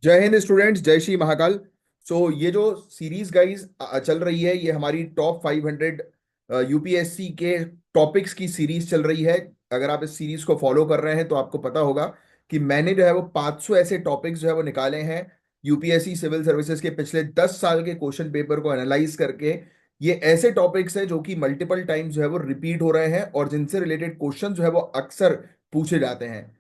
जय हिंद स्टूडेंट्स, जय श्री महाकाल। ये जो सीरीज गाइस चल रही है, ये हमारी टॉप 500 यूपीएससी के टॉपिक्स की सीरीज चल रही है। अगर आप इस सीरीज को फॉलो कर रहे हैं तो आपको पता होगा कि मैंने जो है वो 500 ऐसे टॉपिक्स जो है वो निकाले हैं यूपीएससी सिविल सर्विसेज के पिछले 10 साल के क्वेश्चन पेपर को एनालाइज करके। ये ऐसे टॉपिक्स हैं जो कि मल्टीपल टाइम्स जो है वो रिपीट हो रहे हैं और जिनसे रिलेटेड क्वेश्चन जो है वो अक्सर पूछे जाते हैं।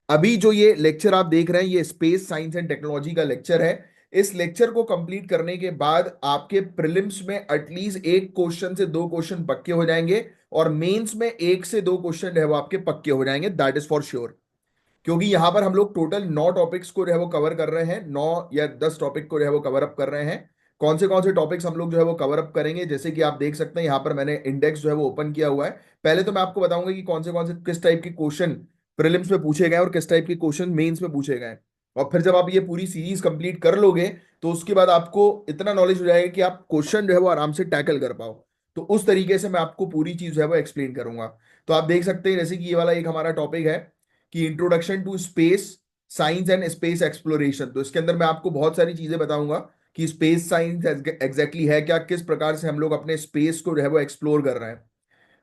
अभी जो ये लेक्चर आप देख रहे हैं, ये स्पेस साइंस एंड टेक्नोलॉजी का लेक्चर है। इस लेक्चर को कंप्लीट करने के बाद आपके प्रीलिम्स में एटलीस्ट एक क्वेश्चन से दो क्वेश्चन पक्के हो जाएंगे और मेंस में एक से दो क्वेश्चन है वो आपके पक्के हो जाएंगे, दैट इज फॉर श्योर। क्योंकि यहां पर हम लोग टोटल 9 टॉपिक्स को जो है वो कवर कर रहे हैं, 9 या 10 टॉपिक को जो है वो कवर अप कर रहे हैं। कौन से टॉपिक्स हम लोग जो है वो कवर अप करेंगे, जैसे कि आप देख सकते हैं यहाँ पर मैंने इंडेक्स जो है वो ओपन किया हुआ है। पहले तो मैं आपको बताऊंगा कि कौन से किस टाइप के क्वेश्चन प्रीलिम्स में पूछे गए और किस टाइप के क्वेश्चन मेंस में पूछे गए। और फिर जब आप ये पूरी सीरीज कंप्लीट कर लोगे तो उसके बाद आपको इतना नॉलेज हो जाएगा कि आप क्वेश्चन जो है वो आराम से टैकल कर पाओ। तो उस तरीके से मैं आपको पूरी चीज जो है वो एक्सप्लेन करूंगा। तो आप देख सकते हैं जैसे कि ये वाला एक हमारा टॉपिक है कि introduction to space science and space exploration. तो इसके अंदर मैं आपको बहुत सारी चीजें बताऊंगा कि स्पेस साइंस एग्जैक्टली है क्या, किस प्रकार से हम लोग अपने स्पेस को जो है वो एक्सप्लोर कर रहे हैं।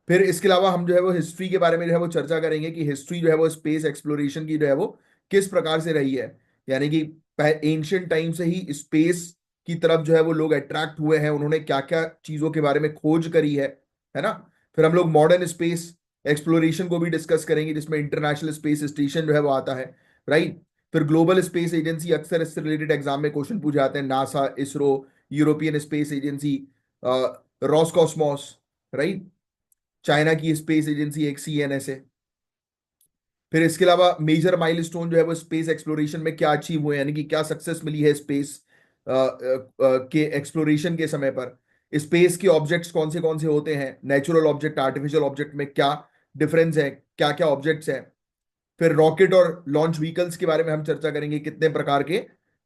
फिर इसके अलावा हम जो है वो हिस्ट्री के बारे में जो है वो चर्चा करेंगे कि हिस्ट्री जो है वो स्पेस एक्सप्लोरेशन की जो है वो किस प्रकार से रही है। यानी कि एंशियंट टाइम से ही स्पेस की तरफ जो है वो लोग अट्रैक्ट हुए हैं, उन्होंने क्या क्या चीजों के बारे में खोज करी है ना। फिर हम लोग मॉडर्न स्पेस एक्सप्लोरेशन को भी डिस्कस करेंगे, जिसमें इंटरनेशनल स्पेस स्टेशन जो है वो आता है, राइट। फिर ग्लोबल स्पेस एजेंसी, अक्सर इससे रिलेटेड एग्जाम में क्वेश्चन पूछे जाते हैं, NASA, ISRO, European space agency, Roscosmos, right. China की स्पेस एजेंसी एक सीएनएसए। फिर इसके अलावा मेजर माइलस्टोन जो है वो स्पेस एक्सप्लोरेशन में क्या अचीव हुए, यानी कि क्या सक्सेस मिली है स्पेस के एक्सप्लोरेशन के समय पर। स्पेस के ऑब्जेक्ट्स कौन से होते हैं, नेचुरल ऑब्जेक्ट, आर्टिफिशियल ऑब्जेक्ट में क्या डिफरेंस है, क्या क्या ऑब्जेक्ट्स हैं। फिर रॉकेट और लॉन्च व्हीकल्स के बारे में हम चर्चा करेंगे, कितने प्रकार के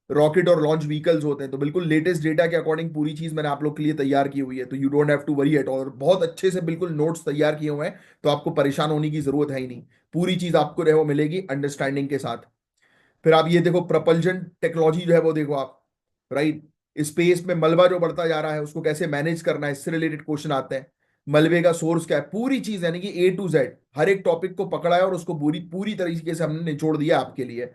रॉकेट और लॉन्च व्हीकल्स होते हैं। तो बिल्कुल लेटेस्ट डेटा के अकॉर्डिंग पूरी चीज मैंने आप लोग के लिए तैयार की हुई है, तो you don't have to worry at all. बहुत अच्छे से बिल्कुल नोट्स तैयार किए हुए हैं, तो आपको परेशान होने की जरूरत है ही नहीं। पूरी चीज आपको जो है वो मिलेगी अंडरस्टैंडिंग के साथ। फिर आप ये देखो, प्रपल्जन टेक्नोलॉजी जो है वो देखो आप, राइट। स्पेस में मलबा जो बढ़ता जा रहा है उसको कैसे मैनेज करना है, इससे रिलेटेड क्वेश्चन आते हैं। मलबे का सोर्स क्या है, पूरी चीज, यानी कि A to Z हर एक टॉपिक को पकड़ा है और उसको पूरी पूरी तरीके से हमने निचोड़ दिया आपके लिए।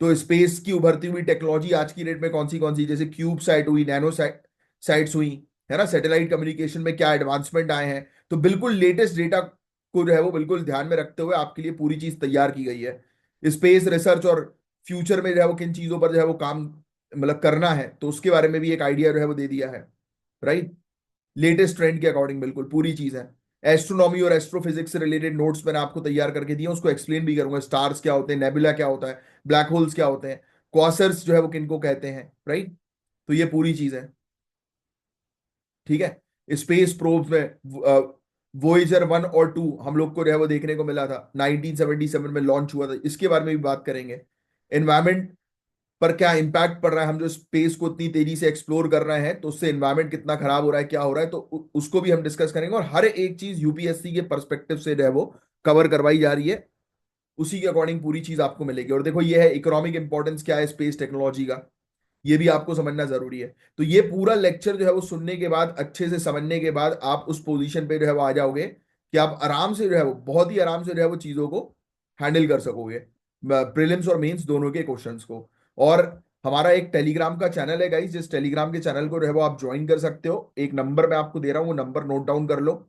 तो स्पेस की उभरती हुई टेक्नोलॉजी आज की डेट में कौन सी, जैसे क्यूब साइट हुई, नैनो साइट्स हुई, है ना। सैटेलाइट कम्युनिकेशन में क्या एडवांसमेंट आए हैं। तो बिल्कुल लेटेस्ट डेटा को जो है वो बिल्कुल ध्यान में रखते हुए आपके लिए पूरी चीज तैयार की गई है। स्पेस रिसर्च और फ्यूचर में जो है वो किन चीजों पर जो है वो काम मतलब करना है, तो उसके बारे में भी एक आइडिया जो है वो दे दिया है, राइट। लेटेस्ट ट्रेंड के अकॉर्डिंग बिल्कुल पूरी चीज है। एस्ट्रोनॉमी और एस्ट्रोफिजिक्स से रिलेटेड नोट्स मैंने आपको तैयार करके दिए, उसको एक्सप्लेन भी करूंगा। स्टार्स क्या होते हैं, नेबुला क्या होता है, ब्लैक होल्स क्या होते हैं, क्वासर्स जो है वो किनको कहते हैं, राइट। तो ये पूरी चीज है, ठीक है। स्पेस प्रोब्स में वोएजर 1 और 2 हम लोग को जो है वो देखने को मिला था, 1977 में लॉन्च हुआ था, इसके बारे में भी बात करेंगे। एनवायरमेंट पर क्या इम्पैक्ट पड़ रहा है, हम जो स्पेस को इतनी तेजी से एक्सप्लोर कर रहे हैं तो उससे एनवायरमेंट कितना खराब हो रहा है, क्या हो रहा है, तो उसको भी हम डिस्कस करेंगे। और हर एक चीज यूपीएससी के पर्सपेक्टिव से जो है वो कवर करवाई जा रही है, उसी के अकॉर्डिंग पूरी चीज आपको मिलेगी। और देखो ये है इकोनॉमिक इंपॉर्टेंस क्या है स्पेस टेक्नोलॉजी का, ये भी आपको समझना जरूरी है। तो ये पूरा लेक्चर जो है वो सुनने के बाद, अच्छे से समझने के बाद आप उस पोजीशन पे जो है वो आ जाओगे कि आप आराम से जो है वो, बहुत ही आराम से जो है वो चीजों को हैंडल कर सकोगे, प्रीलिम्स और मेंस दोनों के क्वेश्चंस को। और हमारा एक टेलीग्राम का चैनल है गाइस, जिस टेलीग्राम के चैनल को जो है वो आप ज्वाइन कर सकते हो। एक नंबर मैं आपको दे रहा हूँ, वो नंबर नोट डाउन कर लो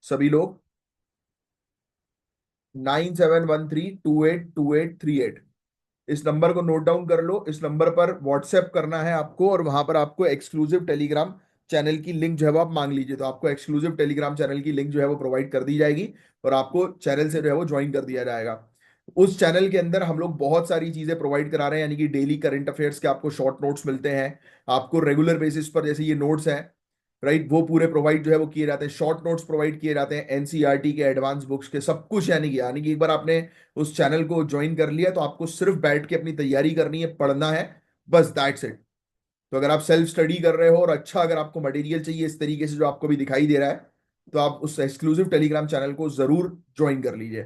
सभी लोग, 9713282838। इस नंबर को नोट डाउन कर लो, इस नंबर पर व्हाट्सएप करना है आपको, और वहां पर आपको एक्सक्लूसिव टेलीग्राम चैनल की लिंक जो है वो आप मांग लीजिए, तो आपको एक्सक्लूसिव टेलीग्राम चैनल की लिंक जो है वो प्रोवाइड कर दी जाएगी और आपको चैनल से जो है वो ज्वाइन कर दिया जाएगा। उस चैनल के अंदर हम लोग बहुत सारी चीजें प्रोवाइड करा रहे हैं, यानी कि डेली करंट अफेयर्स के आपको शॉर्ट नोट्स मिलते हैं, आपको रेगुलर बेसिस पर जैसे ये नोट्स हैं, राइट, वो पूरे प्रोवाइड जो है वो किए जाते हैं। शॉर्ट नोट्स प्रोवाइड किए जाते हैं एनसीईआरटी के, एडवांस बुक्स के, सब कुछ। यानी कि एक बार आपने उस चैनल को ज्वाइन कर लिया तो आपको सिर्फ बैठ के अपनी तैयारी करनी है, पढ़ना है, बस दैट्स इट। तो अगर आप सेल्फ स्टडी कर रहे हो और अच्छा अगर आपको मटेरियल चाहिए इस तरीके से जो आपको भी दिखाई दे रहा है, तो आप उस एक्सक्लूसिव टेलीग्राम चैनल को जरूर ज्वाइन कर लीजिए।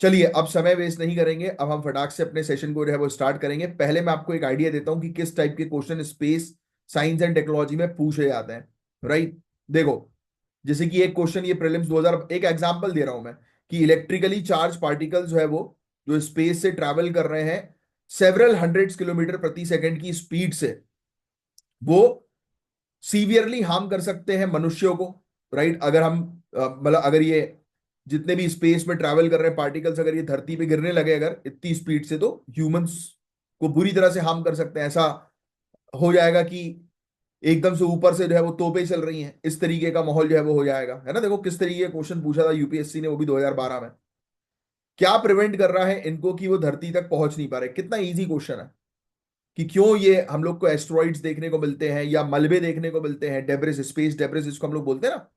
चलिए अब समय वेस्ट नहीं करेंगे, अब हम फटाक से अपने सेशन को जो है वो स्टार्ट करेंगे। पहले मैं आपको एक आइडिया देता हूं कि किस टाइप के question space science and technology में पूछे जाते हैं। राइट, देखो, जैसे कि एक क्वेश्चन ये प्रीलिम्स 2000, एक एग्जांपल दे रहा हूं मैं, कि इलेक्ट्रिकली चार्ज पार्टिकल्स जो है वो जो स्पेस से ट्रैवल कर रहे हैं सेवरल हंड्रेड्स किलोमीटर प्रति सेकंड की स्पीड से, वो सीवियरली हार्म कर सकते हैं मनुष्यों को। राइट, अगर हम मतलब अगर ये जितने भी स्पेस में ट्रैवल कर रहे हैं पार्टिकल्स अगर ये धरती पे गिरने लगे अगर इतनी स्पीड से, तो ह्यूमंस को बुरी तरह से हार्म कर सकते हैं। ऐसा हो जाएगा कि एकदम से ऊपर से जो है वो तोपें चल रही हैं, इस तरीके का माहौल जो है वो हो जाएगा, है ना। देखो किस तरीके का क्वेश्चन पूछा था यूपीएससी ने, वो भी 2012 में। क्या प्रिवेंट कर रहा है इनको कि वो धरती तक पहुंच नहीं पा रहे? कितना इजी क्वेश्चन है कि क्यों ये हम लोग को एस्ट्रॉइड्स देखने को मिलते हैं या मलबे देखने को मिलते हैं, डेब्रिस, स्पेस डेब्रिस जिसको हम लोग बोलते हैं ना,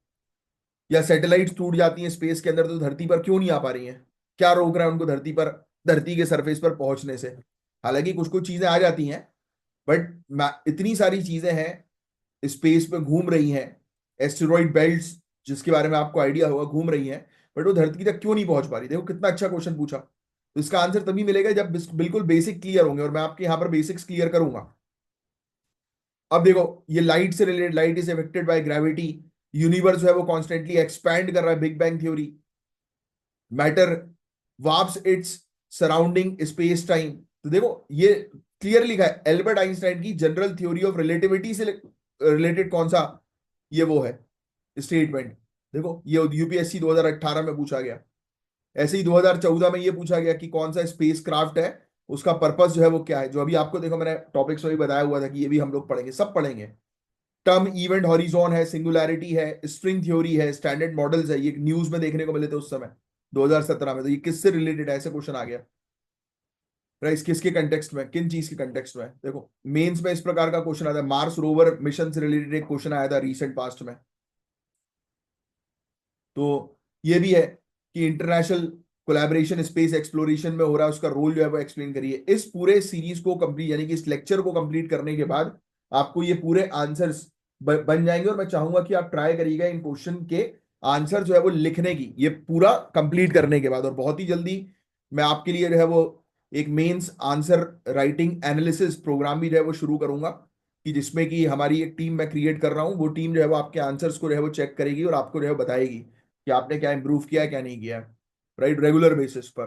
या सैटेलाइट्स टूट जाती हैं स्पेस के अंदर तो धरती पर क्यों नहीं आ पा रही हैं? क्या रोक रहा है उनको धरती पर, धरती के सरफेस पर पहुंचने से? हालांकि कुछ कुछ चीजें आ जाती हैं, बट इतनी सारी चीजें हैं स्पेस पे घूम रही हैं, एस्टेरॉइड बेल्ट्स जिसके बारे में आपको आइडिया होगा घूम रही हैं, बट वो धरती तक क्यों नहीं पहुंच पा रही? देखो कितना अच्छा क्वेश्चन पूछा। तो इसका आंसर तभी मिलेगा जब बिल्कुल बेसिक क्लियर होंगे, और मैं आपके यहाँ पर बेसिक्स क्लियर करूंगा। अब देखो, ये लाइट से related, light is affected by gravity, universe जो है वो कॉन्स्टेंटली एक्सपैंड कर रहा है, big bang theory, matter warps its surrounding space time. तो देखो ये क्लियर लिखा है, एल्बर्ट आइंस्टाइन की जनरल थ्योरी ऑफ रिलेटिविटी से रिलेटेड कौन सा ये वो है स्टेटमेंट। देखो ये यूपीएससी 2018 में पूछा गया। ऐसे ही 2014 में ये पूछा गया कि कौन सा स्पेस क्राफ्ट है, उसका पर्पस जो है वो क्या है, जो अभी आपको देखो मैंने टॉपिक्स में भी बताया हुआ था कि ये भी हम लोग पढ़ेंगे, सब पढ़ेंगे। टर्म इवेंट हॉरिजॉन है, सिंगुलैरिटी है, स्ट्रिंग थ्योरी है, स्टैंडर्ड मॉडल्स है, ये न्यूज में देखने को मिले थे उस समय 2017 में। तो ये किससे रिलेटेड है, ऐसे क्वेश्चन आ गया। राइट, किसके कंटेक्स्ट में, किन चीज के कंटेक्स्ट में? देखो मेंस में इस प्रकार का क्वेश्चन आता है, मार्स रोवर मिशन से रिलेटेड एक क्वेश्चन आया था रिसेंट पास्ट में। तो ये भी है कि इंटरनेशनल कोलैबोरेशन स्पेस एक्सप्लोरेशन में हो रहा है, उसका रोल जो है वो एक्सप्लेन करिए। इस पूरे सीरीज को कंप्लीट यानी कि इस लेक्चर को कंप्लीट करने के बाद आपको ये पूरे आंसर्स बन जाएंगे, और मैं चाहूंगा कि आप ट्राई करिएगा इन क्वेश्चन के आंसर जो है वो लिखने की, ये पूरा कंप्लीट करने के बाद। और बहुत ही जल्दी मैं आपके लिए जो है वो एक mains answer writing analysis program भी जो है वो शुरू करूंगा, कि जिसमें कि हमारी एक टीम मैं क्रिएट कर रहा हूँ, वो टीम जो है वो आपके आंसर्स को जो है वो चेक करेगी और आपको जो है बताएगी कि आपने क्या इंप्रूव किया है क्या नहीं किया है, राइट, रेगुलर बेसिस पर।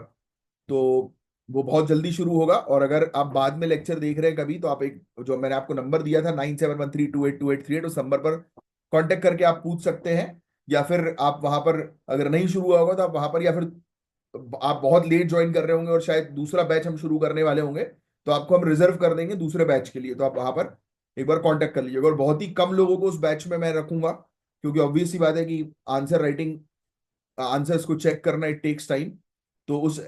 तो वो बहुत जल्दी शुरू होगा। और अगर आप बाद में लेक्चर देख रहे हैं कभी, तो आप एक जो मैंने आपको नंबर दिया था 9713282838, उस नंबर पर कांटेक्ट करके आप पूछ सकते हैं। या फिर आप वहां पर, अगर नहीं शुरू हुआ होगा तो आप वहां पर, या फिर आप बहुत लेट ज्वाइन कर रहे होंगे और शायद दूसरा बैच हम शुरू करने वाले होंगे, तो आपको हम रिजर्व कर देंगे दूसरे बैच के लिए, तो आप वहां पर एक बार कांटेक्ट कर लीजिएगा। और बहुत ही कम लोगों को उस बैच में मैं रखूंगा, क्योंकि ऑब्वियस सी बात है कि आंसर राइटिंग, आंसर्स को चेक करना इट टेक्स टाइम। तो उस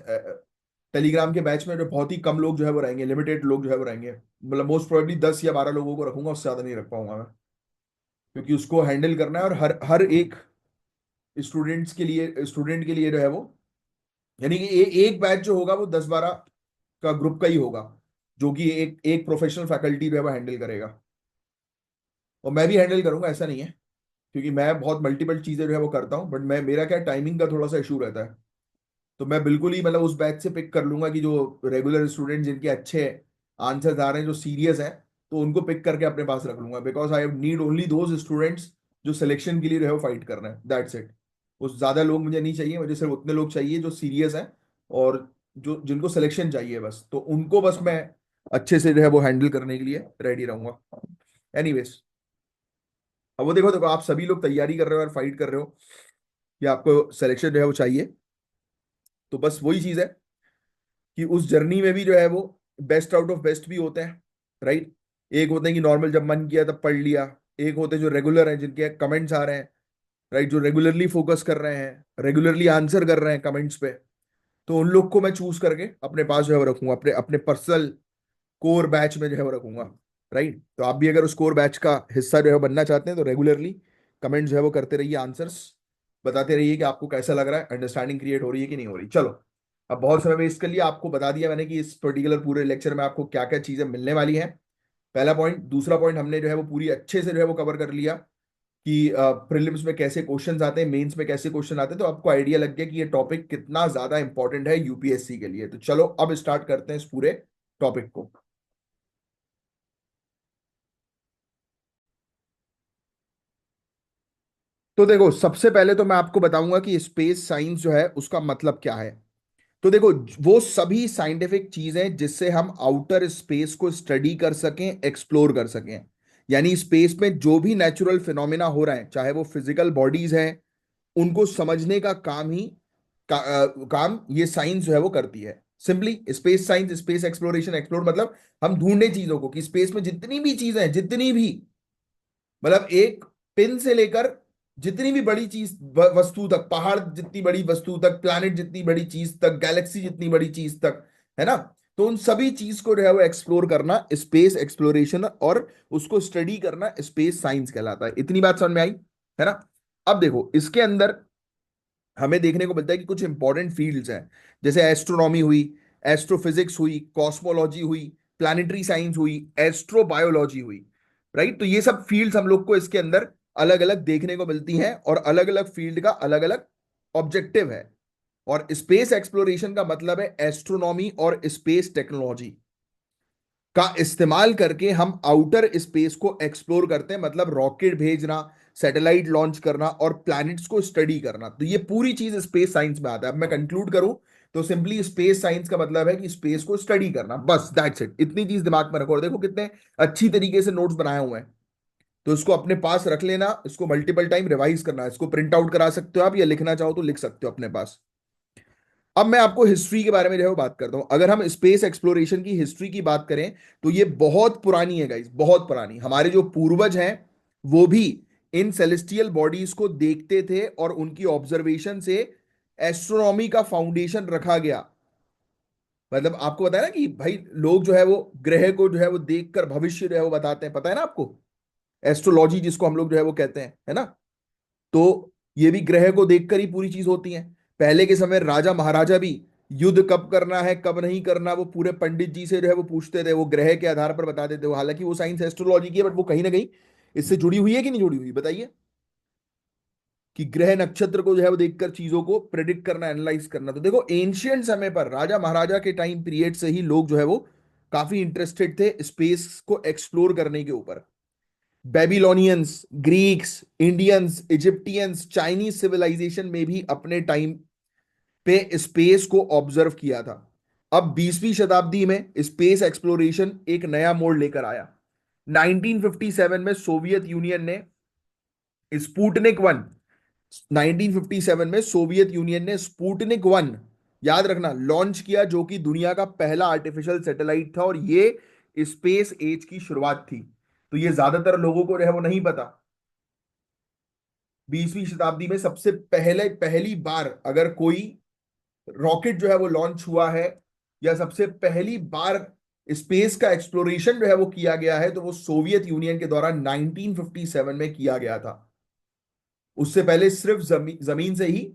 टेलीग्राम के बैच में जो बहुत ही कम लोग जो है वो रहेंगे, लिमिटेड लोग जो है वो रहेंगे, मतलब मोस्ट प्रोबेबली 10 या 12 लोगों को रखूंगा, उससे ज्यादा नहीं रख पाऊंगा मैं, क्योंकि उसको हैंडल करना है। और हर हर एक स्टूडेंट के लिए जो है वो, यानी कि एक बैच जो होगा वो 10-12 का ग्रुप का ही होगा, जो कि एक एक प्रोफेशनल फैकल्टी जो है वो हैंडल करेगा। और मैं भी हैंडल करूंगा, ऐसा नहीं है, क्योंकि मैं बहुत मल्टीपल चीजें जो है वो करता हूँ, बट मैं, मेरा क्या टाइमिंग का थोड़ा सा इशू रहता है। तो मैं बिल्कुल ही मतलब उस बैच से पिक कर लूंगा कि जो रेगुलर स्टूडेंट जिनके अच्छे आंसर्स आ रहे हैं, जो सीरियस हैं, तो उनको पिक करके अपने पास रख लूंगा, because I need only those students जो सिलेक्शन के लिए जो है वो फाइट कर रहे हैं, दैट्स इट। उस ज्यादा लोग मुझे नहीं चाहिए, मुझे सिर्फ उतने लोग चाहिए जो सीरियस हैं और जो जिनको सिलेक्शन चाहिए बस, तो उनको बस मैं अच्छे से जो है वो हैंडल करने के लिए रेडी रहूंगा। एनीवेज, अब वो देखो देखो आप सभी लोग तैयारी कर रहे हो और फाइट कर रहे हो कि आपको सिलेक्शन जो है वो चाहिए। तो बस वही चीज है कि उस जर्नी में भी जो है वो बेस्ट आउट ऑफ बेस्ट भी होते हैं, राइट। एक होते हैं कि नॉर्मल जब मन किया तब पढ़ लिया, एक होते हैं जो रेगुलर हैं, जिनके कमेंट्स आ रहे हैं, राइट, जो रेगुलरली फोकस कर रहे हैं, रेगुलरली आंसर कर रहे हैं कमेंट्स पे। तो उन लोग को मैं चूज करके अपने पास जो है वो रखूंगा, अपने अपने पर्सनल कोर बैच में जो है वो रखूंगा, राइट। तो आप भी अगर उस कोर बैच का हिस्सा जो है बनना चाहते हैं, तो रेगुलरली कमेंट जो है वो करते रहिए, आंसर्स बताते रहिए कि आपको कैसा लग रहा है, अंडरस्टैंडिंग क्रिएट हो रही है कि नहीं हो रही। चलो, अब बहुत समय वेस्ट कर लिया, आपको बता दिया मैंने कि इस पर्टिकुलर पूरे लेक्चर में आपको क्या क्या चीजें मिलने वाली हैं। पहला पॉइंट, दूसरा पॉइंट हमने जो है वो पूरी अच्छे से जो है वो कवर कर लिया कि प्रीलिम्स में कैसे क्वेश्चंस आते हैं, मेंस में कैसे क्वेश्चन आते हैं, तो आपको आइडिया लग गया कि ये टॉपिक कितना ज्यादा इंपॉर्टेंट है यूपीएससी के लिए। तो चलो अब स्टार्ट करते हैं इस पूरे टॉपिक को। तो देखो, सबसे पहले तो मैं आपको बताऊंगा कि स्पेस साइंस जो है उसका मतलब क्या है। तो देखो, वो सभी साइंटिफिक चीजें जिससे हम आउटर स्पेस को स्टडी कर सकें, एक्सप्लोर कर सकें। यानी स्पेस में जो भी नेचुरल फिनोमिना हो रहा है, चाहे वो फिजिकल बॉडीज हैं, उनको समझने का काम ये साइंस जो है वो करती है। Simply space science, space exploration, explore मतलब हम ढूंढे चीजों को कि स्पेस में जितनी भी चीजें हैं, जितनी भी, मतलब एक पिन से लेकर जितनी भी बड़ी चीज, वस्तु तक, पहाड़ जितनी बड़ी वस्तु तक, प्लैनेट जितनी बड़ी चीज तक, गैलेक्सी जितनी बड़ी चीज तक, है ना। तो उन सभी चीज को जो है वो एक्सप्लोर करना स्पेस एक्सप्लोरेशन, और उसको स्टडी करना स्पेस साइंस कहलाता है। इतनी बात समझ में आई, है ना। अब देखो, इसके अंदर हमें देखने को मिलता है कि कुछ इंपॉर्टेंट फील्ड्स हैं, जैसे एस्ट्रोनॉमी हुई, एस्ट्रोफिजिक्स हुई, कॉस्मोलॉजी हुई, प्लानिटरी साइंस हुई, एस्ट्रोबायोलॉजी हुई। राइट। तो ये सब फील्ड्स हम लोग को इसके अंदर अलग अलग देखने को मिलती हैं, और अलग अलग फील्ड का अलग अलग ऑब्जेक्टिव है। और स्पेस एक्सप्लोरेशन का मतलब है एस्ट्रोनॉमी और स्पेस टेक्नोलॉजी का इस्तेमाल करके हम आउटर स्पेस को एक्सप्लोर करते हैं, मतलब रॉकेट भेजना, सैटेलाइट लॉन्च करना और प्लैनेट्स को स्टडी करना। तो ये पूरी चीज स्पेस साइंस में आता है। अब मैं कंक्लूड करूं तो सिंपली स्पेस साइंस का मतलब है कि स्पेस को स्टडी करना, बस दैट्स इट। इतनी चीज दिमाग में रखो, और देखो कितने अच्छी तरीके से नोट्स बनाए हुए हैं। तो इसको अपने पास रख लेना, इसको मल्टीपल टाइम रिवाइज करना, इसको प्रिंट आउट करा सकते हो आप, या लिखना चाहो तो लिख सकते हो अपने पास। अब मैं आपको हिस्ट्री के बारे में जो है वो बात करता हूं। अगर हम स्पेस एक्सप्लोरेशन की हिस्ट्री की बात करें तो ये बहुत पुरानी है गाइस, बहुत पुरानी। हमारे जो पूर्वज हैं वो भी इन सेलेस्टियल बॉडीज को देखते थे, और उनकी ऑब्जर्वेशन से एस्ट्रोनॉमी का फाउंडेशन रखा गया। मतलब आपको बताया ना कि भाई लोग जो है वो ग्रह को जो है वो देखकर भविष्य जो है वो बताते हैं, पता है ना आपको। एस्ट्रोलॉजी जिसको हम लोग जो है वो कहते हैं, है ना। तो ये भी ग्रह को देखकर ही पूरी चीज होती है। पहले के समय राजा महाराजा भी युद्ध कब करना है, कब नहीं करना, वो पूरे पंडित जी से जो है वो पूछते थे, वो ग्रह के आधार पर बता देते थे। हालांकि वो साइंस एस्ट्रोलॉजी की है, बट वो कहीं ना कहीं इससे जुड़ी हुई है कि नहीं जुड़ी हुई, बताइए। कि ग्रह नक्षत्र को जो है वो देखकर चीजों को प्रेडिक्ट करना, एनालाइज करना। तो देखो, एंशियंट समय पर राजा महाराजा के टाइम पीरियड से ही लोग जो है वो काफी इंटरेस्टेड थे स्पेस को एक्सप्लोर करने के ऊपर। Babylonians, Greeks, Indians, Egyptians, Chinese civilization में भी अपने टाइम पे स्पेस को ऑब्जर्व किया था। अब 20वीं शताब्दी में स्पेस एक्सप्लोरेशन एक नया मोड़ लेकर आया। 1957 में सोवियत यूनियन ने स्पुतनिक 1, 1957 में सोवियत यूनियन ने स्पुतनिक 1, याद रखना, लॉन्च किया, जो कि दुनिया का पहला आर्टिफिशियल सैटेलाइट था, और ये स्पेस एज की शुरुआत थी। तो ये ज्यादातर लोगों को जो है वो नहीं पता। 20वीं शताब्दी में सबसे पहले, पहली बार अगर कोई रॉकेट जो है वो लॉन्च हुआ है, या सबसे पहली बार स्पेस का एक्सप्लोरेशन जो है वो किया गया है, तो वो सोवियत यूनियन के द्वारा 1957 में किया गया था। उससे पहले सिर्फ जमीन से ही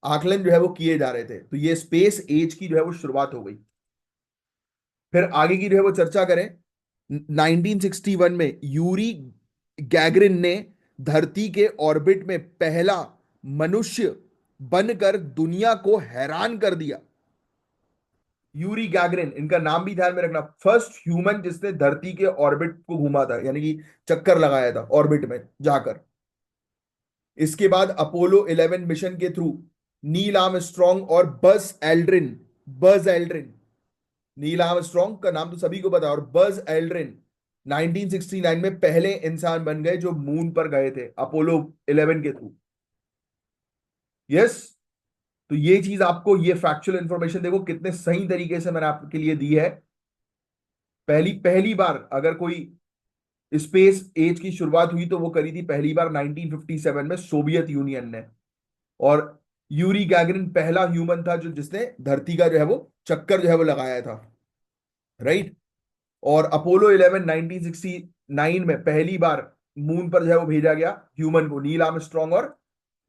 आकलन जो है वो किए जा रहे थे। तो ये स्पेस एज की जो है वो शुरुआत हो गई। फिर आगे की जो है वो चर्चा करें, 1961 में यूरी गैगरिन ने धरती के ऑर्बिट में पहला मनुष्य बनकर दुनिया को हैरान कर दिया। यूरी गैगरिन, इनका नाम भी ध्यान में रखना, फर्स्ट ह्यूमन जिसने धरती के ऑर्बिट को घूमा था, यानी कि चक्कर लगाया था ऑर्बिट में जाकर। इसके बाद अपोलो 11 मिशन के थ्रू नील आर्मस्ट्रॉन्ग और बज एल्ड्रिन, नील आर्मस्ट्रॉन्ग का नाम तो सभी को पता है, और बज एल्ड्रिन 1969 में पहले इंसान बन गए जो मून पर गए थे अपोलो 11 के थ्रू। यस। तो ये चीज आपको, ये फैक्चुअल इंफॉर्मेशन देखो कितने सही तरीके से मैंने आपके लिए दी है। पहली पहली बार अगर कोई स्पेस एज की शुरुआत हुई तो वो करी थी पहली बार 1957 में सोवियत यूनियन ने। और यूरी गैगरिन पहला ह्यूमन था जो जिसने धरती का जो है वो चक्कर जो है वो लगाया था। राइट। और अपोलो 11 1969 में पहली बार मून पर जो है वो भेजा गया ह्यूमन को, नील आर्मस्ट्रॉन्ग, और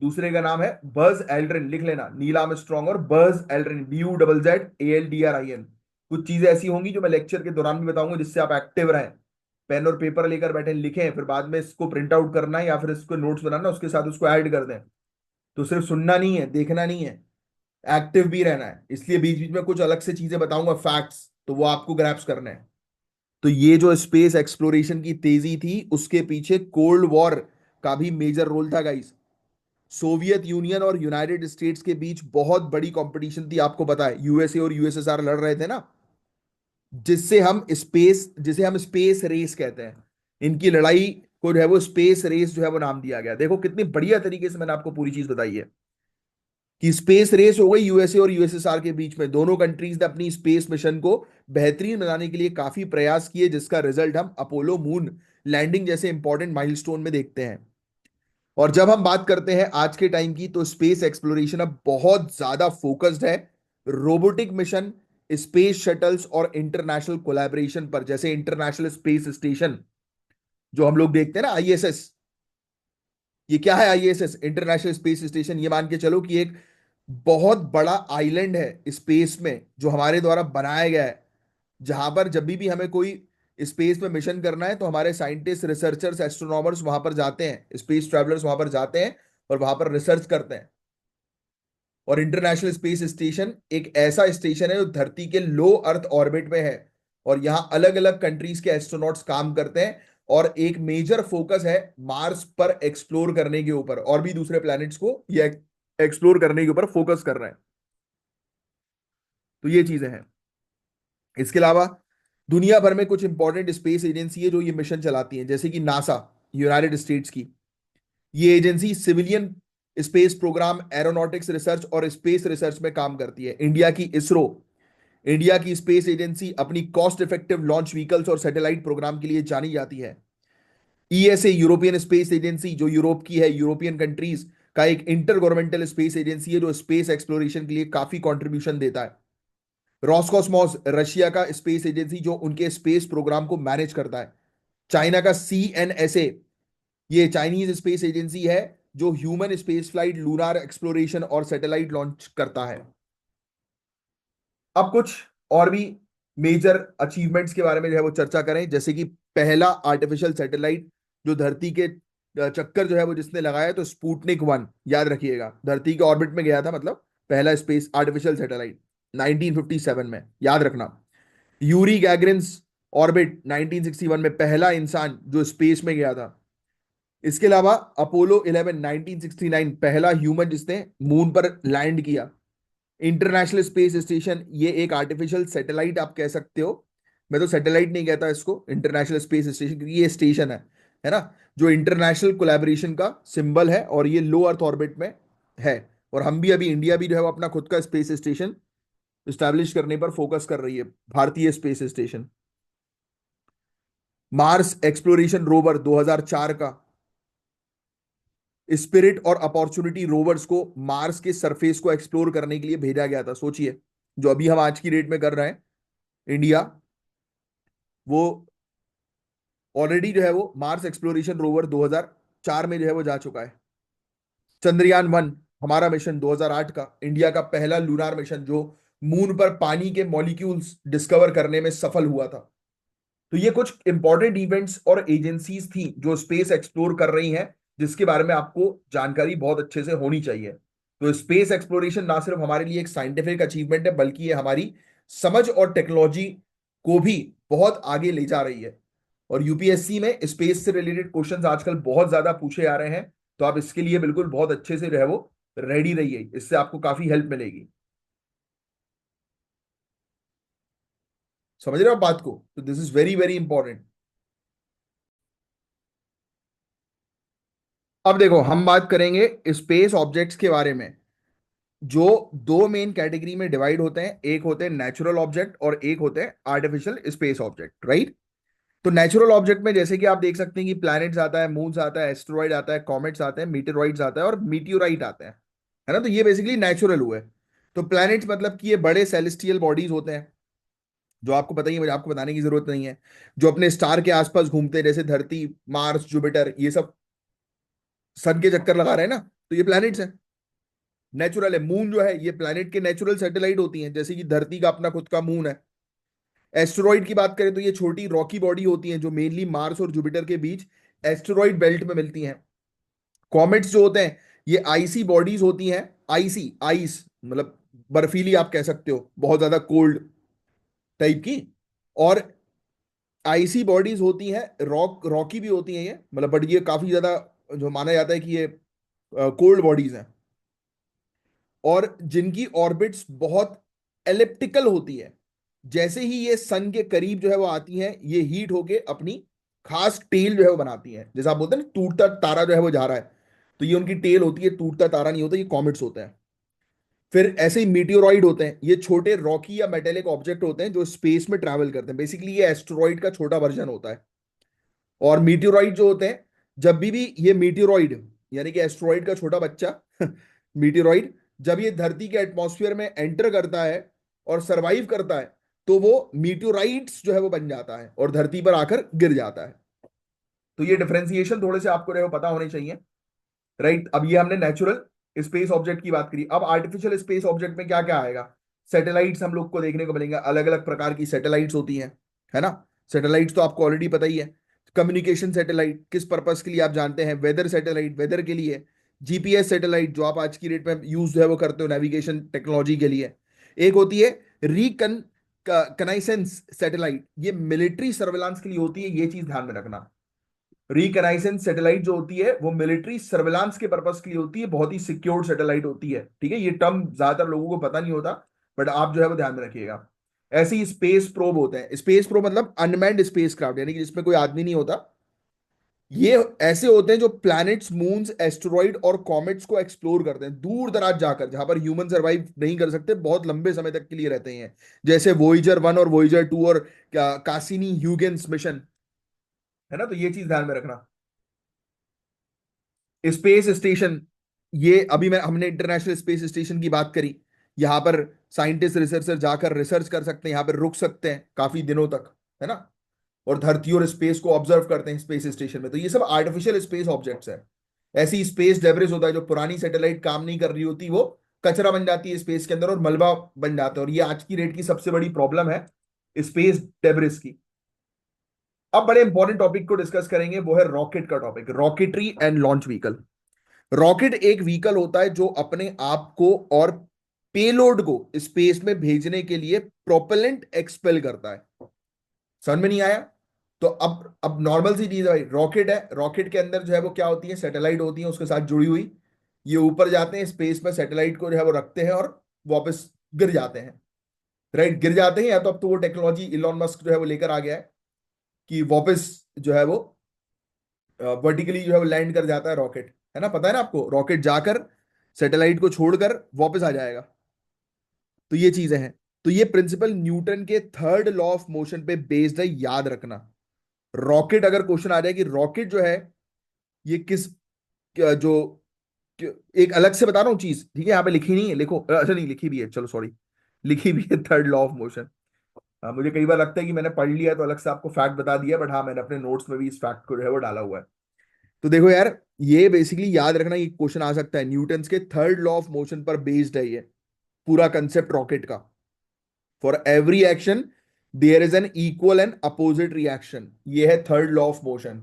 दूसरे का नाम है बज एल्ड्रिन, लिख लेना, नील आर्मस्ट्रॉन्ग और बज एल्ड्रिन, BUZZALDRIN। कुछ चीजें ऐसी होंगी जो मैं लेक्चर के दौरान भी बताऊंगा, जिससे आप एक्टिव रहें। पेन और पेपर लेकर बैठे लिखें, फिर बाद में इसको प्रिंट आउट करना है या फिर इसको नोट्स बनाना, उसके साथ उसको ऐड कर दें। तो सिर्फ सुनना नहीं है, देखना नहीं है, एक्टिव भी रहना है। इसलिए बीच बीच में कुछ अलग से चीजें बताऊंगा, फैक्ट्स, तो वो आपको ग्रैप्स करने हैं। तो ये जो स्पेस एक्सप्लोरेशन की तेजी थी, उसके पीछे कोल्ड वॉर का भी मेजर रोल था गाइस। सोवियत यूनियन और यूनाइटेड स्टेट्स के बीच बहुत बड़ी कंपटीशन थी, आपको पता है, यूएसए और यूएसएसआर लड़ रहे थे ना, जिसे हम स्पेस रेस कहते हैं। इनकी लड़ाई को जो है वो स्पेस रेस जो है वो नाम दिया गया। देखो कितनी बढ़िया तरीके से मैंने आपको पूरी चीज बताई है कि स्पेस रेस हो गई यूएसए और यूएसएसआर के बीच में। दोनों कंट्रीज ने अपनी स्पेस मिशन को बेहतरीन बनाने के लिए काफी प्रयास किए, जिसका रिजल्ट हम अपोलो मून लैंडिंग जैसे इंपॉर्टेंट माइलस्टोन में देखते हैं। और जब हम बात करते हैं आज के टाइम की, तो स्पेस एक्सप्लोरेशन अब बहुत ज्यादा फोकस्ड है रोबोटिक मिशन, स्पेस शटल्स और इंटरनेशनल कोलैबोरेशन पर। जैसे इंटरनेशनल स्पेस स्टेशन जो हम लोग देखते हैं ना, आईएसएस। ये क्या है आईएसएस, इंटरनेशनल स्पेस स्टेशन? ये मान के चलो कि एक बहुत बड़ा आइलैंड है स्पेस में जो हमारे द्वारा बनाया गया है, जहां पर जब भी हमें कोई स्पेस में मिशन करना है तो हमारे साइंटिस्ट, रिसर्चर्स, एस्ट्रोनॉमर्स वहां पर जाते हैं, स्पेस ट्रैवलर्स वहां पर जाते हैं और वहां पर रिसर्च करते हैं। और इंटरनेशनल स्पेस स्टेशन एक ऐसा स्टेशन है जो धरती के लो अर्थ ऑर्बिट में है, और यहाँ अलग अलग कंट्रीज के एस्ट्रोनॉट्स काम करते हैं। और एक मेजर फोकस है मार्स पर एक्सप्लोर करने के ऊपर, और भी दूसरे प्लैनेट्स को ये एक्सप्लोर करने के ऊपर फोकस कर रहे हैं। तो ये चीजें हैं। इसके अलावा दुनिया भर में कुछ इंपॉर्टेंट स्पेस एजेंसी है जो ये मिशन चलाती हैं, जैसे कि नासा, यूनाइटेड स्टेट्स की। ये agency civilian space program, aeronautics research और स्पेस रिसर्च में काम करती है। इंडिया की इसरो, इंडिया की स्पेस एजेंसी अपनी कॉस्ट इफेक्टिव लॉन्च व्हीकल्स और सैटेलाइट प्रोग्राम के लिए जानी जाती है। ईएसए, यूरोपियन स्पेस एजेंसी, जो यूरोप की है, यूरोपियन कंट्रीज का एक इंटर गवर्नमेंटल स्पेस एजेंसी है जो स्पेस एक्सप्लोरेशन के लिए काफी कंट्रीब्यूशन देता है। रॉसकॉस्मोस, रशिया का स्पेस एजेंसी जो उनके स्पेस प्रोग्राम को मैनेज करता है। चाइना का सीएनएसए, ये चाइनीज स्पेस एजेंसी है जो human space flight, lunar exploration और सैटेलाइट लॉन्च करता है। अब कुछ और भी मेजर अचीवमेंट्स के बारे में जो है वो चर्चा करें, जैसे कि पहला आर्टिफिशियल सैटेलाइट जो धरती के चक्कर जो है वो जिसने लगाया, तो स्पुतनिक 1, याद रखिएगा, धरती के ऑर्बिट में गया था, मतलब पहला स्पेस आर्टिफिशियल सैटेलाइट 1957 में, याद रखना। यूरी गैगरिन्स ऑर्बिट 1961 में, पहला इंसान जो स्पेस में गया था। इसके अलावा अपोलो 11 1969, पहला ह्यूमन जिसने मून पर लैंड किया। इंटरनेशनल स्पेस स्टेशन, ये एक आर्टिफिशियल सैटेलाइट आप कह सकते हो, मैं तो सैटेलाइट नहीं कहता इसको, इंटरनेशनल स्पेस स्टेशन, क्योंकि ये स्टेशन है ना, जो इंटरनेशनल कोलैबोरेशन का सिंबल है, और ये लो अर्थ ऑर्बिट में है। और हम भी अभी, इंडिया भी जो है वो अपना खुद का स्पेस स्टेशन स्टैब्लिश करने पर फोकस कर रही है, भारतीय space station. Mars exploration rover 2004 का, स्पिरिट और अपॉर्चुनिटी रोवर्स को मार्स के सरफेस को एक्सप्लोर करने के लिए भेजा गया था। सोचिए, जो अभी हम आज की डेट में कर रहे हैं, इंडिया, वो ऑलरेडी जो है वो मार्स एक्सप्लोरेशन रोवर 2004 में जो है वो जा चुका है। चंद्रयान 1 हमारा मिशन 2008 का, इंडिया का पहला लूनार मिशन जो मून पर पानी के मॉलिक्यूल्स डिस्कवर करने में सफल हुआ था। तो ये कुछ इंपॉर्टेंट इवेंट्स और एजेंसीज थी जो स्पेस एक्सप्लोर कर रही हैं, जिसके बारे में आपको जानकारी बहुत अच्छे से होनी चाहिए। तो स्पेस एक्सप्लोरेशन ना सिर्फ हमारे लिए एक साइंटिफिक अचीवमेंट है, बल्कि ये हमारी समझ और टेक्नोलॉजी को भी बहुत आगे ले जा रही है। और यूपीएससी में स्पेस से रिलेटेड क्वेश्चंस आजकल बहुत ज्यादा पूछे आ रहे हैं, तो आप इसके लिए बिल्कुल बहुत अच्छे से जो है वो रेडी रहिए, इससे आपको काफी हेल्प मिलेगी। समझ रहे हो आप बात को? तो this is very very important. अब देखो, हम बात करेंगे स्पेस ऑब्जेक्ट्स के बारे में, जो दो मेन कैटेगरी में डिवाइड होते हैं। एक होते हैं नेचुरल ऑब्जेक्ट और एक होते हैं आर्टिफिशियल स्पेस ऑब्जेक्ट, राइट? तो नेचुरल ऑब्जेक्ट में जैसे कि आप देख सकते हैं कि प्लैनेट्स आता है, मून्स आता है, एस्ट्रॉइड आता है, कॉमेट्स आते हैं, मीटेरॉइड्स आता है और मीटियोराइट आते हैं, है ना? तो ये बेसिकली नेचुरल हुए। तो प्लैनेट्स मतलब कि ये बड़े सेलेस्टियल बॉडीज होते हैं, जो आपको पता ही है, मुझे आपको बताने की जरूरत नहीं है, जो अपने स्टार के आसपास घूमते हैं, जैसे धरती, मार्स, जुपिटर, ये सब सन के चक्कर लगा रहे हैं ना, तो ये प्लैनेट्स हैं, नेचुरल है। मून जो है ये प्लैनेट के नेचुरल सैटेलाइट होती हैं, जैसे कि धरती का अपना खुद का मून है। एस्टेरॉइड की बात करें तो ये छोटी रॉकी बॉडी होती हैं जो मेनली मार्स और जुपिटर के बीच एस्टेरॉइड बेल्ट में मिलती हैं। कॉमेट्स जो होते हैं ये आइसी बॉडीज होती हैं, आइसी, आइस मतलब बर्फीली आप कह सकते हो, बहुत ज्यादा कोल्ड टाइप की। और आइसी बॉडीज होती हैं, रॉकी भी होती हैं ये, मतलब बट ये काफी ज्यादा जो माना जाता है कि ये कोल्ड बॉडीज हैं, और जिनकी ऑर्बिट्स बहुत एलिप्टिकल होती है। जैसे ही ये सन के करीब जो है वो आती हैं, ये हीट होके अपनी खास टेल जो है वो बनाती हैं। जैसे आप बोलते हैं ना टूटता तारा जो है वो जा रहा है, तो ये उनकी टेल होती है, टूटता तारा नहीं होता, ये कॉमेट्स होते हैं। फिर ऐसे ही मीटियोरॉइड होते हैं, ये छोटे रॉकी या मेटेलिक ऑब्जेक्ट होते हैं जो स्पेस में ट्रैवल करते हैं। बेसिकली ये एस्टेरॉइड का छोटा वर्जन होता है। और मीटियोरॉइड जो होते हैं, जब भी ये मीटियोरॉइड यानी कि एस्टेरॉइड का छोटा बच्चा मीटियोरॉइड जब ये धरती के एटमॉस्फेयर में एंटर करता है और सरवाइव करता है, तो वो मीटियोराइट्स जो है वो बन जाता है और धरती पर आकर गिर जाता है। तो ये डिफरेंशिएशन थोड़े से आपको रहे हो पता होने चाहिए, राइट। अब ये हमने नेचुरल स्पेस ऑब्जेक्ट की बात करी, अब आर्टिफिशियल स्पेस ऑब्जेक्ट में क्या क्या आएगा। सैटेलाइट्स हम लोग को देखने को मिलेंगे, अलग अलग प्रकार की सैटेलाइट्स होती हैं, है ना। सैटेलाइट्स तो आपको ऑलरेडी पता ही है। कम्युनिकेशन सैटेलाइट किस पर्पस के लिए आप जानते हैं, वेदर सैटेलाइट वेदर के लिए, जीपीएस सैटेलाइट जो आप आज की डेट में यूज जो है वो करते हो नेविगेशन टेक्नोलॉजी के लिए। एक होती है रिकन कनाइसेंस सैटेलाइट, ये मिलिट्री सर्वेलांस के लिए होती है, ये चीज ध्यान में रखना। रिकनाइसेंस सैटेलाइट जो होती है वो मिलिट्री सर्वेलांस के पर्पस के लिए होती है, बहुत ही सिक्योर्ड सैटेलाइट होती है, ठीक है। ये टर्म ज्यादातर लोगों को पता नहीं होता, बट आप जो है वो ध्यान में रखिएगा। ऐसे ही स्पेस प्रोब होते हैं, स्पेस प्रोब मतलब अनमैन्ड स्पेस क्राफ्ट, यानी कि जिसमें कोई आदमी नहीं होता। ये ऐसे होते हैं जो प्लैनेट्स, मून्स, एस्टेरॉइड और कॉमेट्स को एक्सप्लोर करते हैं दूर दराज जाकर, जहां पर ह्यूमन सरवाइव नहीं कर सकते, बहुत लंबे समय तक के लिए रहते हैं। जैसे वोयेजर 1 और वोयेजर 2 और कासिनी ह्यूगेन्स मिशन, है ना। तो ये चीज ध्यान में रखना। स्पेस स्टेशन, ये अभी मैं हमने इंटरनेशनल स्पेस स्टेशन की बात करी। यहाँ पर साइंटिस्ट रिसर्चर जाकर रिसर्च कर सकते हैं, यहाँ पर रुक सकते हैं काफी दिनों तक, है ना। और धरती और स्पेस को ऑब्जर्व करते हैं स्पेस स्टेशन में। तो ये सब आर्टिफिशियल स्पेस ऑब्जेक्ट्स है। ऐसी स्पेस डेब्रिस होता है, जो पुरानी सैटेलाइट काम नहीं कर रही होती वो कचरा बन जाती है स्पेस के अंदर और मलबा बन जाता है, और ये आज की डेट की सबसे बड़ी प्रॉब्लम है स्पेस डेब्रिस की। अब बड़े इंपॉर्टेंट टॉपिक को डिस्कस करेंगे, वो है रॉकेट का topic, rocketry and launch vehicle. Rocket एक व्हीकल होता है जो अपने आप को और पेलोड को स्पेस में भेजने के लिए प्रोपेलेंट एक्सपेल करता है। समझ में नहीं आया? तो अब नॉर्मल सी चीज है भाई, रॉकेट है, रॉकेट के अंदर जो है वो क्या होती है, सैटेलाइट होती है उसके साथ जुड़ी हुई। ये ऊपर जाते हैं स्पेस में, सैटेलाइट को जो है वो रखते हैं और वापस गिर जाते हैं, राइट। गिर जाते हैं, या तो अब तो वो टेक्नोलॉजी इलॉन मस्क जो है वो लेकर आ गया है कि वापस जो है वो वर्टिकली जो है वो लैंड कर जाता है रॉकेट, है ना। पता है ना आपको, रॉकेट जाकर सैटेलाइट को छोड़कर वापस आ जाएगा। तो ये चीजें हैं। तो ये प्रिंसिपल न्यूटन के थर्ड लॉ ऑफ मोशन पे बेस्ड है, याद रखना। रॉकेट अगर क्वेश्चन आ जाए कि रॉकेट जो है ये किस जो एक अलग से बता रहा हूँ चीज, ठीक है, यहाँ पे लिखी नहीं है, लिखो, अच्छा नहीं लिखी भी है, चलो सॉरी, लिखी भी है थर्ड लॉ ऑफ मोशन। हाँ, मुझे कई बार लगता है कि मैंने पढ़ लिया तो अलग से आपको फैक्ट बता दिया, बट हाँ मैंने अपने नोट्स में भी इस फैक्ट को जो है वो डाला हुआ है। तो देखो यार, ये बेसिकली याद रखना, ये क्वेश्चन आ सकता है, न्यूटन के थर्ड लॉ ऑफ मोशन पर बेस्ड है ये पूरा कंसेप्ट रॉकेट का। For every action there is an equal and opposite reaction, ये है third law of motion,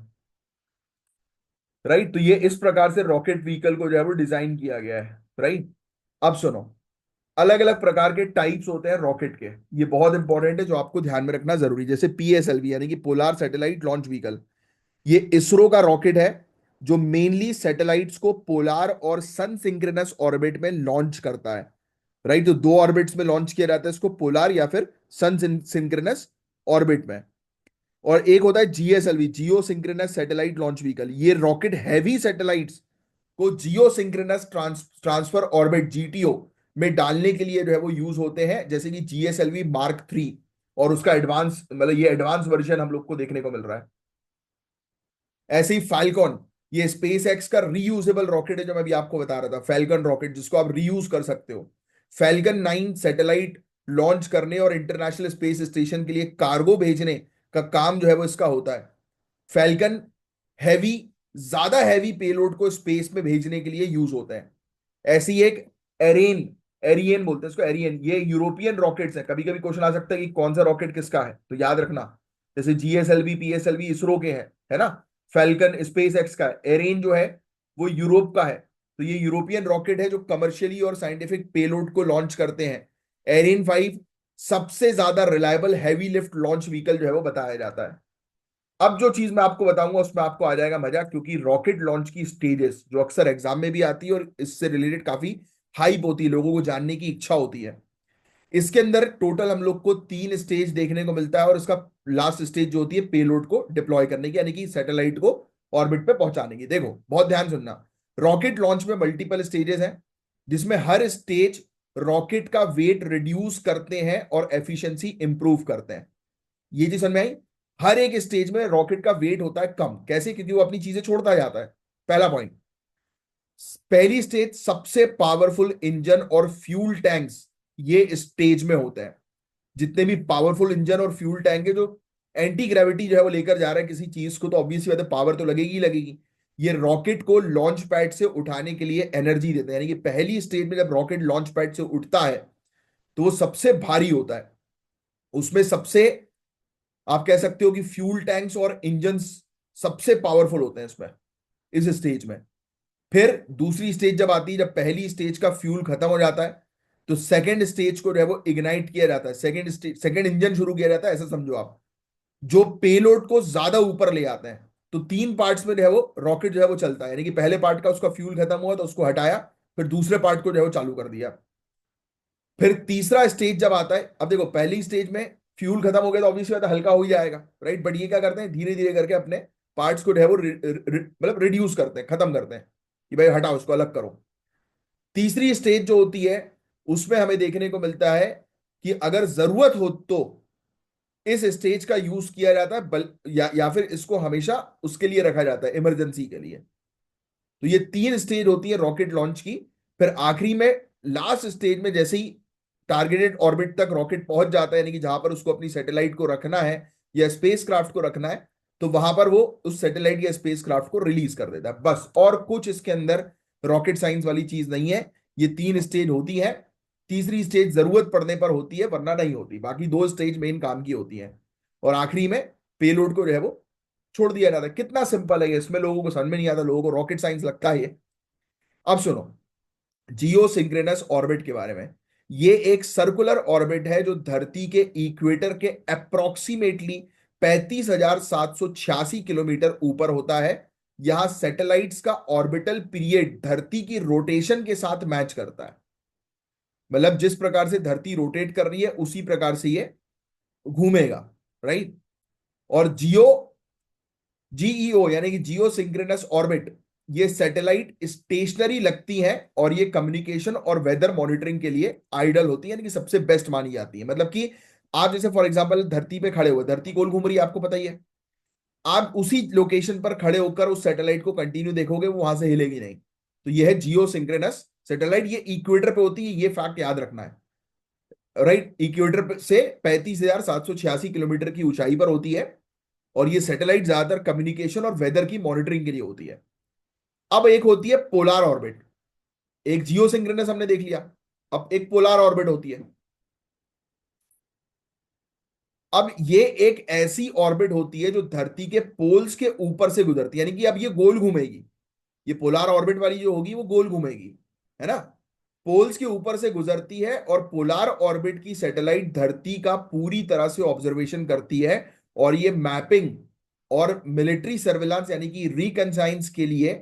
right. तो ये इस प्रकार से रॉकेट व्हीकल को जो है वो डिजाइन किया गया है, राइट। अब सुनो, अलग अलग प्रकार के टाइप्स होते हैं रॉकेट के, ये बहुत इंपॉर्टेंट है, जो आपको ध्यान में रखना जरूरी। जैसे पीएसएलवी यानी कि पोलार सैटेलाइट लॉन्च व्हीकल, ये इसरो का रॉकेट है जो मेनली सैटेलाइट्स को पोलार और सन सिंक्रोनस ऑर्बिट में लॉन्च करता है, राइट। तो दो ऑर्बिट्स में लॉन्च किया जाता है इसको, पोलार या फिर सन सिंक्रोनस ऑर्बिट में। और एक होता है जीएसएलवी, जियो सिंक्रोनस सैटेलाइट लॉन्च व्हीकल, ये रॉकेट हैवी सैटेलाइट्स को जियो सिंक्रोनस ट्रांसफर ऑर्बिट जीटीओ में डालने के लिए जो है वो यूज होते हैं, जैसे कि GSLV Mark 3, और उसका एडवांस मतलब ये एडवांस वर्जन हम लोग को देखने को मिल रहा है। ऐसे ही फैल्कॉन, ये स्पेस एक्स का रीयूजेबल रॉकेट है, जो मैं अभी आपको बता रहा था, फैल्कन रॉकेट जिसको आप रीयूज कर सकते हो। फैल्कन 9 सैटेलाइट लॉन्च करने और इंटरनेशनल स्पेस स्टेशन के लिए कार्गो भेजने का काम जो है वो इसका होता है। फैल्कन हैवी, ज्यादा हैवी पेलोड को स्पेस में भेजने के लिए यूज होता है। ऐसी एक एरेन एरियन बोलते हैं इसको, एरियन। ये यूरोपियन रॉकेट्स है। कभी कभी क्वेश्चन आ सकता है कि कौन सा रॉकेट किसका है, तो याद रखना, जैसे जीएसएलवी पीएसएलवी इसरो के हैं, है ना। फैल्कन स्पेस एक्स का है। एरियन जो है वो यूरोप का है। तो ये यूरोपियन रॉकेट है जो कमर्शियली और साइंटिफिक पेलोड को लॉन्च करते हैं। एरियन 5 सबसे ज्यादा reliable heavy lift launch vehicle जो है वो बताया जाता है। अब जो चीज मैं आपको बताऊंगा उसमें आपको आ जाएगा मजा, क्योंकि रॉकेट लॉन्च की स्टेजेस जो अक्सर एग्जाम में भी आती है और इससे रिलेटेड काफी हाइप होती है, लोगों को जानने की इच्छा होती है। इसके अंदर टोटल हम लोग को 3 स्टेज देखने को मिलता है, और इसका लास्ट स्टेज जो होती है पेलोड को डिप्लॉय करने की, यानी कि सैटेलाइट को ऑर्बिट पे पहुंचाने की। देखो बहुत ध्यान सुनना, रॉकेट लॉन्च में मल्टीपल स्टेजेस हैं, जिसमें हर स्टेज रॉकेट का वेट रिड्यूस करते हैं और एफिशिएंसी इंप्रूव करते हैं। ये चीज समझ में आई। हर एक स्टेज में रॉकेट का वेट होता है कम, कैसे? क्योंकि वो अपनी चीजें छोड़ता जाता है। पहला पॉइंट। पहली स्टेज सबसे पावरफुल इंजन और फ्यूल टैंक्स ये स्टेज में होते हैं। जितने भी पावरफुल इंजन और फ्यूल टैंक है जो एंटी ग्रेविटी जो है वो लेकर जा रहा है किसी चीज को, तो ऑब्वियसली बात है पावर तो लगेगी ही लगेगी। ये रॉकेट को लॉन्च पैड से उठाने के लिए एनर्जी देते हैं, यानी कि पहली स्टेज में जब रॉकेट लॉन्च पैड से उठता है तो वो सबसे भारी होता है। उसमें सबसे, आप कह सकते हो कि फ्यूल टैंक्स और इंजन सबसे पावरफुल होते हैं इसमें, इस स्टेज में। फिर दूसरी स्टेज जब आती है, जब पहली स्टेज का फ्यूल खत्म हो जाता है, तो सेकंड स्टेज को जो है वो इग्नाइट किया जाता है। सेकंड इंजन शुरू किया जाता है, ऐसा समझो आप, जो पेलोड को ज्यादा ऊपर ले आता है। तो 3 पार्ट्स में जो है वो रॉकेट जो है वो चलता है, यानी कि पहले पार्ट का उसका फ्यूल खत्म हुआ तो उसको हटाया, फिर दूसरे पार्ट को जो है वो चालू कर दिया। फिर तीसरा स्टेज जब आता है, अब देखो पहली स्टेज में फ्यूल खत्म हो गया तो ऑब्वियसली बात है हल्का हो ही जाएगा, राइट। बट ये क्या करते हैं, धीरे धीरे करके अपने पार्ट्स को जो है वो मतलब रिड्यूस करते हैं, खत्म करते हैं, कि भाई हटाओ उसको अलग करो। तीसरी स्टेज जो होती है उसमें हमें देखने को मिलता है कि अगर जरूरत हो तो इस स्टेज का यूज किया जाता है, या फिर इसको हमेशा उसके लिए रखा जाता है, इमरजेंसी के लिए। तो ये 3 स्टेज होती है रॉकेट लॉन्च की। फिर आखिरी में लास्ट स्टेज में जैसे ही टारगेटेड ऑर्बिट तक रॉकेट पहुंच जाता है, यानी कि जहां पर उसको अपनी सैटेलाइट को रखना है या स्पेस क्राफ्ट को रखना है, तो वहां पर वो उस सैटेलाइट या स्पेस क्राफ्ट को रिलीज कर देता है, बस। और कुछ इसके अंदर रॉकेट साइंस वाली चीज नहीं है। ये 3 स्टेज होती है। तीसरी स्टेज जरूरत पड़ने पर होती है, वरना नहीं होती। बाकी 2 स्टेज मेन काम की होती है, और आखिरी में पेलोड को जो है वो छोड़ दिया जाता है। कितना सिंपल है ये, इसमें लोगों को समझ में नहीं आता, लोगों को रॉकेट साइंस लगता है ये। अब सुनो जियो सिंक्रोनस ऑर्बिट के बारे में। ये एक सर्कुलर ऑर्बिट है जो धरती के इक्वेटर के अप्रोक्सीमेटली 35,786 किलोमीटर ऊपर होता है। यहां सैटेलाइट्स का ऑर्बिटल पीरियड धरती की रोटेशन के साथ मैच करता है। मतलब जिस प्रकार से धरती रोटेट कर रही है उसी प्रकार से ये घूमेगा, राइट। और जीईओ यानी कि जियो सिंक्रोनस ऑर्बिट, ये सैटेलाइट स्टेशनरी लगती हैं और ये कम्युनिकेशन और वेदर मॉनिटरिंग के लिए आइडल होती है, यानी कि सबसे बेस्ट मानी जाती है। मतलब कि आप जैसे फॉर एग्जांपल धरती पे खड़े हुए, धरती गोल घूम रही है आपको पता ही है, आप उसी लोकेशन पर खड़े होकर उस सैटेलाइट को कंटिन्यू देखोगे, वो वहां से हिलेगी नहीं। तो ये है जियो सिंक्रोनस सैटेलाइट, ये इक्वेटर पे होती है, ये फैक्ट याद रखना है, राइट। इक्वेटर से 35,786 किलोमीटर की ऊंचाई पर होती है, और ये सैटेलाइट ज्यादातर कम्युनिकेशन और वेदर की मॉनिटरिंग के लिए होती है। अब एक होती है पोलार ऑर्बिट। एक जियो सिंक्रोनस हमने देख लिया, अब एक पोलार ऑर्बिट होती है। अब ये एक ऐसी ऑर्बिट होती है जो धरती के पोल्स के ऊपर से गुजरती है, यानी कि अब ये गोल घूमेगी। ये पोलार ऑर्बिट वाली जो होगी वो गोल घूमेगी, है ना। पोल्स के ऊपर से गुजरती है, और पोलार ऑर्बिट की सैटेलाइट धरती का पूरी तरह से ऑब्जर्वेशन करती है, और ये मैपिंग और मिलिट्री सर्विलांस यानी कि रिकनसाइंस के लिए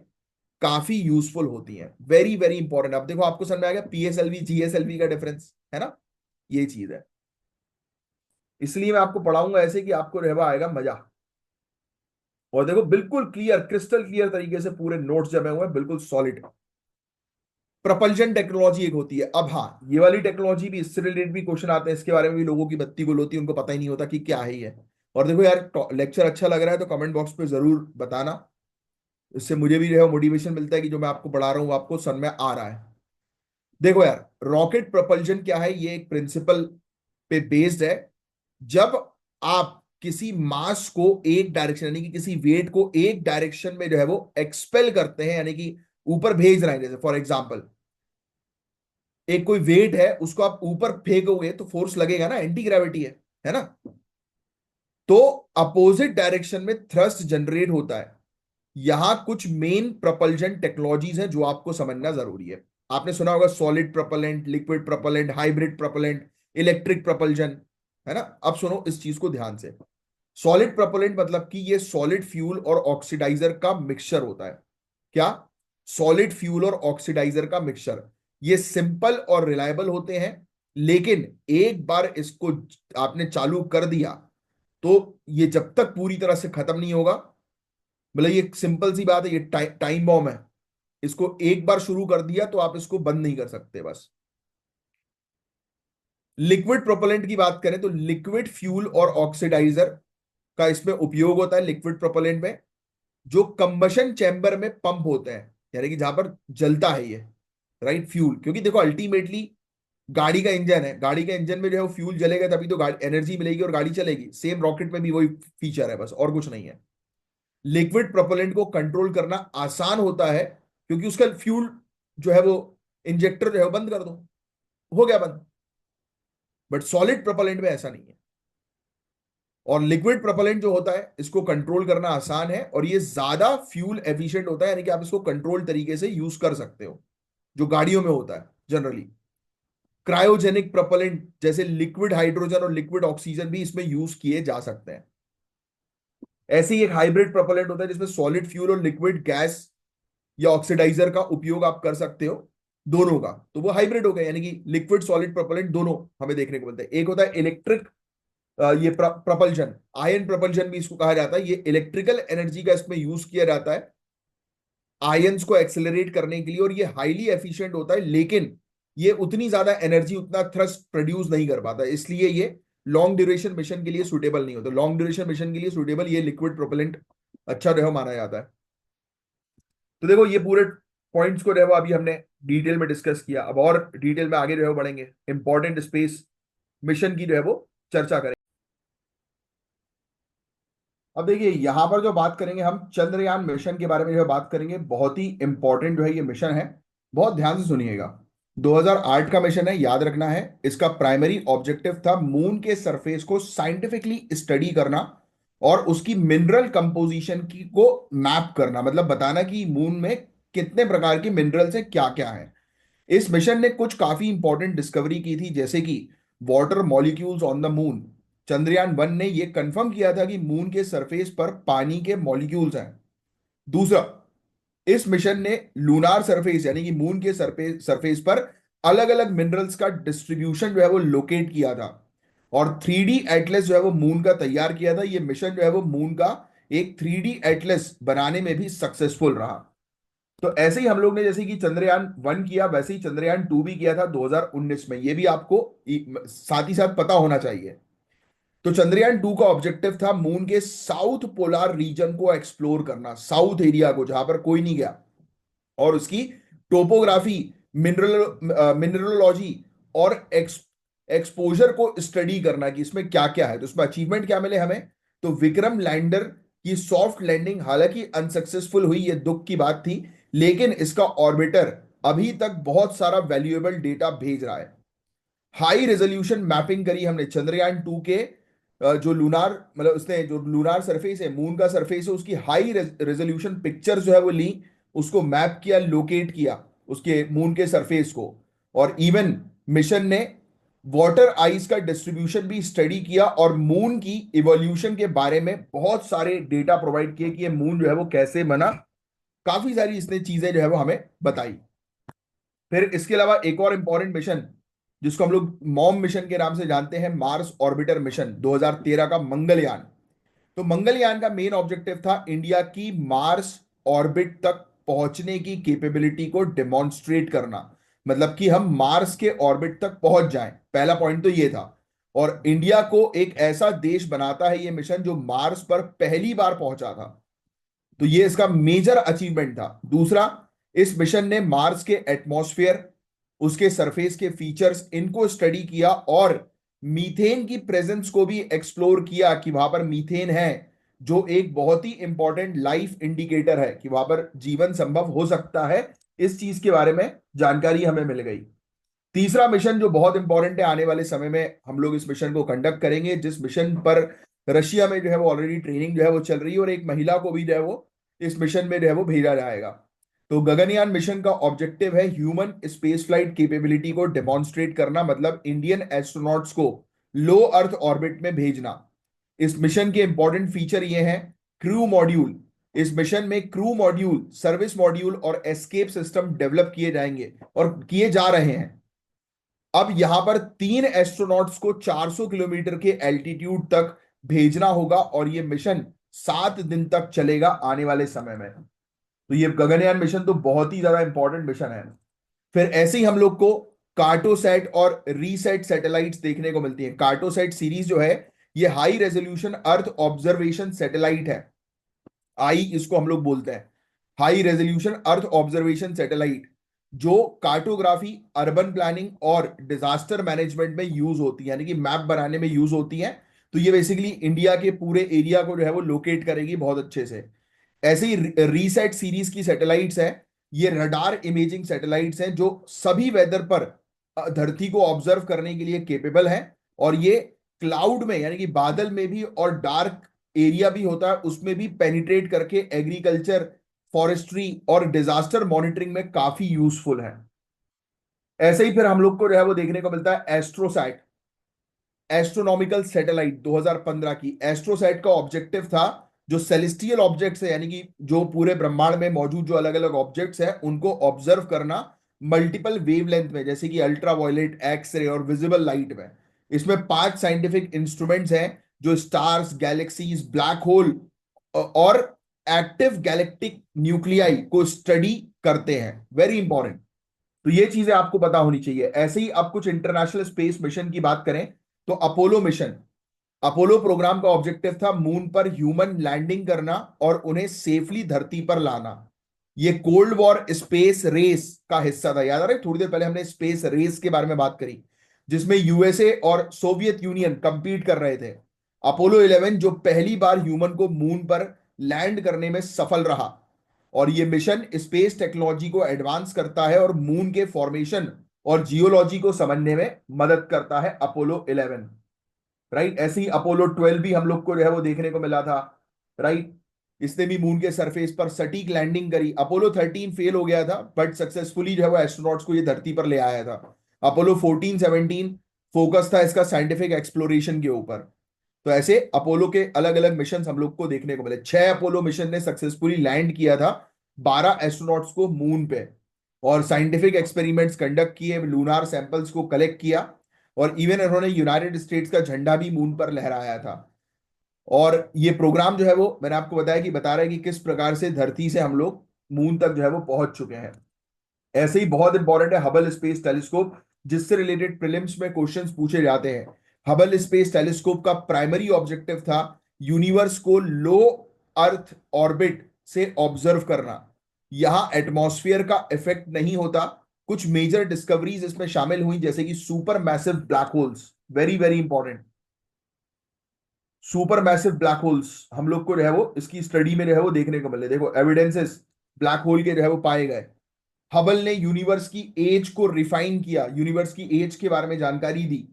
काफी यूजफुल होती हैं। Very very important. अब देखो आपको समझ में आ गया पीएसएलवी जीएसएलवी का डिफरेंस, है ना। ये चीज है, इसलिए मैं आपको पढ़ाऊंगा ऐसे कि आपको रहवा आएगा मजा। और देखो बिल्कुल क्लियर, क्रिस्टल क्लियर तरीके से पूरे नोट्स जमे हुए हैं, बिल्कुल सॉलिड। प्रपल्जन टेक्नोलॉजी एक होती है। अब हाँ, ये वाली टेक्नोलॉजी भी, इससे रिलेटेड भी क्वेश्चन आते हैं, इसके बारे में भी लोगों की बत्ती गुल होती है, उनको पता ही नहीं होता कि क्या है ये। और देखो यार लेक्चर अच्छा लग रहा है तो कमेंट बॉक्स पे जरूर बताना, इससे मुझे भी जो है मोटिवेशन मिलता है कि जो मैं आपको पढ़ा रहा हूँ वो आपको समझ में आ रहा है। देखो यार रॉकेट प्रपल्जन क्या है, ये एक प्रिंसिपल पे बेस्ड है। जब आप किसी मास को एक डायरेक्शन यानी कि किसी वेट को एक डायरेक्शन में जो है वो एक्सपेल करते हैं, यानी कि ऊपर भेज रहे हैं, जैसे फॉर एग्जांपल एक कोई वेट है, उसको आप ऊपर फेंकोगे तो फोर्स लगेगा ना, एंटी ग्रेविटी है ना। तो अपोजिट डायरेक्शन में थ्रस्ट जनरेट होता है। यहां कुछ मेन प्रपल्जन टेक्नोलॉजीज हैं जो आपको समझना जरूरी है। आपने सुना होगा solid propellant, liquid propellant, hybrid propellant, electric propulsion, है ना। अब सुनो इस चीज को ध्यान से। सॉलिड प्रोपेलेंट मतलब कि ये सॉलिड फ्यूल और ऑक्सीडाइजर का मिक्सचर होता है। क्या? सॉलिड फ्यूल और ऑक्सीडाइजर का मिक्सचर। ये सिंपल और रिलायबल होते हैं, लेकिन एक बार इसको आपने चालू कर दिया तो ये जब तक पूरी तरह से खत्म नहीं होगा, मतलब ये सिंपल सी बात है, ये टाइम बॉम्ब है। इसको एक बार शुरू कर दिया तो आप इसको बंद नहीं कर सकते बस। लिक्विड प्रोपेलेंट की बात करें तो लिक्विड फ्यूल और ऑक्सीडाइजर का इसमें उपयोग होता है लिक्विड प्रोपेलेंट में, जो कंबशन चैम्बर में पंप होते हैं, यानी कि जहां पर जलता है ये, राइट, फ्यूल। क्योंकि देखो अल्टीमेटली गाड़ी का इंजन है, गाड़ी के इंजन में जो है फ्यूल जलेगा तभी तो गाड़ी एनर्जी मिलेगी और गाड़ी चलेगी। सेम रॉकेट में भी वही फीचर है, बस और कुछ नहीं है। लिक्विड प्रोपेलेंट को कंट्रोल करना आसान होता है, क्योंकि उसका फ्यूल जो है वो इंजेक्टर जो है वो बंद कर दो, हो गया बंद। बट सॉलिड प्रोपेलेंट में ऐसा नहीं है। और लिक्विड प्रोपेलेंट जो होता है इसको कंट्रोल करना आसान है, और ये ज्यादा फ्यूल एफिशिएंट होता है, यानी कि आप इसको कंट्रोल तरीके से यूज कर सकते हो, जो गाड़ियों में होता है जनरली। क्रायोजेनिक प्रोपेलेंट जैसे लिक्विड हाइड्रोजन और लिक्विड ऑक्सीजन भी इसमें यूज किए जा सकते हैं। ऐसे ही एक हाइब्रिड प्रोपेलेंट होता है जिसमें सॉलिड फ्यूल और लिक्विड गैस या ऑक्सीडाइजर का उपयोग आप कर सकते हो, दोनों का। तो वो हाइब्रिड हो गया, यानी कि लिक्विड सॉलिड प्रोपेलेंट दोनों हमें देखने को मिलते हैं। एक होता है इलेक्ट्रिक, ये प्रपल्जन, आयन प्रपल्जन भी इसको कहा जाता है। ये इलेक्ट्रिकल एनर्जी का इसमें यूज किया जाता है आयंस को एक्सेलरेट करने के लिए, और ये हाईली एफिशिएंट होता है, लेकिन ये उतनी ज्यादा एनर्जी, उतना थ्रस्ट प्रोड्यूस नहीं कर पाता, इसलिए ये लॉन्ग ड्यूरेशन मिशन के लिए सुटेबल नहीं होता। लॉन्ग ड्यूरेशन मिशन के लिए सुटेबल ये लिक्विड प्रोपेलेंट अच्छा जो है माना जाता है। तो देखो ये पूरे पॉइंट्स को जो है वो अभी हमने डिटेल में डिस्कस किया। अब और डिटेल में आगे जो है वो बढ़ेंगे, इंपॉर्टेंट स्पेस मिशन की जो है वो चर्चा करेंगे। अब देखिए यहां पर जो बात करेंगे हम चंद्रयान मिशन के बारे में जो है बात करेंगे, बहुत ही इंपॉर्टेंट जो है ये मिशन है। बहुत ध्यान से सुनिएगा। 2008 का मिशन है, याद रखना है। इसका प्राइमरी ऑब्जेक्टिव था मून के सरफेस को साइंटिफिकली स्टडी करना और उसकी मिनरल कंपोजिशन की को मैप करना, मतलब बताना कि मून में कितने प्रकार की मिनरल्स हैं, क्या क्या है। इस मिशन ने कुछ काफी इंपॉर्टेंट डिस्कवरी की थी, जैसे कि water molecules on the moon. Chandrayaan 1 ने यह कंफर्म किया था कि मून के सरफेस पर पानी के मॉलिक्यूल्स हैं। दूसरा, इस मिशन ने लूनार सरफेस यानी कि मून के सरफेस पर अलग अलग मिनरल्स का डिस्ट्रीब्यूशन जो है वो लोकेट किया था, और 3D एटलस जो है वो मून का तैयार किया था। ये मिशन जो है वो मून का एक 3D एटलस बनाने में भी सक्सेसफुल रहा। तो ऐसे ही हम लोग ने जैसे कि चंद्रयान 1 किया, वैसे ही चंद्रयान 2 भी किया था 2019 में। ये भी आपको साथ ही साथ पता होना चाहिए। तो चंद्रयान 2 का ऑब्जेक्टिव था मून के साउथ पोलार रीजन को एक्सप्लोर करना, साउथ एरिया को जहां पर कोई नहीं गया, और उसकी टोपोग्राफी, मिनरलोलॉजी और एक्सपोजर को स्टडी करना कि इसमें क्या क्या है। तो इसमें अचीवमेंट क्या मिले हमें? तो विक्रम लैंडर की सॉफ्ट लैंडिंग हालांकि अनसक्सेसफुल हुई, ये दुख की बात थी, लेकिन इसका ऑर्बिटर अभी तक बहुत सारा वैल्यूएबल डेटा भेज रहा है। हाई रेजोल्यूशन मैपिंग करी हमने चंद्रयान 2 के, जो लूनार, मतलब उसने जो लूनार सरफेस है, मून का सरफेस है, उसकी हाई रेजोल्यूशन पिक्चर जो है वो ली, उसको मैप किया, लोकेट किया उसके मून के सरफेस को। और इवन मिशन ने वाटर आइस का डिस्ट्रीब्यूशन भी स्टडी किया, और मून की इवोल्यूशन के बारे में बहुत सारे डेटा प्रोवाइड किए कि ये मून जो है वो कैसे बना। काफी सारी इसने चीजें जो है वो हमें बताई। फिर इसके अलावा एक और इंपॉर्टेंट मिशन जिसको हम लोग मॉम मिशन के नाम से जानते हैं, मार्स ऑर्बिटर मिशन 2013 का मंगलयान। तो मंगलयान का मेन ऑब्जेक्टिव था इंडिया की मार्स ऑर्बिट तक पहुंचने की कैपेबिलिटी को डेमोन्स्ट्रेट करना, मतलब कि हम मार्स के ऑर्बिट तक पहुंच जाएं। पहला पॉइंट तो ये था। और इंडिया को एक ऐसा देश बनाता है ये मिशन जो मार्स पर पहली बार पहुंचा था। तो ये इसका मेजर अचीवमेंट था। दूसरा, इस मिशन ने मार्स के एटमॉस्फेयर, उसके सरफेस के फीचर्स, इनको स्टडी किया, और मीथेन की प्रेजेंस को भी एक्सप्लोर किया कि वहां पर मीथेन है, जो एक बहुत ही इंपॉर्टेंट लाइफ इंडिकेटर है कि वहां पर जीवन संभव हो सकता है। इस चीज के बारे में जानकारी हमें मिल गई। तीसरा मिशन जो बहुत इंपॉर्टेंट है, आने वाले समय में हम लोग इस मिशन को कंडक्ट करेंगे, जिस मिशन पर रशिया में जो है वो ऑलरेडी ट्रेनिंग जो है वो चल रही है, और एक महिला को भी जो है वो इस मिशन में जो है वो भेजा जाएगा। तो गगनयान मिशन का ऑब्जेक्टिव है ह्यूमन स्पेस फ्लाइट कैपेबिलिटी को डेमोन्स्ट्रेट करना, मतलब इंडियन एस्ट्रोनॉट्स को लो अर्थ ऑर्बिट में भेजना। इस मिशन के इंपॉर्टेंट फीचर ये हैं। क्रू मॉड्यूल, इस मिशन में क्रू मॉड्यूल, सर्विस मॉड्यूल और एस्केप सिस्टम डेवलप किए जाएंगे और किए जा रहे हैं। अब यहां पर 3 एस्ट्रोनॉट्स को 400 किलोमीटर के एल्टीट्यूड तक भेजना होगा, और ये मिशन 7 दिन तक चलेगा आने वाले समय में। तो ये गगनयान मिशन तो बहुत ही ज्यादा इंपॉर्टेंट मिशन है। फिर ऐसे ही हम लोग को कार्टोसैट और रीसेट सैटेलाइट्स देखने को मिलती है। कार्टोसैट सीरीज जो है, ये high resolution earth observation satellite है। आई इसको हम लोग बोलते हैं, high resolution earth observation satellite, जो कार्टोग्राफी, अर्बन प्लानिंग और डिजास्टर मैनेजमेंट में यूज होती है, यानी कि मैप बनाने में यूज होती है। तो ये बेसिकली इंडिया के पूरे एरिया को जो है वो लोकेट करेगी बहुत अच्छे से। ऐसे ही रीसेट सीरीज की सैटेलाइट्स हैं, ये रडार इमेजिंग सैटेलाइट्स हैं जो सभी वेदर पर धरती को ऑब्जर्व करने के लिए केपेबल हैं। और ये क्लाउड में, यानी कि बादल में भी, और डार्क एरिया भी होता है उसमें भी पेनिट्रेट करके एग्रीकल्चर, फॉरेस्ट्री और डिजास्टर मॉनिटरिंग में काफी यूजफुल है। ऐसे ही फिर हम लोग को जो है वो देखने को मिलता है एस्ट्रोसैट, एस्ट्रोनॉमिकल सैटेलाइट 2015 की। एस्ट्रोसैट का ऑब्जेक्टिव था, जो सेलेस्टियल ऑब्जेक्ट्स है, यानी कि जो पूरे ब्रह्मांड में मौजूद जो अलग अलग ऑब्जेक्ट्स हैं उनको ऑब्जर्व करना मल्टीपल वेवलेंथ में, जैसे कि अल्ट्रा वायलेट, एक्स रे और विजिबल लाइट में। इसमें 5 साइंटिफिक इंस्ट्रूमेंट्स हैं जो स्टार्स, गैलेक्सीज, ब्लैक होल और एक्टिव गैलेक्टिक न्यूक्लियाई को स्टडी करते हैं। Very important. तो ये चीजें आपको पता होनी चाहिए। ऐसे ही अब कुछ इंटरनेशनल स्पेस मिशन की बात करें, तो अपोलो मिशन, अपोलो प्रोग्राम का ऑब्जेक्टिव था मून पर ह्यूमन लैंडिंग करना और उन्हें सेफली धरती पर लाना। ये कोल्ड वॉर स्पेस रेस का हिस्सा था। याद आ रहा है, थोड़ी देर पहले हमने स्पेस रेस के बारे में बात करी, जिसमें यूएसए और सोवियत यूनियन कंपीट कर रहे थे। अपोलो 11 जो पहली बार ह्यूमन को मून पर लैंड करने में सफल रहा, और ये मिशन स्पेस टेक्नोलॉजी को एडवांस करता है और मून के फॉर्मेशन और जियोलॉजी को समझने में मदद करता है अपोलो 11। राइट। ऐसे ही अपोलो 12 भी हम लोग को जो है वो देखने को मिला था। राइट। इसने भी मून के सरफेस पर सटीक लैंडिंग करी। अपोलो 13 फेल हो गया था, बट सक्सेसफुली जो है वो एस्ट्रोनॉट्स को ये धरती पर ले आया था। अपोलो 14 17 फोकस था इसका साइंटिफिक एक्सप्लोरेशन के ऊपर। तो ऐसे अपोलो के अलग अलग मिशन हम लोग को देखने को मिले। 6 अपोलो मिशन ने सक्सेसफुली लैंड किया था 12 एस्ट्रोनॉट्स को मून पे, और साइंटिफिक एक्सपेरिमेंट्स कंडक्ट किए, लूनार सैंपल्स को कलेक्ट किया, और इवन उन्होंने यूनाइटेड स्टेट्स का झंडा भी मून पर लहराया था। और ये प्रोग्राम जो है वो मैंने आपको बताया कि बता रहा है कि किस प्रकार से धरती से हम लोग मून तक जो है वो पहुंच चुके हैं। ऐसे ही बहुत इंपॉर्टेंट है हबल स्पेस टेलीस्कोप, जिससे रिलेटेड प्रीलिम्स में क्वेश्चंस पूछे जाते हैं। हबल स्पेस टेलीस्कोप का प्राइमरी ऑब्जेक्टिव था यूनिवर्स को लो अर्थ ऑर्बिट से ऑब्जर्व करना। यहां एटमॉस्फेयर का इफेक्ट नहीं होता। कुछ मेजर डिस्कवरीज इसमें शामिल हुई, जैसे कि super massive black holes, very very important. Super massive black holes हम लोग को जो है वो इसकी स्टडी में जो है वो देखने को मिले। देखो एविडेंसेस ब्लैक होल के जो है वो पाए गए। हबल ने यूनिवर्स की एज को रिफाइन किया, यूनिवर्स की एज के बारे में जानकारी दी।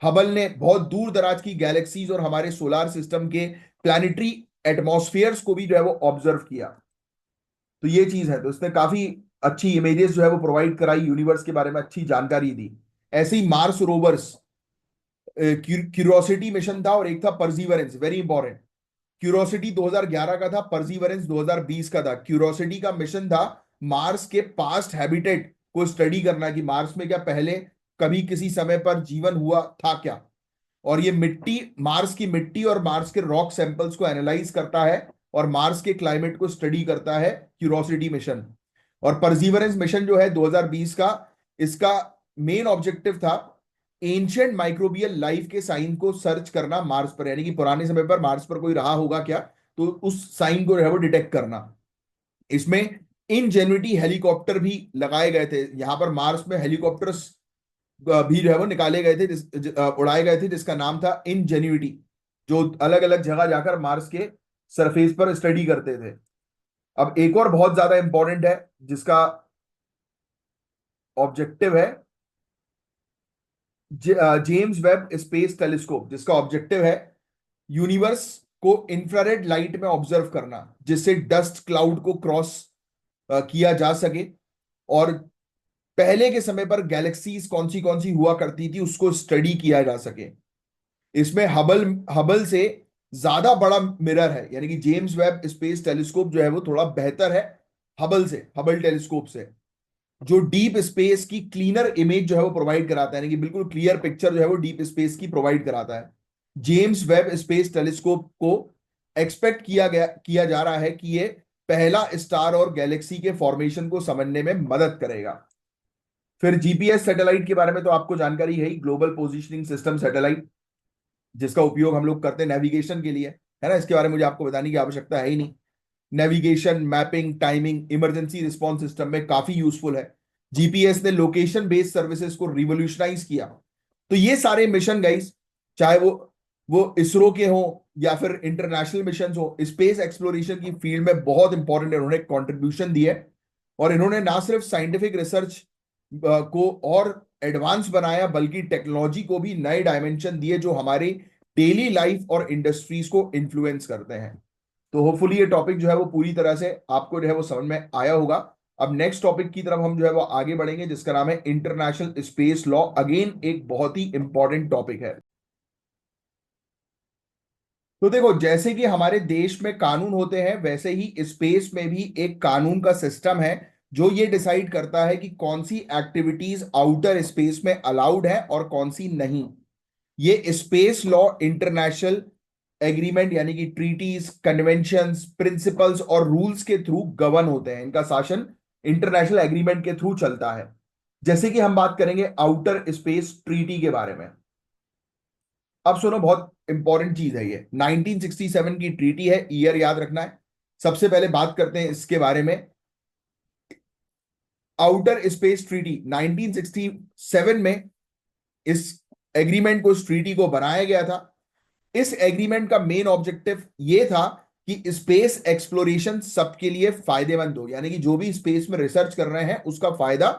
हबल ने बहुत दूर दराज की गैलेक्सीज और हमारे सोलार सिस्टम के प्लैनेटरी एटमॉस्फेयर्स को भी जो है वो ऑब्जर्व किया। तो ये चीज है, तो इसने काफी अच्छी इमेजेस जो है वो प्रोवाइड कराई, यूनिवर्स के बारे में अच्छी जानकारी दी। ऐसे ही मार्स रोवर्स, क्यूरोसिटी मिशन था और एक था परजीवरेंस, वेरी इंपॉर्टेंट। क्यूरोसिटी 2011 का था, परजीवरेंस 2020 का था। क्यूरोसिटी का मिशन था मार्स के पास्ट हैबिटेट को स्टडी करना, कि मार्स में क्या पहले कभी किसी समय पर जीवन हुआ था क्या। और ये मिट्टी, मार्स की मिट्टी और मार्स के रॉक सैंपल्स को एनालाइज करता है और मार्स के क्लाइमेट को स्टडी करता है क्यूरोसिटी मिशन। और परजीवरेंस मिशन जो है 2020 का, इसका मेन ऑब्जेक्टिव था एंशियंट माइक्रोबियल लाइफ के साइन को सर्च करना मार्स पर, यानी कि पुराने समय पर मार्स पर कोई रहा होगा क्या, तो उस साइन को जो है वो डिटेक्ट करना। इसमें इनजेन्युइटी हेलीकॉप्टर भी लगाए गए थे। यहां पर मार्स में हेलीकॉप्टर्स भी जो है वो निकाले गए थे, उड़ाए गए थे, जिसका नाम था इनजेन्युइटी, जो अलग अलग जगह जाकर मार्स के सरफेस पर स्टडी करते थे। अब एक और बहुत ज्यादा इंपॉर्टेंट है जिसका ऑब्जेक्टिव है जेम्स वेब स्पेस टेलीस्कोप, जिसका ऑब्जेक्टिव है यूनिवर्स को इंफ्रारेड लाइट में ऑब्जर्व करना, जिससे डस्ट क्लाउड को क्रॉस किया जा सके, और पहले के समय पर गैलेक्सीज कौन सी हुआ करती थी उसको स्टडी किया जा सके। इसमें हबल हबल से ज्यादा बड़ा मिरर है, यानी कि जेम्स वेब स्पेस टेलीस्कोप जो है वो थोड़ा बेहतर है हबल टेलीस्कोप से, जो डीप स्पेस की क्लीनर इमेज जो है वो प्रोवाइड कराता है, यानी कि बिल्कुल क्लियर पिक्चर जो है वो डीप स्पेस की प्रोवाइड कराता है। जेम्स वेब स्पेस टेलीस्कोप को एक्सपेक्ट किया जा रहा है कि ये पहला स्टार और गैलेक्सी के फॉर्मेशन को समझने में मदद करेगा। फिर जीपीएस सैटेलाइट के बारे में तो आपको जानकारी है ही, ग्लोबल पोजिशनिंग सिस्टम सैटेलाइट, जिसका उपयोग हम लोग करते हैं नेविगेशन के लिए, है ना। इसके बारे में मुझे आपको बताने की आवश्यकता है ही नहीं। Navigation, mapping, timing, emergency response system में काफी यूजफुल है। जीपीएस ने लोकेशन बेस्ड सर्विसेज को रिवोल्यूशनाइज किया। तो ये सारे मिशन गाइस, चाहे वो इसरो के हों या फिर इंटरनेशनल मिशन हो, स्पेस एक्सप्लोरेशन की फील्ड में बहुत इंपॉर्टेंट इन्होंने कंट्रीब्यूशन दी है। और इन्होंने ना सिर्फ साइंटिफिक रिसर्च को और एडवांस बनाया, बल्कि टेक्नोलॉजी को भी नए डायमेंशन दिए जो हमारे डेली लाइफ और इंडस्ट्रीज को इन्फ्लुएंस करते हैं। तो होपफुली ये टॉपिक जो है वो पूरी तरह से आपको जो है वो समझ में आया होगा। अब नेक्स्ट टॉपिक की तरफ हम जो है वो आगे बढ़ेंगे, जिसका नाम है इंटरनेशनल स्पेस लॉ। अगेन एक बहुत ही इंपॉर्टेंट टॉपिक है। तो देखो, जैसे कि हमारे देश में कानून होते हैं, वैसे ही स्पेस में भी एक कानून का सिस्टम है जो ये डिसाइड करता है कि कौन सी एक्टिविटीज आउटर स्पेस में अलाउड है और कौन सी नहीं। ये स्पेस लॉ इंटरनेशनल एग्रीमेंट यानी कि ट्रीटीज, कन्वेंशंस, प्रिंसिपल्स और रूल्स के थ्रू गवर्न होते हैं। इनका शासन इंटरनेशनल एग्रीमेंट के थ्रू चलता है। जैसे कि हम बात करेंगे आउटर स्पेस ट्रीटी के बारे में। अब सुनो, बहुत इंपॉर्टेंट चीज है ये। 1967 की ट्रीटी है, ईयर याद रखना है। सबसे पहले बात करते हैं इसके बारे में। आउटर स्पेस ट्रीटी 1967 में इस एग्रीमेंट को, इस ट्रीटी को बनाया गया था। इस एग्रीमेंट का मेन ऑब्जेक्टिव ये था कि स्पेस एक्सप्लोरेशन सबके लिए फायदेमंद हो, यानी कि जो भी स्पेस में रिसर्च कर रहे हैं उसका फायदा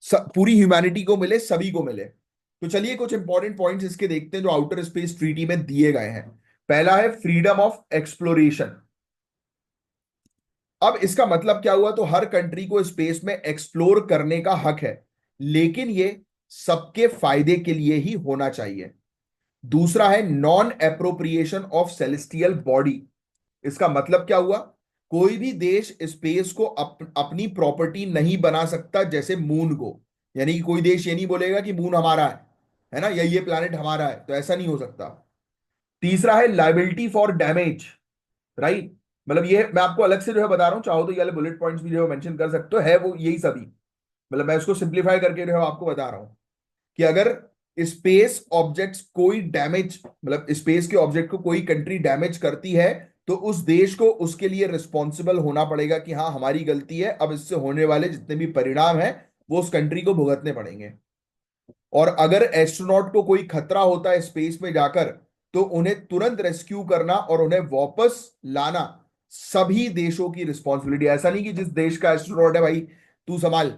पूरी ह्यूमैनिटी को मिले, सभी को मिले। तो चलिए कुछ इंपॉर्टेंट पॉइंट्स इसके देखते हैं जो आउटर स्पेस ट्रीटी में दिए गए हैं। पहला है फ्रीडम ऑफ एक्सप्लोरेशन। अब इसका मतलब क्या हुआ, तो हर कंट्री को स्पेस में एक्सप्लोर करने का हक है, लेकिन ये सबके फायदे के लिए ही होना चाहिए। दूसरा है non appropriation of celestial body. इसका मतलब क्या हुआ, कोई भी देश स्पेस को अपनी प्रॉपर्टी नहीं बना सकता, जैसे मून को। यानी कि कोई देश ये नहीं बोलेगा कि मून हमारा है ना, या ये प्लैनेट हमारा है, तो ऐसा नहीं हो सकता। तीसरा है लाइबिलिटी फॉर डैमेज, राइट। मतलब ये मैं आपको अलग से जो है बता रहा हूं, चाहो तो ये वाले बुलेट पॉइंट्स भी जो है मेंशन कर सकते हो, है वो यही सभी। मतलब मैं इसको सिंप्लीफाई करके जो है आपको बता रहा हूं कि अगर स्पेस ऑब्जेक्ट्स कोई डैमेज, मतलब स्पेस के ऑब्जेक्ट को कोई कंट्री डैमेज करती है, तो उस देश को उसके लिए रिस्पॉन्सिबल होना पड़ेगा कि हाँ हमारी गलती है, अब इससे होने वाले जितने भी परिणाम हैं वो उस कंट्री को भुगतने पड़ेंगे। और अगर एस्ट्रोनॉट को कोई खतरा होता है स्पेस में जाकर, तो उन्हें तुरंत रेस्क्यू करना और उन्हें वापस लाना सभी देशों की रिस्पॉन्सिबिलिटी। ऐसा नहीं कि जिस देश का एस्ट्रोनॉट है भाई तू संभाल,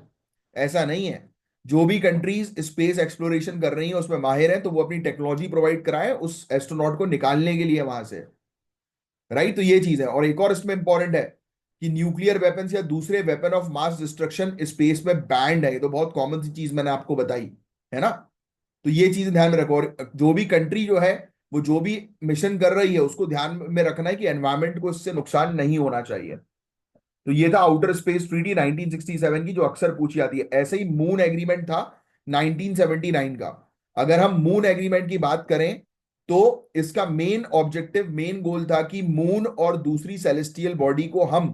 ऐसा नहीं है। जो भी कंट्रीज स्पेस एक्सप्लोरेशन कर रही हैं उसमें माहिर हैं, तो वो अपनी टेक्नोलॉजी प्रोवाइड कराएं उस एस्ट्रोनॉट को निकालने के लिए वहां से, राइट। तो ये चीज है। और एक और इसमें इंपॉर्टेंट है कि न्यूक्लियर वेपन्स या दूसरे weapon of mass destruction space में बैंड है। ये तो बहुत कॉमन सी चीज मैंने आपको बताई, है ना। तो ये चीज ध्यान में रखो। और जो भी कंट्री जो है वो जो भी मिशन कर रही है उसको ध्यान में रखना है कि एनवायरमेंट को इससे नुकसान नहीं होना चाहिए। तो ये था आउटर स्पेस ट्रीटी 1967 की, जो अक्सर पूछी जाती है। ऐसे ही मून एग्रीमेंट था 1979 का। अगर हम मून एग्रीमेंट की बात करें, तो इसका मेन ऑब्जेक्टिव, मेन गोल था कि मून और दूसरी सेलेस्टियल बॉडी को हम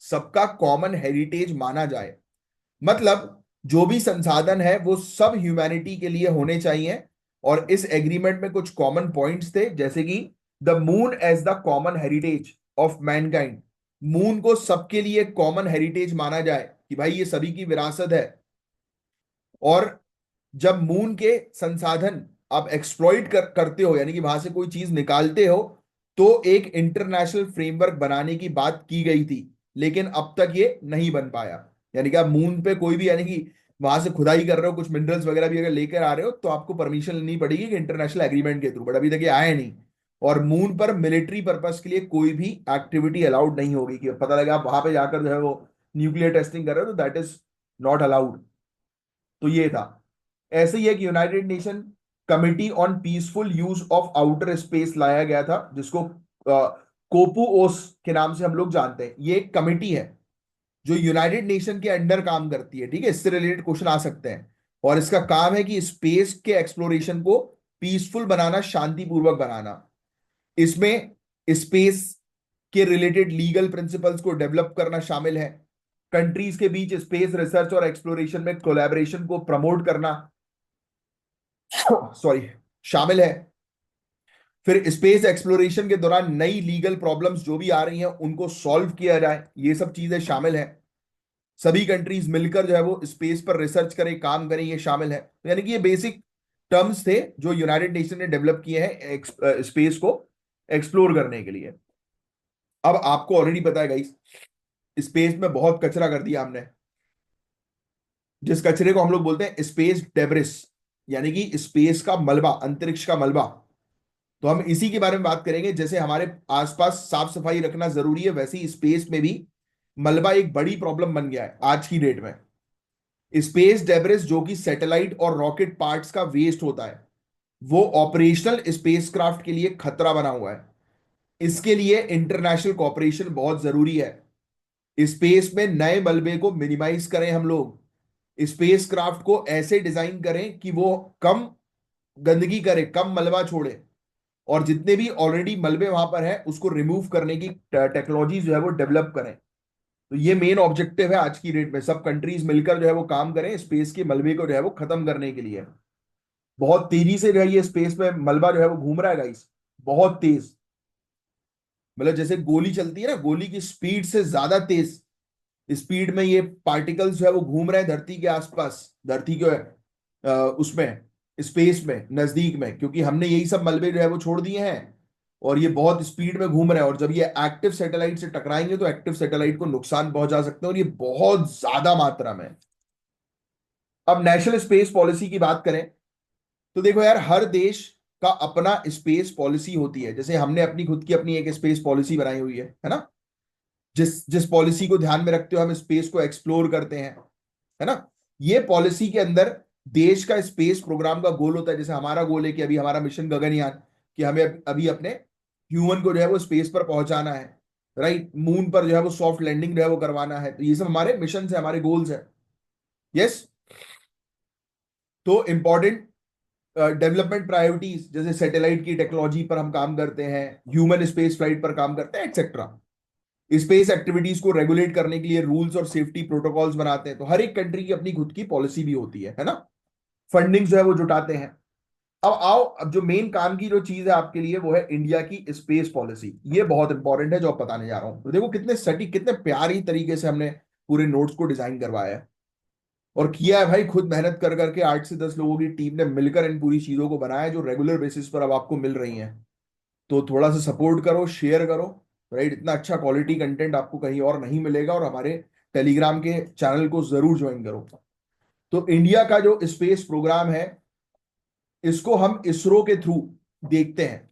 सबका कॉमन हेरिटेज माना जाए। मतलब जो भी संसाधन है वो सब ह्यूमैनिटी के लिए होने चाहिए। और इस एग्रीमेंट में कुछ कॉमन पॉइंट्स थे, जैसे कि the moon as the common heritage of mankind. Moon को सबके लिए कॉमन हेरिटेज माना जाए कि भाई ये सभी की विरासत है। और जब मून के संसाधन आप एक्सप्लॉइट करते हो, यानी कि वहां से कोई चीज निकालते हो, तो एक इंटरनेशनल फ्रेमवर्क बनाने की बात की गई थी, लेकिन अब तक ये नहीं बन पाया। यानी कि आप मून पे कोई भी, यानी कि वहां से खुदाई कर रहे हो, कुछ मिनरल्स वगैरह भी अगर लेकर आ रहे हो, तो आपको परमिशन लेनी पड़ेगी कि इंटरनेशनल एग्रीमेंट के थ्रू, बट अभी तक ये आया नहीं। और मून पर मिलिट्री पर्पस के लिए कोई भी एक्टिविटी अलाउड नहीं होगी, कि पता लगा आप वहां पे जाकर जो है वो न्यूक्लियर टेस्टिंग कर रहे हो, तो दैट इज नॉट अलाउड। तो ये था। ऐसे ही एक United nation committee on peaceful use of outer space लाया गया था, जिसको कोपुओस के नाम से हम लोग जानते हैं। ये एक कमिटी है जो यूनाइटेड नेशन के अंडर काम करती है, ठीक है। इससे रिलेटेड क्वेश्चन आ सकते हैं। और इसका काम है कि स्पेस के एक्सप्लोरेशन को पीसफुल बनाना, शांतिपूर्वक बनाना। इसमें स्पेस के रिलेटेड लीगल प्रिंसिपल्स को डेवलप करना शामिल है। कंट्रीज के बीच स्पेस रिसर्च और एक्सप्लोरेशन में कोलैबोरेशन को प्रमोट करना सॉरी शामिल है। फिर स्पेस एक्सप्लोरेशन के दौरान नई लीगल प्रॉब्लम्स जो भी आ रही हैं उनको सॉल्व किया जाए, ये सब चीजें शामिल है। सभी कंट्रीज मिलकर जो है वो स्पेस पर रिसर्च करें, काम करें, ये शामिल है। तो यानी कि ये बेसिक टर्म्स थे जो यूनाइटेड नेशन ने डेवलप किए हैं स्पेस को एक्सप्लोर करने के लिए। अब आपको ऑलरेडी पता है गाइस, स्पेस में बहुत कचरा कर दिया हमने, जिस कचरे को हम लोग बोलते हैं स्पेस डेब्रिस, यानी कि स्पेस का मलबा, अंतरिक्ष का मलबा। तो हम इसी के बारे में बात करेंगे। जैसे हमारे आसपास साफ सफाई रखना जरूरी है, वैसे ही स्पेस में भी मलबा एक बड़ी प्रॉब्लम बन गया है आज की डेट में। स्पेस डेब्रिस जो कि सैटेलाइट और रॉकेट पार्ट्स का वेस्ट होता है, वो ऑपरेशनल स्पेसक्राफ्ट के लिए खतरा बना हुआ है। इसके लिए इंटरनेशनल कॉपरेशन बहुत जरूरी है। स्पेस में नए मलबे को मिनिमाइज करें हम लोग। स्पेसक्राफ्ट को ऐसे डिजाइन करें कि वो कम गंदगी करे, कम मलबा छोड़े, और जितने भी ऑलरेडी मलबे वहां पर है उसको रिमूव करने की टेक्नोलॉजी जो है वो डेवलप करें। तो ये मेन ऑब्जेक्टिव है आज की डेट में, सब कंट्रीज मिलकर जो है वो काम करें स्पेस के मलबे को जो है वो खत्म करने के लिए। बहुत तेजी से जो है ये स्पेस में मलबा जो है वो घूम रहा है गाइस, बहुत तेज। मतलब जैसे गोली चलती है ना, गोली की स्पीड से ज्यादा तेज स्पीड में ये पार्टिकल्स जो है वो घूम रहे हैं धरती के आसपास, धरती के उसमें स्पेस में नजदीक में, क्योंकि हमने यही सब मलबे जो है वो छोड़ दिए हैं। और ये बहुत स्पीड में घूम रहे हैं, और जब ये एक्टिव सैटेलाइट से टकराएंगे तो एक्टिव सैटेलाइट को नुकसान पहुंचा सकते हैं, और ये बहुत ज्यादा मात्रा में। अब नेशनल स्पेस पॉलिसी की बात करें, तो देखो यार, हर देश का अपना स्पेस पॉलिसी होती है। जैसे हमने अपनी खुद की अपनी एक स्पेस पॉलिसी बनाई हुई है ना। जिस जिस पॉलिसी को ध्यान में रखते हुए हम स्पेस को एक्सप्लोर करते हैं, है ना। ये पॉलिसी के अंदर देश का स्पेस प्रोग्राम का गोल होता है। जैसे हमारा गोल है कि अभी हमारा मिशन गगनयान, कि हमें अभी अपने ह्यूमन को जो है वो स्पेस पर पहुंचाना है, राइट। मून पर जो है वो सॉफ्ट लैंडिंग जो है वो करवाना है। तो ये सब हमारे मिशन है, हमारे गोल्स है। यस। तो इंपॉर्टेंट डेवलपमेंट प्रायोरिटीज, जैसे सैटेलाइट की टेक्नोलॉजी पर हम काम करते हैं, ह्यूमन स्पेस फ्लाइट पर काम करते हैं, एक्सेट्रा। स्पेस एक्टिविटीज को रेगुलेट करने के लिए रूल्स और सेफ्टी प्रोटोकॉल्स बनाते हैं। तो हर एक कंट्री की अपनी खुद की पॉलिसी भी होती है ना। फंडिंग जो है वो जुटाते हैं। अब आओ, अब जो मेन काम की जो चीज है आपके लिए वो है इंडिया की स्पेस पॉलिसी। ये बहुत इंपॉर्टेंट है जो अब बताने जा रहा हूं। तो देखो कितने सटीक, कितने प्यारी तरीके से हमने पूरे नोट्स को डिजाइन करवाया है, और किया है भाई खुद मेहनत कर करके। 8 से 10 लोगों की टीम ने मिलकर इन पूरी चीजों को बनाया है, जो रेगुलर बेसिस पर अब आपको मिल रही हैं। तो थोड़ा सा सपोर्ट करो, शेयर करो, राइट। इतना अच्छा क्वालिटी कंटेंट आपको कहीं और नहीं मिलेगा। और हमारे टेलीग्राम के चैनल को जरूर ज्वाइन करो। तो इंडिया का जो स्पेस प्रोग्राम है, इसको हम इसरो के थ्रू देखते हैं।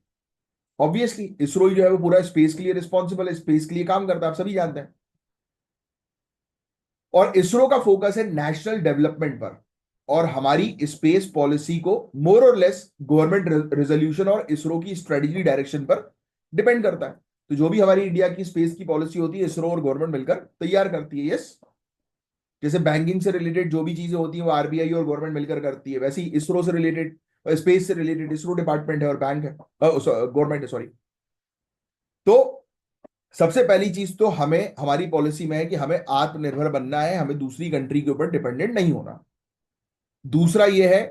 ऑब्वियसली इसरो ही जो है वो पूरा स्पेस के लिए रिस्पॉन्सिबल है, स्पेस के लिए काम करता है, आप सभी जानते हैं। और इसरो का फोकस है नेशनल डेवलपमेंट पर। और हमारी स्पेस पॉलिसी को मोर और लेस गवर्नमेंट रेजोल्यूशन और इसरो की स्ट्रेटेजी डायरेक्शन पर डिपेंड करता है। तो जो भी हमारी इंडिया की स्पेस की पॉलिसी होती है, इसरो और गवर्नमेंट मिलकर तैयार करती है। यस। जैसे बैंकिंग से रिलेटेड जो भी चीजें होती हैं वो आरबीआई और गवर्नमेंट मिलकर करती है, वैसे ही इसरो से रिलेटेड, स्पेस से रिलेटेड इसरो डिपार्टमेंट है और बैंक है, गवर्नमेंट है, सॉरी। तो सबसे पहली चीज तो हमें हमारी पॉलिसी में है कि हमें आत्मनिर्भर बनना है, हमें दूसरी कंट्री के ऊपर डिपेंडेंट नहीं होना। दूसरा यह है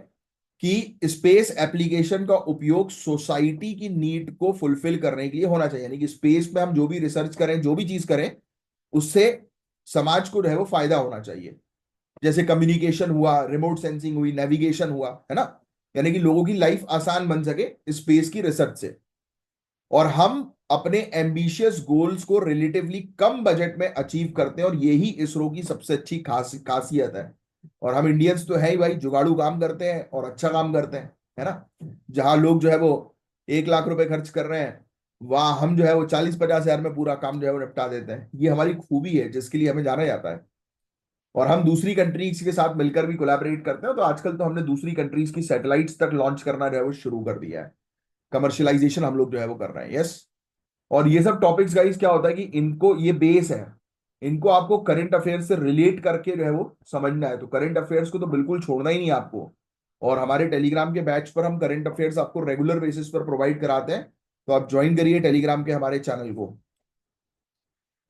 कि स्पेस एप्लीकेशन का उपयोग सोसाइटी की नीड को फुलफिल करने के लिए होना चाहिए। यानी कि स्पेस में हम जो भी रिसर्च करें, जो भी चीज करें, उससे समाज को जो है वो फायदा होना चाहिए। जैसे कम्युनिकेशन हुआ, रिमोट सेंसिंग हुई, नेविगेशन हुआ, है ना। यानी कि लोगों की लाइफ आसान बन सके स्पेस की रिसर्च से। और हम अपने एम्बिशियस गोल्स को रिलेटिवली कम बजट में अचीव करते हैं, और यही इसरो की सबसे अच्छी खासियत है। और हम इंडियंस तो है ही भाई, जुगाड़ू काम करते हैं और अच्छा काम करते हैं, है ना। जहां लोग जो है वो 1 लाख रुपए खर्च कर रहे हैं, वहां हम जो है वो 40-50 हजार में पूरा काम जो है वो निपटा देते हैं। ये हमारी खूबी है जिसके लिए हमें जाना जाता है। और हम दूसरी कंट्रीज के साथ मिलकर भी कोलैबोरेट करते हैं। तो आजकल तो हमने दूसरी कंट्रीज की सैटेलाइट्स तक लॉन्च करना जो है वो शुरू कर दिया है। कमर्शियलाइजेशन हम लोग जो है वो कर रहे हैं। यस। और ये सब टॉपिक्स गाइस क्या होता है कि इनको, ये बेस है, इनको आपको करंट अफेयर्स से रिलेट करके जो है वो समझना है। तो करंट अफेयर्स को तो बिल्कुल छोड़ना ही नहीं है आपको। और हमारे टेलीग्राम के बैच पर हम करंट अफेयर्स आपको रेगुलर बेसिस पर प्रोवाइड कराते हैं। तो आप ज्वाइन करिए टेलीग्राम के हमारे चैनल को।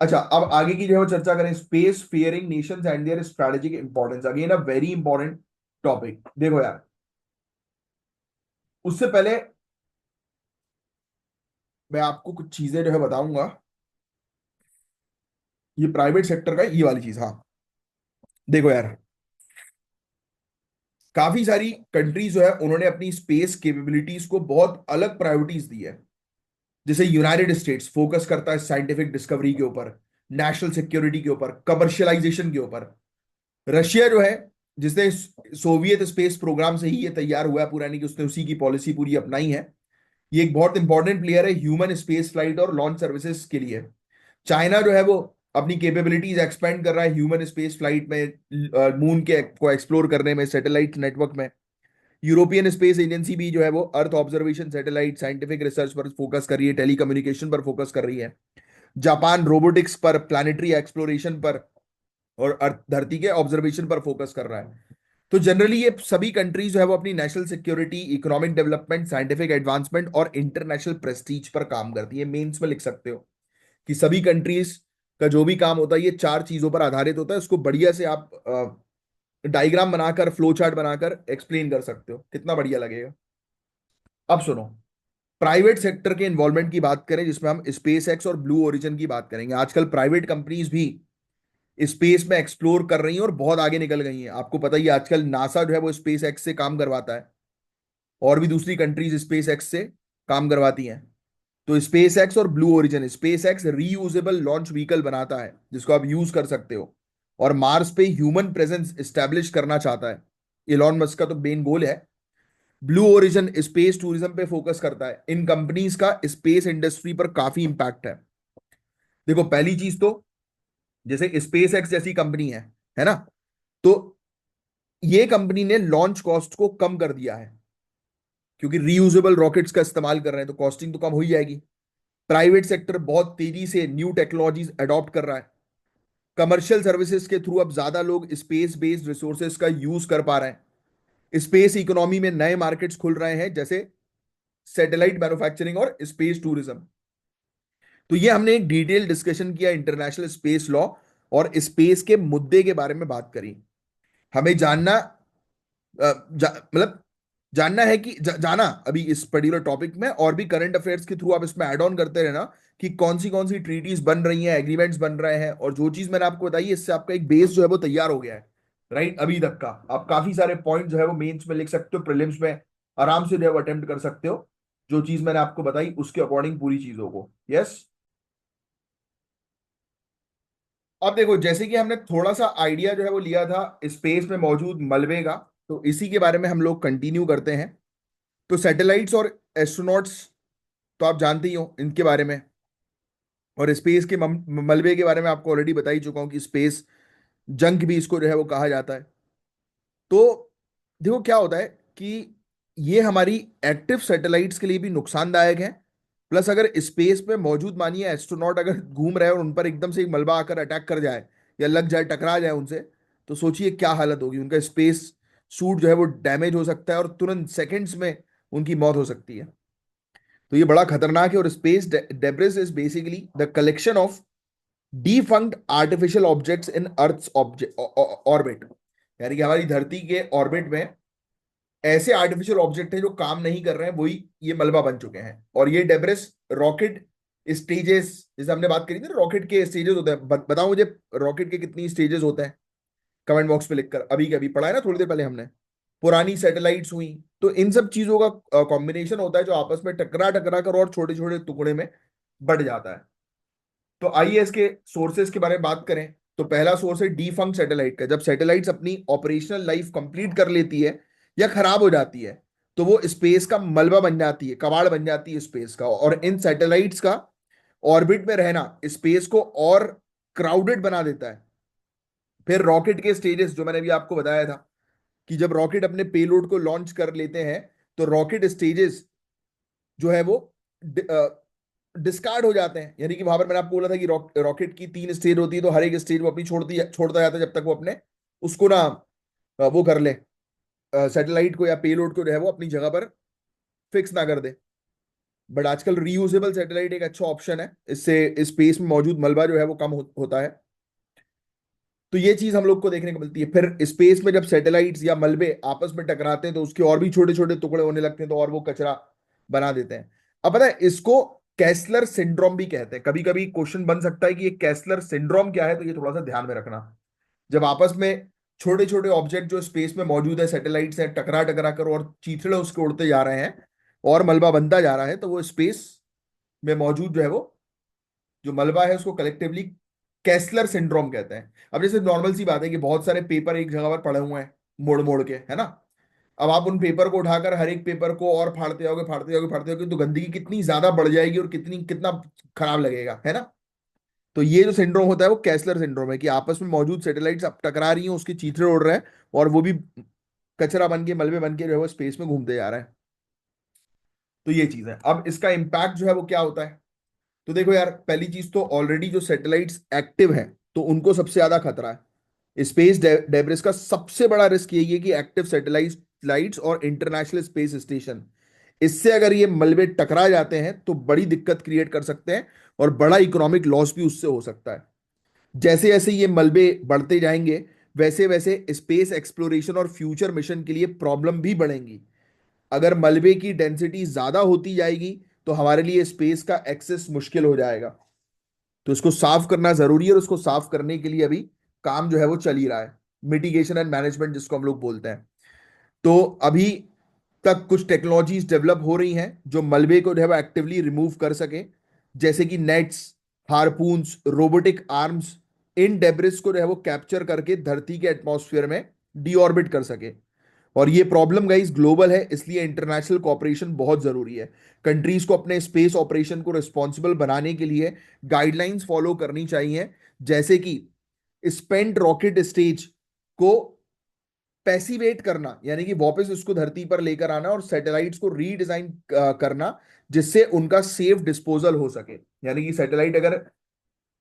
अच्छा, अब आगे की जो है वो चर्चा करें, space faring nations and their strategic importance. Again a very important topic. देखो यार, उससे पहले मैं आपको कुछ चीजें जो है बताऊंगा। ये प्राइवेट सेक्टर का ये वाली चीज, हाँ। देखो यार, काफी सारी कंट्रीज जो है उन्होंने अपनी स्पेस कैपेबिलिटीज को बहुत अलग प्रायोरिटीज दी है। जैसे यूनाइटेड स्टेट्स फोकस करता है साइंटिफिक डिस्कवरी के ऊपर, नेशनल सिक्योरिटी के ऊपर, कमर्शियलाइजेशन के ऊपर। रशिया जो है, जिसने सोवियत स्पेस प्रोग्राम से ही ये तैयार हुआ है पूरा, नहीं कि उसने उसी की पॉलिसी पूरी अपनाई है। ये एक बहुत इंपॉर्टेंट प्लेयर है ह्यूमन स्पेस फ्लाइट और लॉन्च सर्विसेज के लिए। चाइना जो है वो अपनी कैपेबिलिटीज एक्सपेंड कर रहा है ह्यूमन स्पेस फ्लाइट में, मून के को एक्सप्लोर करने में, सैटेलाइट नेटवर्क में। यूरोपियन स्पेस एजेंसी भी जो है वो earth observation satellite, scientific research पर फोकस कर रही है, टेलीकम्युनिकेशन पर फोकस कर रही है। जापान रोबोटिक्स पर, प्लानिटरी एक्सप्लोरेशन पर और धरती के ऑब्जर्वेशन पर फोकस कर रहा है। तो जनरली ये सभी कंट्रीज जो है वो अपनी national security, economic development, scientific advancement और इंटरनेशनल प्रेस्टीज पर काम करती है। मेंस में लिख सकते हो कि सभी कंट्रीज का जो भी काम होता है ये 4 चीजों पर आधारित होता है। उसको बढ़िया से आप डायग्राम बनाकर, फ्लो चार्ट बनाकर एक्सप्लेन कर सकते हो, कितना बढ़िया लगेगा। अब सुनो, प्राइवेट सेक्टर के इन्वॉल्वमेंट की बात करें, जिसमें हम स्पेस एक्स और ब्लू ओरिजिन की बात करेंगे। आजकल प्राइवेट कंपनीज भी स्पेस में एक्सप्लोर कर रही हैं और बहुत आगे निकल गई हैं। आपको पता ही है, आजकल नासा जो है वो स्पेस एक्स से काम करवाता है, और भी दूसरी कंट्रीज स्पेस एक्स से काम करवाती हैं। तो स्पेस एक्स और blue origin, space x reusable launch vehicle बनाता है जिसको आप यूज कर सकते हो, और मार्स पे ह्यूमन प्रेजेंस स्टैब्लिश करना चाहता है। इलॉन मस्क का तो मेन गोल है। ब्लू ओरिजिन स्पेस टूरिज्म पे फोकस करता है। इन कंपनीज का स्पेस इंडस्ट्री पर काफी इंपैक्ट है। देखो, पहली चीज तो, जैसे स्पेस एक्स जैसी कंपनी है ना, तो ये कंपनी ने लॉन्च कॉस्ट को कम कर दिया है, क्योंकि रीयूजेबल रॉकेट्स का इस्तेमाल कर रहे हैं तो कॉस्टिंग तो कम हो ही जाएगी। प्राइवेट सेक्टर बहुत तेजी से न्यू टेक्नोलॉजीज अडॉप्ट कर रहा है। कमर्शियल सर्विसेज के थ्रू अब ज्यादा लोग स्पेस बेस्ड रिसोर्सेज का यूज कर पा रहे हैं। स्पेस इकोनॉमी में नए मार्केट्स खुल रहे हैं, जैसे सैटेलाइट मैन्युफैक्चरिंग और स्पेस टूरिज्म। तो ये हमने एक डिटेल डिस्कशन किया इंटरनेशनल स्पेस लॉ और स्पेस के मुद्दे के बारे में बात करी। हमें जानना, मतलब जानना है कि जाना अभी इस पर्टिकुलर टॉपिक में, और भी करंट अफेयर्स के थ्रू आप इसमें ऐड ऑन करते रहना कि कौन सी ट्रीटीज बन रही हैं, एग्रीमेंट्स बन रहे हैं। और जो चीज मैंने आपको बताई, इससे आपका एक बेस जो है वो तैयार हो गया है। राइट, अभी तक का आप काफी सारे पॉइंट जो है वो मेंस में लिख सकते हो, प्रीलिम्स में आराम से जो है वो अटेम्प्ट कर सकते हो, जो चीज मैंने आपको बताई उसके अकॉर्डिंग पूरी चीजों को। यस। अब देखो, जैसे कि हमने थोड़ा सा आइडिया जो है वो लिया था स्पेस में मौजूद मलबे का, तो इसी के बारे में हम लोग कंटिन्यू करते हैं। तो सैटेलाइट्स और एस्ट्रोनॉट्स तो आप जानते ही हो इनके बारे में। और स्पेस के मलबे के बारे में आपको ऑलरेडी बता ही चुका हूं कि स्पेस जंक भी इसको जो है वो कहा जाता है। तो देखो क्या होता है कि ये हमारी एक्टिव सैटेलाइट्स के लिए भी नुकसानदायक है। प्लस अगर स्पेस में मौजूद, मानिए एस्ट्रोनॉट अगर घूम रहे हैं और उन पर एकदम से एक मलबा आकर अटैक कर जाए या लग जाए, टकरा जाए उनसे, तो सोचिए क्या हालत होगी। उनका स्पेस सूट जो है वो डैमेज हो सकता है और तुरंत सेकंड्स में उनकी मौत हो सकती है। तो ये बड़ा खतरनाक है। और space debris is basically the collection of defunct artificial objects in earth orbit. यानी कि हमारी धरती के ऑर्बिट में ऐसे आर्टिफिशियल ऑब्जेक्ट हैं जो काम नहीं कर रहे हैं, वही ये मलबा बन चुके हैं। और ये डेब्रिस रॉकेट स्टेजेस, जैसे हमने बात करी थी ना, रॉकेट के स्टेजेस होते हैं। बताओ मुझे, रॉकेट के कितनी स्टेजेस होते हैं? कमेंट बॉक्स पे लिखकर। अभी के अभी पढ़ा है ना थोड़ी देर पहले हमने। पुरानी सैटेलाइट्स हुई, तो इन सब चीजों का कॉम्बिनेशन होता है जो आपस में टकरा टकरा कर और छोटे छोटे टुकड़े में बढ़ जाता है। तो आइए इसके सोर्सेज के बारे में बात करें। तो पहला सोर्स है डीफंक्ट सैटेलाइट का। जब सैटेलाइट्स अपनी ऑपरेशनल लाइफ कंप्लीट कर लेती है या खराब हो जाती है, तो वो स्पेस का मलबा बन जाती है, कबाड़ बन जाती है स्पेस का। और इन सैटेलाइट्स का ऑर्बिट में रहना स्पेस को और क्राउडेड बना देता है। फिर रॉकेट के स्टेजेस, जो मैंने अभी आपको बताया था कि जब रॉकेट अपने पेलोड को लॉन्च कर लेते हैं, तो रॉकेट स्टेजेस जो है वो डिस्कार्ड हो जाते हैं। यानी कि वहां पर मैंने आपको बोला था कि रॉकेट की 3 स्टेज होती है, तो हर एक स्टेज वो अपनी छोड़ता जाता है जब तक वो अपने उसको ना वो कर ले, सैटेलाइट को या पेलोड को जो है वो अपनी जगह पर फिक्स ना कर दे। बट आजकल रीयूजेबल सैटेलाइट एक अच्छा ऑप्शन है, इससे स्पेस में मौजूद मलबा जो है वो कम होता है। तो ये चीज हम लोग को देखने को मिलती है। फिर स्पेस में जब सैटेलाइट्स या मलबे आपस में टकराते हैं, तो उसके और भी छोटे छोटे टुकड़े होने लगते हैं, तो और वो कचरा बना देते हैं। अब पता है, इसको कैसलर सिंड्रोम भी कहते हैं। कभी कभी क्वेश्चन बन सकता है कि ये कैसलर सिंड्रोम क्या है, तो ये थोड़ा सा ध्यान में रखना। जब आपस में छोटे छोटे ऑब्जेक्ट जो स्पेस में मौजूद है, सैटेलाइट्स हैं, टकरा टकरा कर और चीथड़े उसके उड़ते जा रहे हैं और मलबा बनता जा रहा है, तो वो स्पेस में मौजूद जो है वो जो मलबा है उसको कलेक्टिवली कैसलर सिंड्रोम कहते हैं। अब जैसे नॉर्मल सी बात है कि बहुत सारे पेपर एक जगह पर पड़े हुए हैं मोड़ मोड़ के, है ना। अब आप उन पेपर को उठाकर हर एक पेपर को और फाड़ते जाओगे फाड़ते जाओगे फाड़ते जाओगे, तो गंदगी कितनी ज्यादा बढ़ जाएगी और कितना खराब लगेगा, है ना। तो ये जो सिंड्रोम होता है वो कैसलर सिंड्रोम है, कि आपस में मौजूद सैटेलाइट्स अब टकरा रही हैं, उसके चीथड़े उड़ रहे हैं और वो भी कचरा बन के, मलबे बन के जो है वो स्पेस में घूमते जा रहा है। तो ये चीज है। अब इसका इम्पैक्ट जो है वो क्या होता है, तो देखो यार, पहली चीज तो ऑलरेडी जो सैटेलाइट्स एक्टिव हैं, तो उनको सबसे ज्यादा खतरा है। स्पेस डेब्रिस का सबसे बड़ा रिस्क यही है कि एक्टिव सैटेलाइट्स और इंटरनेशनल स्पेस स्टेशन, इससे अगर ये मलबे टकरा जाते हैं तो बड़ी दिक्कत क्रिएट कर सकते हैं और बड़ा इकोनॉमिक लॉस भी उससे हो सकता है। जैसे जैसे ये मलबे बढ़ते जाएंगे, वैसे वैसे स्पेस एक्सप्लोरेशन और फ्यूचर मिशन के लिए प्रॉब्लम भी बढ़ेंगी। अगर मलबे की डेंसिटी ज्यादा होती जाएगी, तो हमारे लिए स्पेस का एक्सेस मुश्किल हो जाएगा। तो इसको साफ करना जरूरी है, और उसको साफ करने के लिए अभी काम जो है वो चल ही रहा है, मिटिगेशन एंड मैनेजमेंट जिसको हम लोग बोलते हैं। तो अभी तक कुछ टेक्नोलॉजीज डेवलप हो रही हैं जो मलबे को जो है वो एक्टिवली रिमूव कर सके, जैसे कि नेट्स, हारपून्स, रोबोटिक आर्म्स, इन डेब्रिस को जो है वो कैप्चर करके धरती के एटमॉस्फेयर में डीऑर्बिट कर सके। और ये प्रॉब्लम गाइस ग्लोबल है, इसलिए इंटरनेशनल कोऑपरेशन बहुत जरूरी है। कंट्रीज को अपने स्पेस ऑपरेशन को रिस्पॉन्सिबल बनाने के लिए गाइडलाइंस फॉलो करनी चाहिए, जैसे कि स्पेंट रॉकेट स्टेज को पैसिवेट करना, यानी कि वापस उसको धरती पर लेकर आना और सैटेलाइट्स को रीडिजाइन करना, जिससे उनका सेफ डिस्पोजल हो सके। यानी कि सैटेलाइट अगर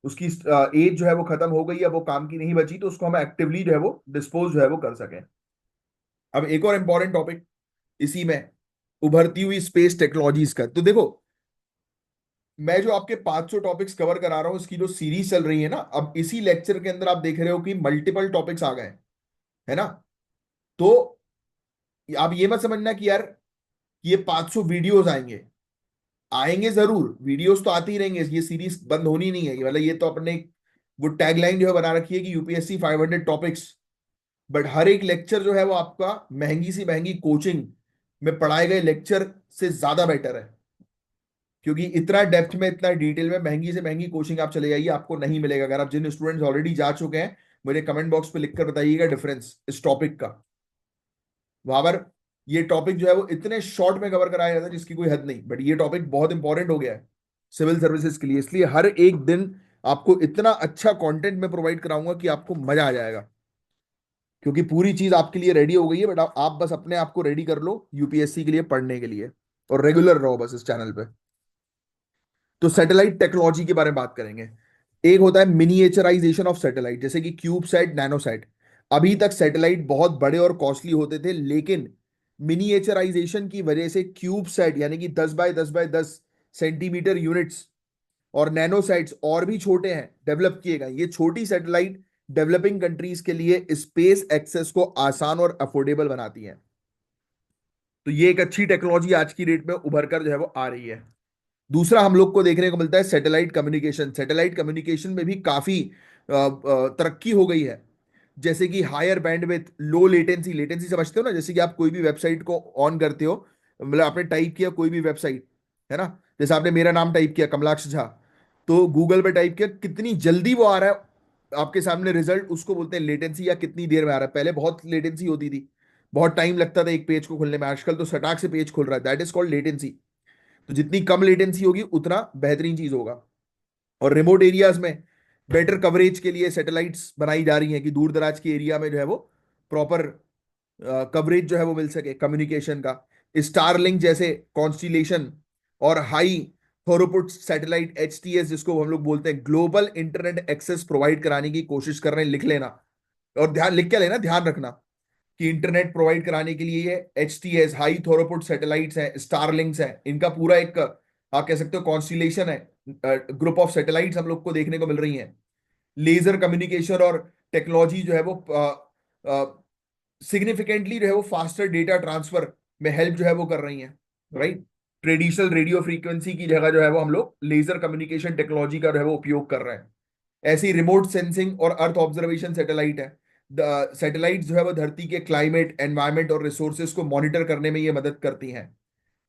उसकी एज जो है वो खत्म हो गई या वो काम की नहीं बची, तो उसको हम एक्टिवली जो है वो डिस्पोज जो है वो कर सकें। अब एक और इंपॉर्टेंट टॉपिक इसी में, उभरती हुई स्पेस टेक्नोलॉजीज का। तो देखो, मैं जो आपके 500 टॉपिक्स कवर करा रहा हूं, इसकी जो सीरीज चल रही है ना, अब इसी लेक्चर के अंदर आप देख रहे हो कि मल्टीपल टॉपिक्स आ गए, है ना। तो आप ये मत समझना कि यार ये 500 वीडियोस आएंगे। आएंगे जरूर, वीडियोस तो आती ही रहेंगे, ये सीरीज बंद होनी नहीं है। मतलब ये तो अपने वो टैगलाइन जो है बना रखी है कि यूपीएससी 500 टॉपिक्स। बट हर एक लेक्चर जो है वो आपका महंगी सी महंगी कोचिंग में पढ़ाए गए लेक्चर से ज्यादा बेटर है। क्योंकि इतना डेप्थ में, इतना डिटेल में महंगी से महंगी कोचिंग आप चले जाइए, आपको नहीं मिलेगा। अगर आप जिन स्टूडेंट्स ऑलरेडी जा चुके हैं, मुझे कमेंट बॉक्स पे लिखकर बताइएगा डिफरेंस इस टॉपिक का। वहां पर ये टॉपिक जो है वो इतने शॉर्ट में कवर कराया जाता है जिसकी कोई हद नहीं, बट ये टॉपिक बहुत इंपॉर्टेंट हो गया है सिविल सर्विसेज के लिए। इसलिए हर एक दिन आपको इतना अच्छा कंटेंट में प्रोवाइड कराऊंगा कि आपको मजा आ जाएगा, क्योंकि पूरी चीज आपके लिए रेडी हो गई है। बट आप बस अपने आप को रेडी कर लो यूपीएससी के लिए पढ़ने के लिए, और रेगुलर रहो बस इस चैनल पे। तो सैटेलाइट टेक्नोलॉजी के बारे में बात करेंगे। एक होता है मिनिएचराइजेशन ऑफ सैटेलाइट, जैसे कि क्यूबसैट, नैनोसैट। अभी तक सैटेलाइट बहुत बड़े और कॉस्टली होते थे, लेकिन मिनिएचराइजेशन की वजह से क्यूबसैट यानी कि 10 बाय 10 बाय 10 सेंटीमीटर यूनिट्स और नैनोसैट्स और भी छोटे हैं, डेवलप किए गए। ये छोटी सैटेलाइट डेवलपिंग कंट्रीज के लिए स्पेस एक्सेस को आसान और अफोर्डेबल बनाती हैं। तो ये एक अच्छी टेक्नोलॉजी आज की डेट में उभर कर जो है वो आ रही है। दूसरा हम लोग को देखने को मिलता है सैटेलाइट कम्युनिकेशन। सैटेलाइट कम्युनिकेशन में भी काफी तरक्की हो गई है, जैसे कि higher bandwidth, low latency. Latency समझते हो ना, जैसे कि आप कोई भी वेबसाइट को ऑन करते हो, मतलब आपने टाइप किया कोई भी वेबसाइट, है ना। जैसे आपने मेरा नाम टाइप किया कमलाक्ष झा, तो गूगल पे टाइप किया, कितनी जल्दी वो आ रहा है आपके सामने रिजल्ट, उसको बोलते हैं लेटेंसी, या कितनी देर में आ रहा है। पहले बहुत लेटेंसी होती थी, बहुत टाइम लगता था एक पेज को खुलने में, आजकल तो सटाक से पेज खुल रहा है, दैट इज कॉल्ड लेटेंसी। तो जितनी कम लेटेंसी होगी उतना बेहतरीन चीज होगा। और रिमोट एरियाज में बेटर कवरेज के लिए सैटेलाइट्स बनाई जा रही हैं कि दूर दराज के एरिया में जो है वो प्रॉपर कवरेज जो है वो मिल सके कम्युनिकेशन का। स्टारलिंक जैसे कॉन्स्टिलेशन और हाई थोरोपुट सैटेलाइट HTS, जिसको हम लोग बोलते हैं, ग्लोबल इंटरनेट एक्सेस प्रोवाइड कराने की कोशिश कर रहे हैं। लिख लेना, और ध्यान लिख के लेना, ध्यान रखना कि इंटरनेट प्रोवाइड कराने के लिए ये HTS हाई थोरोपुट सैटेलाइट्स हैं, स्टारलिंक्स हैं, इनका पूरा एक आप कह सकते हो कॉन्स्टिलेशन है, ग्रुप ऑफ सैटेलाइट्स हम लोग को देखने को मिल रही हैं। लेजर कम्युनिकेशन और टेक्नोलॉजी जो है वो सिग्निफिकेंटली जो है वो फास्टर डेटा ट्रांसफर में हेल्प जो है वो कर रही हैं, राइट। ट्रेडिशनल रेडियो फ्रीक्वेंसी की जगह जो है वो हम लोग लेजर कम्युनिकेशन टेक्नोलॉजी का जो है वो उपयोग कर रहे हैं। ऐसी रिमोट सेंसिंग और अर्थ ऑब्जर्वेशन सैटेलाइट है। सैटेलाइट जो है वो धरती के क्लाइमेट, एनवायरमेंट और रिसोर्सेज को मॉनिटर करने में ये मदद करती हैं।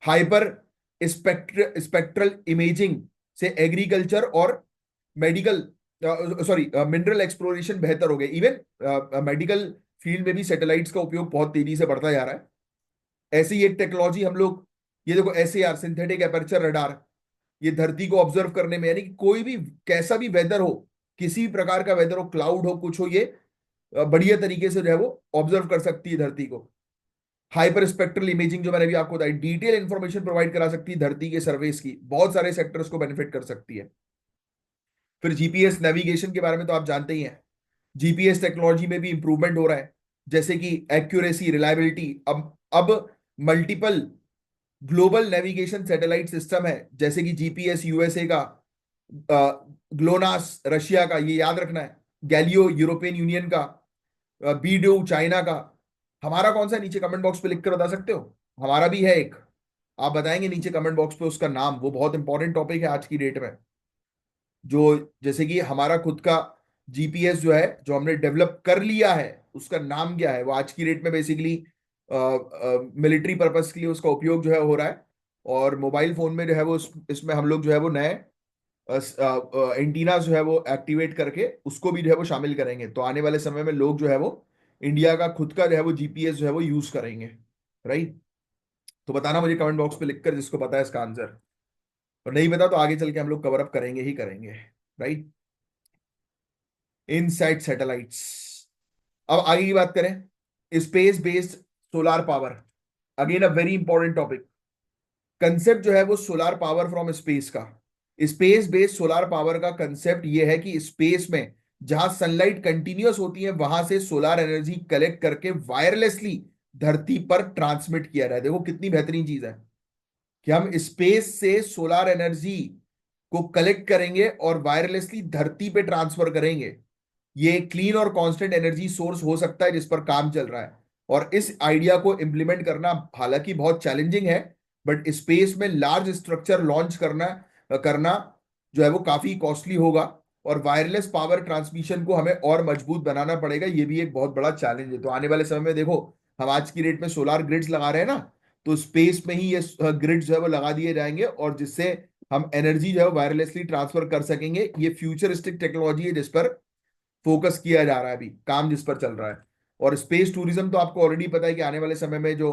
हाइपर स्पेक्ट्रल इमेजिंग से एग्रीकल्चर और मेडिकल, सॉरी मिनरल एक्सप्लोरेशन बेहतर हो गए। इवन मेडिकल फील्ड में भी सैटेलाइट्स का उपयोग बहुत तेजी से बढ़ता जा रहा है। ऐसी ही एक टेक्नोलॉजी हम लोग, ये देखो SAR सिंथेटिक एपर्चर रडार, ये धरती को ऑब्जर्व करने में, यानी कि कोई भी कैसा भी वेदर हो, किसी भी प्रकार का वेदर हो, क्लाउड हो, कुछ हो, ये बढ़िया तरीके से जो है वो ऑब्जर्व कर सकती है धरती को। हाइपर स्पेक्ट्रल इमेजिंग जो मैंने भी आपको बताई, डिटेल इंफॉर्मेशन प्रोवाइड करा सकती है धरती के सर्वेस की, बहुत सारे सेक्टर्स को बेनिफिट कर सकती है। फिर GPS नेविगेशन के बारे में तो आप जानते ही हैं। GPS टेक्नोलॉजी में भी इंप्रूवमेंट हो रहा है, जैसे कि एक्यूरेसी, रिलायबिलिटी। अब multiple global navigation satellite system है, जैसे कि GPS USA का, ग्लोनास रशिया का, ये याद रखना है, गैलियो यूरोपियन यूनियन का, बीडू चाइना का। हमारा कौन सा, नीचे कमेंट बॉक्स पे लिख कर बता सकते हो? हमारा भी है एक, आप बताएंगे नीचे कमेंट बॉक्स पे उसका नाम, वो बहुत इंपॉर्टेंट टॉपिक है आज की डेट में। जो जैसे कि हमारा खुद का GPS जो है, जो हमने डेवलप कर लिया है, उसका नाम क्या है? वो आज की डेट में बेसिकली मिलिट्री पर्पस के लिए उसका उपयोग जो है हो रहा है। और मोबाइल फोन में जो है वो इसमें हम लोग जो है वो नए एंटीना जो है वो एक्टिवेट करके उसको भी जो है वो शामिल करेंगे। तो आने वाले समय में लोग जो है वो इंडिया का खुद का जो है वो GPS जो है वो यूज करेंगे, राइट। तो बताना मुझे कमेंट बॉक्स पे लिखकर जिसको पता है इसका आंसर, और नहीं पता तो आगे चल के हम लोग कवर अप करेंगे ही करेंगे, राइट। Inside satellites. अब आगे की बात करें, space based solar power, again a very important topic. Concept जो है वो सोलार पावर फ्रॉम स्पेस का। स्पेस बेस्ड सोलार पावर का कंसेप्ट ये है कि स्पेस में जहां सनलाइट कंटिन्यूअस होती है, वहां से सोलार एनर्जी कलेक्ट करके वायरलेसली धरती पर ट्रांसमिट किया जाए। देखो कितनी बेहतरीन चीज है कि हम स्पेस से सोलार एनर्जी को कलेक्ट करेंगे और वायरलेसली धरती पे ट्रांसफर करेंगे। ये क्लीन और कांस्टेंट एनर्जी सोर्स हो सकता है जिस पर काम चल रहा है। और इस आइडिया को इंप्लीमेंट करना हालांकि बहुत चैलेंजिंग है, बट स्पेस में लार्ज स्ट्रक्चर लॉन्च करना करना जो है वो काफी कॉस्टली होगा, और वायरलेस पावर ट्रांसमिशन को हमें और मजबूत बनाना पड़ेगा। ये भी एक बहुत बड़ा चैलेंज है। तो आने वाले समय में देखो, हम आज की डेट में सोलार ग्रिड्स लगा रहे हैं ना, तो स्पेस में ही ये ग्रिड जो है वो लगा दिए जाएंगे, और जिससे हम एनर्जी जो है वायरलेसली ट्रांसफर कर सकेंगे। ये फ्यूचरिस्टिक टेक्नोलॉजी है जिस पर फोकस किया जा रहा है, अभी काम जिस पर चल रहा है। और स्पेस टूरिज्म तो आपको ऑलरेडी पता है कि आने वाले समय में जो,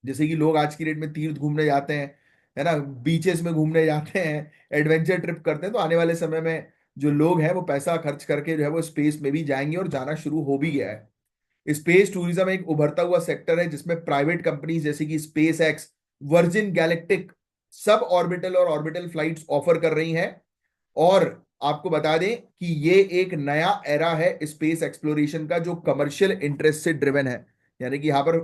जैसे कि लोग आज की डेट में तीर्थ घूमने जाते हैं, है ना, बीचेस में घूमने जाते हैं, एडवेंचर ट्रिप करते हैं, तो आने वाले समय में जो लोग हैं वो पैसा खर्च करके जो है वो स्पेस में भी जाएंगे, और जाना शुरू हो भी गया है। स्पेस टूरिज्म एक उभरता हुआ सेक्टर है जिसमें प्राइवेट कंपनीज जैसे कि space x, virgin galactic sub orbital और ऑर्बिटल फ्लाइट्स ऑफर कर रही हैं। और आपको बता दें कि ये एक नया एरा है स्पेस एक्सप्लोरेशन का, जो कमर्शियल इंटरेस्ट से ड्रिवन है। यानी कि यहाँ पर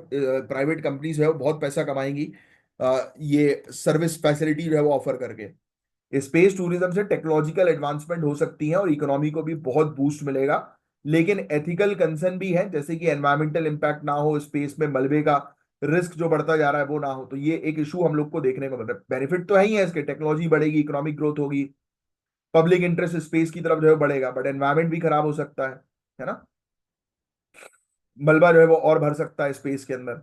प्राइवेट कंपनीज जो है वो बहुत पैसा कमाएंगी ये सर्विस फैसिलिटी जो है वो ऑफर करके। स्पेस टूरिज्म से टेक्नोलॉजिकल एडवांसमेंट हो सकती है और इकोनॉमी को भी बहुत बूस्ट मिलेगा। लेकिन एथिकल कंसर्न भी है, जैसे कि एनवायरमेंटल इंपैक्ट ना हो, स्पेस में मलबे का रिस्क जो बढ़ता जा रहा है वो ना हो। तो ये एक इशू हम लोग को देखने को मिल रहा है। बेनिफिट तो है ही है इसके, टेक्नोलॉजी बढ़ेगी, इकोनॉमिक ग्रोथ होगी, पब्लिक इंटरेस्ट स्पेस की तरफ जो है बढ़ेगा, बट एनवायरमेंट भी खराब हो सकता है ना। मलबा जो है वो और भर सकता है स्पेस के अंदर।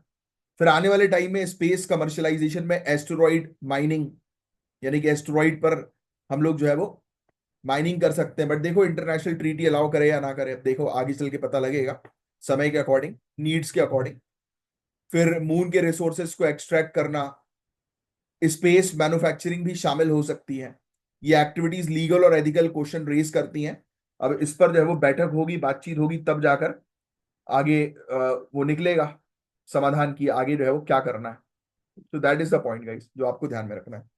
फिर आने वाले टाइम में स्पेस कमर्शलाइजेशन में एस्टेरॉइड माइनिंग, यानी कि एस्टेरॉइड पर हम लोग जो है वो माइनिंग कर सकते हैं, बट देखो इंटरनेशनल ट्रीटी अलाउ करे या ना करे, अब देखो आगे चल के पता लगेगा, समय के अकॉर्डिंग, नीड्स के अकॉर्डिंग। फिर मून के रिसोर्सेज को एक्सट्रैक्ट करना, स्पेस मैन्युफैक्चरिंग भी शामिल हो सकती है। ये एक्टिविटीज लीगल और एथिकल क्वेश्चन रेज करती हैं। अब इस पर जो है वो बैठक होगी, बातचीत होगी, तब जाकर आगे वो निकलेगा समाधान की, आगे जो है वो क्या करना है। तो that is the point guys, जो आपको ध्यान में रखना है।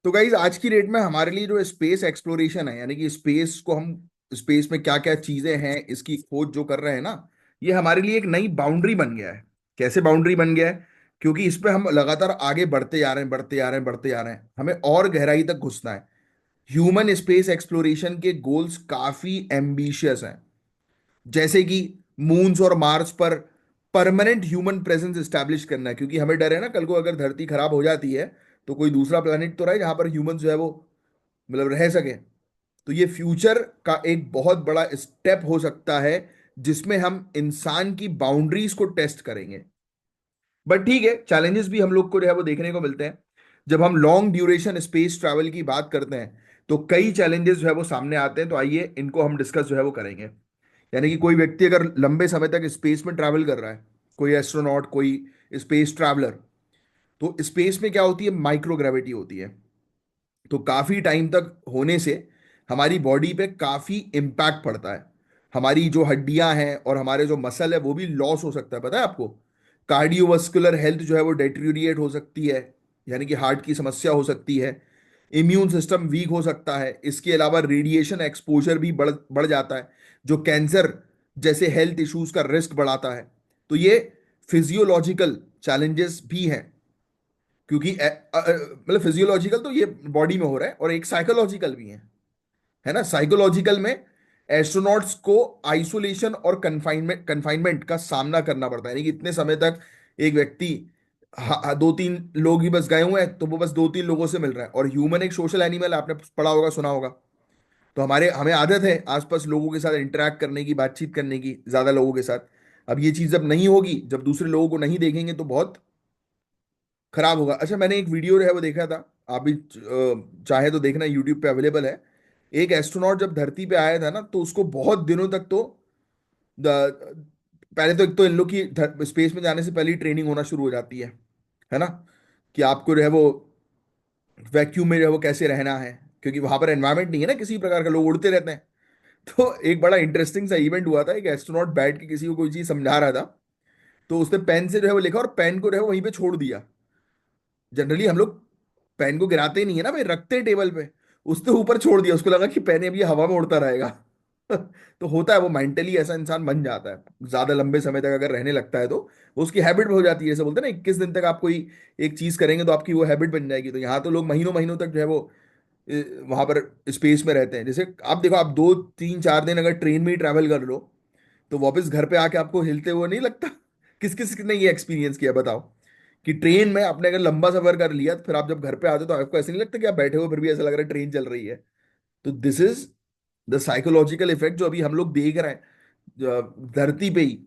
तो गाइज आज की डेट में हमारे लिए जो स्पेस एक्सप्लोरेशन है, यानी कि स्पेस को हम, स्पेस में क्या क्या चीजें हैं इसकी खोज जो कर रहे हैं ना, ये हमारे लिए एक नई बाउंड्री बन गया है। कैसे बाउंड्री बन गया है? क्योंकि इस पे हम लगातार आगे बढ़ते जा रहे हैं, बढ़ते जा रहे हैं, बढ़ते जा रहे हैं, हमें और गहराई तक घुसना है। ह्यूमन स्पेस एक्सप्लोरेशन के गोल्स काफी एम्बिशियस हैं, जैसे कि मून्स और मार्स पर परमानेंट ह्यूमन प्रेजेंस स्टैब्लिश करना है, क्योंकि हमें डर है ना, कल को अगर धरती खराब हो जाती है तो कोई दूसरा प्लेनेट तो रहे जहां पर ह्यूमन जो है वो मतलब रह सके। तो ये फ्यूचर का एक बहुत बड़ा स्टेप हो सकता है, जिसमें हम इंसान की बाउंड्रीज को टेस्ट करेंगे। बट ठीक है, चैलेंजेस भी हम लोग को जो है वो देखने को मिलते हैं। जब हम लॉन्ग ड्यूरेशन स्पेस ट्रैवल की बात करते हैं तो कई चैलेंजेस जो है वो सामने आते हैं, तो आइए इनको हम डिस्कस जो है वो करेंगे। यानी कि कोई व्यक्ति अगर लंबे समय तक स्पेस में ट्रैवल कर रहा है, कोई एस्ट्रोनॉट, कोई स्पेस ट्रैवलर, तो स्पेस में क्या होती है, माइक्रोग्रेविटी होती है। तो काफी टाइम तक होने से हमारी बॉडी पे काफी इम्पैक्ट पड़ता है। हमारी जो हड्डियां हैं और हमारे जो मसल है वो भी लॉस हो सकता है, पता है आपको। कार्डियोवास्कुलर हेल्थ जो है वो डेटेरियोरेट हो सकती है, यानी कि हार्ट की समस्या हो सकती है। इम्यून सिस्टम वीक हो सकता है। इसके अलावा रेडिएशन एक्सपोजर भी बढ़ बढ़ जाता है, जो कैंसर जैसे हेल्थ इश्यूज का रिस्क बढ़ाता है। तो ये फिजियोलॉजिकल चैलेंजेस भी हैं, क्योंकि मतलब फिजियोलॉजिकल तो ये बॉडी में हो रहा है, और एक साइकोलॉजिकल भी है ना। साइकोलॉजिकल में एस्ट्रोनॉट्स को आइसोलेशन और कन्फाइनमेंट का सामना करना पड़ता है, यानी कि इतने समय तक एक व्यक्ति, दो तीन लोग ही बस गए हुए हैं तो वो बस दो तीन लोगों से मिल रहा है, और ह्यूमन एक सोशल एनिमल है, आपने पढ़ा होगा, सुना होगा। तो हमें आदत है आसपास लोगों के साथ इंटरेक्ट करने की, बातचीत करने की, ज्यादा लोगों के साथ। अब ये चीज जब नहीं होगी, जब दूसरे लोगों को नहीं देखेंगे, तो बहुत खराब होगा। अच्छा, मैंने एक वीडियो जो है वो देखा था, आप भी चाहे तो देखना, यूट्यूब पे अवेलेबल है। एक एस्ट्रोनॉट जब धरती पे आया था ना, तो उसको बहुत दिनों तक तो पहले तो एक तो इन लोग की स्पेस में जाने से पहले ही ट्रेनिंग होना शुरू हो जाती है ना, कि आपको जो है वो वैक्यूम में जो है वो कैसे रहना है, क्योंकि वहां पर एनवायरमेंट नहीं है ना किसी प्रकार का, लोग उड़ते रहते हैं। तो एक बड़ा इंटरेस्टिंग सा इवेंट हुआ था, एक एस्ट्रोनॉट बैठ के किसी को कोई चीज समझा रहा था, तो उसने पेन से जो है वो लिखा और पेन को जो है वो वहीं पे छोड़ दिया। जनरली हम लोग पेन को गिराते ही नहीं है ना भाई, रखते हैं टेबल पे। उसने ऊपर छोड़ दिया, उसको लगा कि पेन अभी हवा में उड़ता रहेगा। तो होता है, वो मेंटली ऐसा इंसान बन जाता है, ज्यादा लंबे समय तक अगर रहने लगता है तो वो उसकी हैबिट हो जाती है। जैसे बोलते हैं ना, 21 दिन तक आप कोई एक चीज करेंगे तो आपकी वो हैबिट बन जाएगी। तो यहाँ तो लोग महीनों महीनों तक जो है वो वहां पर स्पेस में रहते हैं। जैसे आप देखो, आप 2 3 4 दिन अगर ट्रेन में ही ट्रैवल कर लो, तो वापस घर पे आके आपको हिलते हुए नहीं लगता। किस किस ने ये एक्सपीरियंस किया बताओ, कि ट्रेन में आपने अगर लंबा सफर कर लिया तो फिर आप जब घर पे आते हो तो आपको ऐसे नहीं लगता कि आप बैठे हो फिर भी ऐसा लग रहा है ट्रेन चल रही है। तो this is the psychological effect जो अभी हम लोग देख रहे हैं धरती पे ही।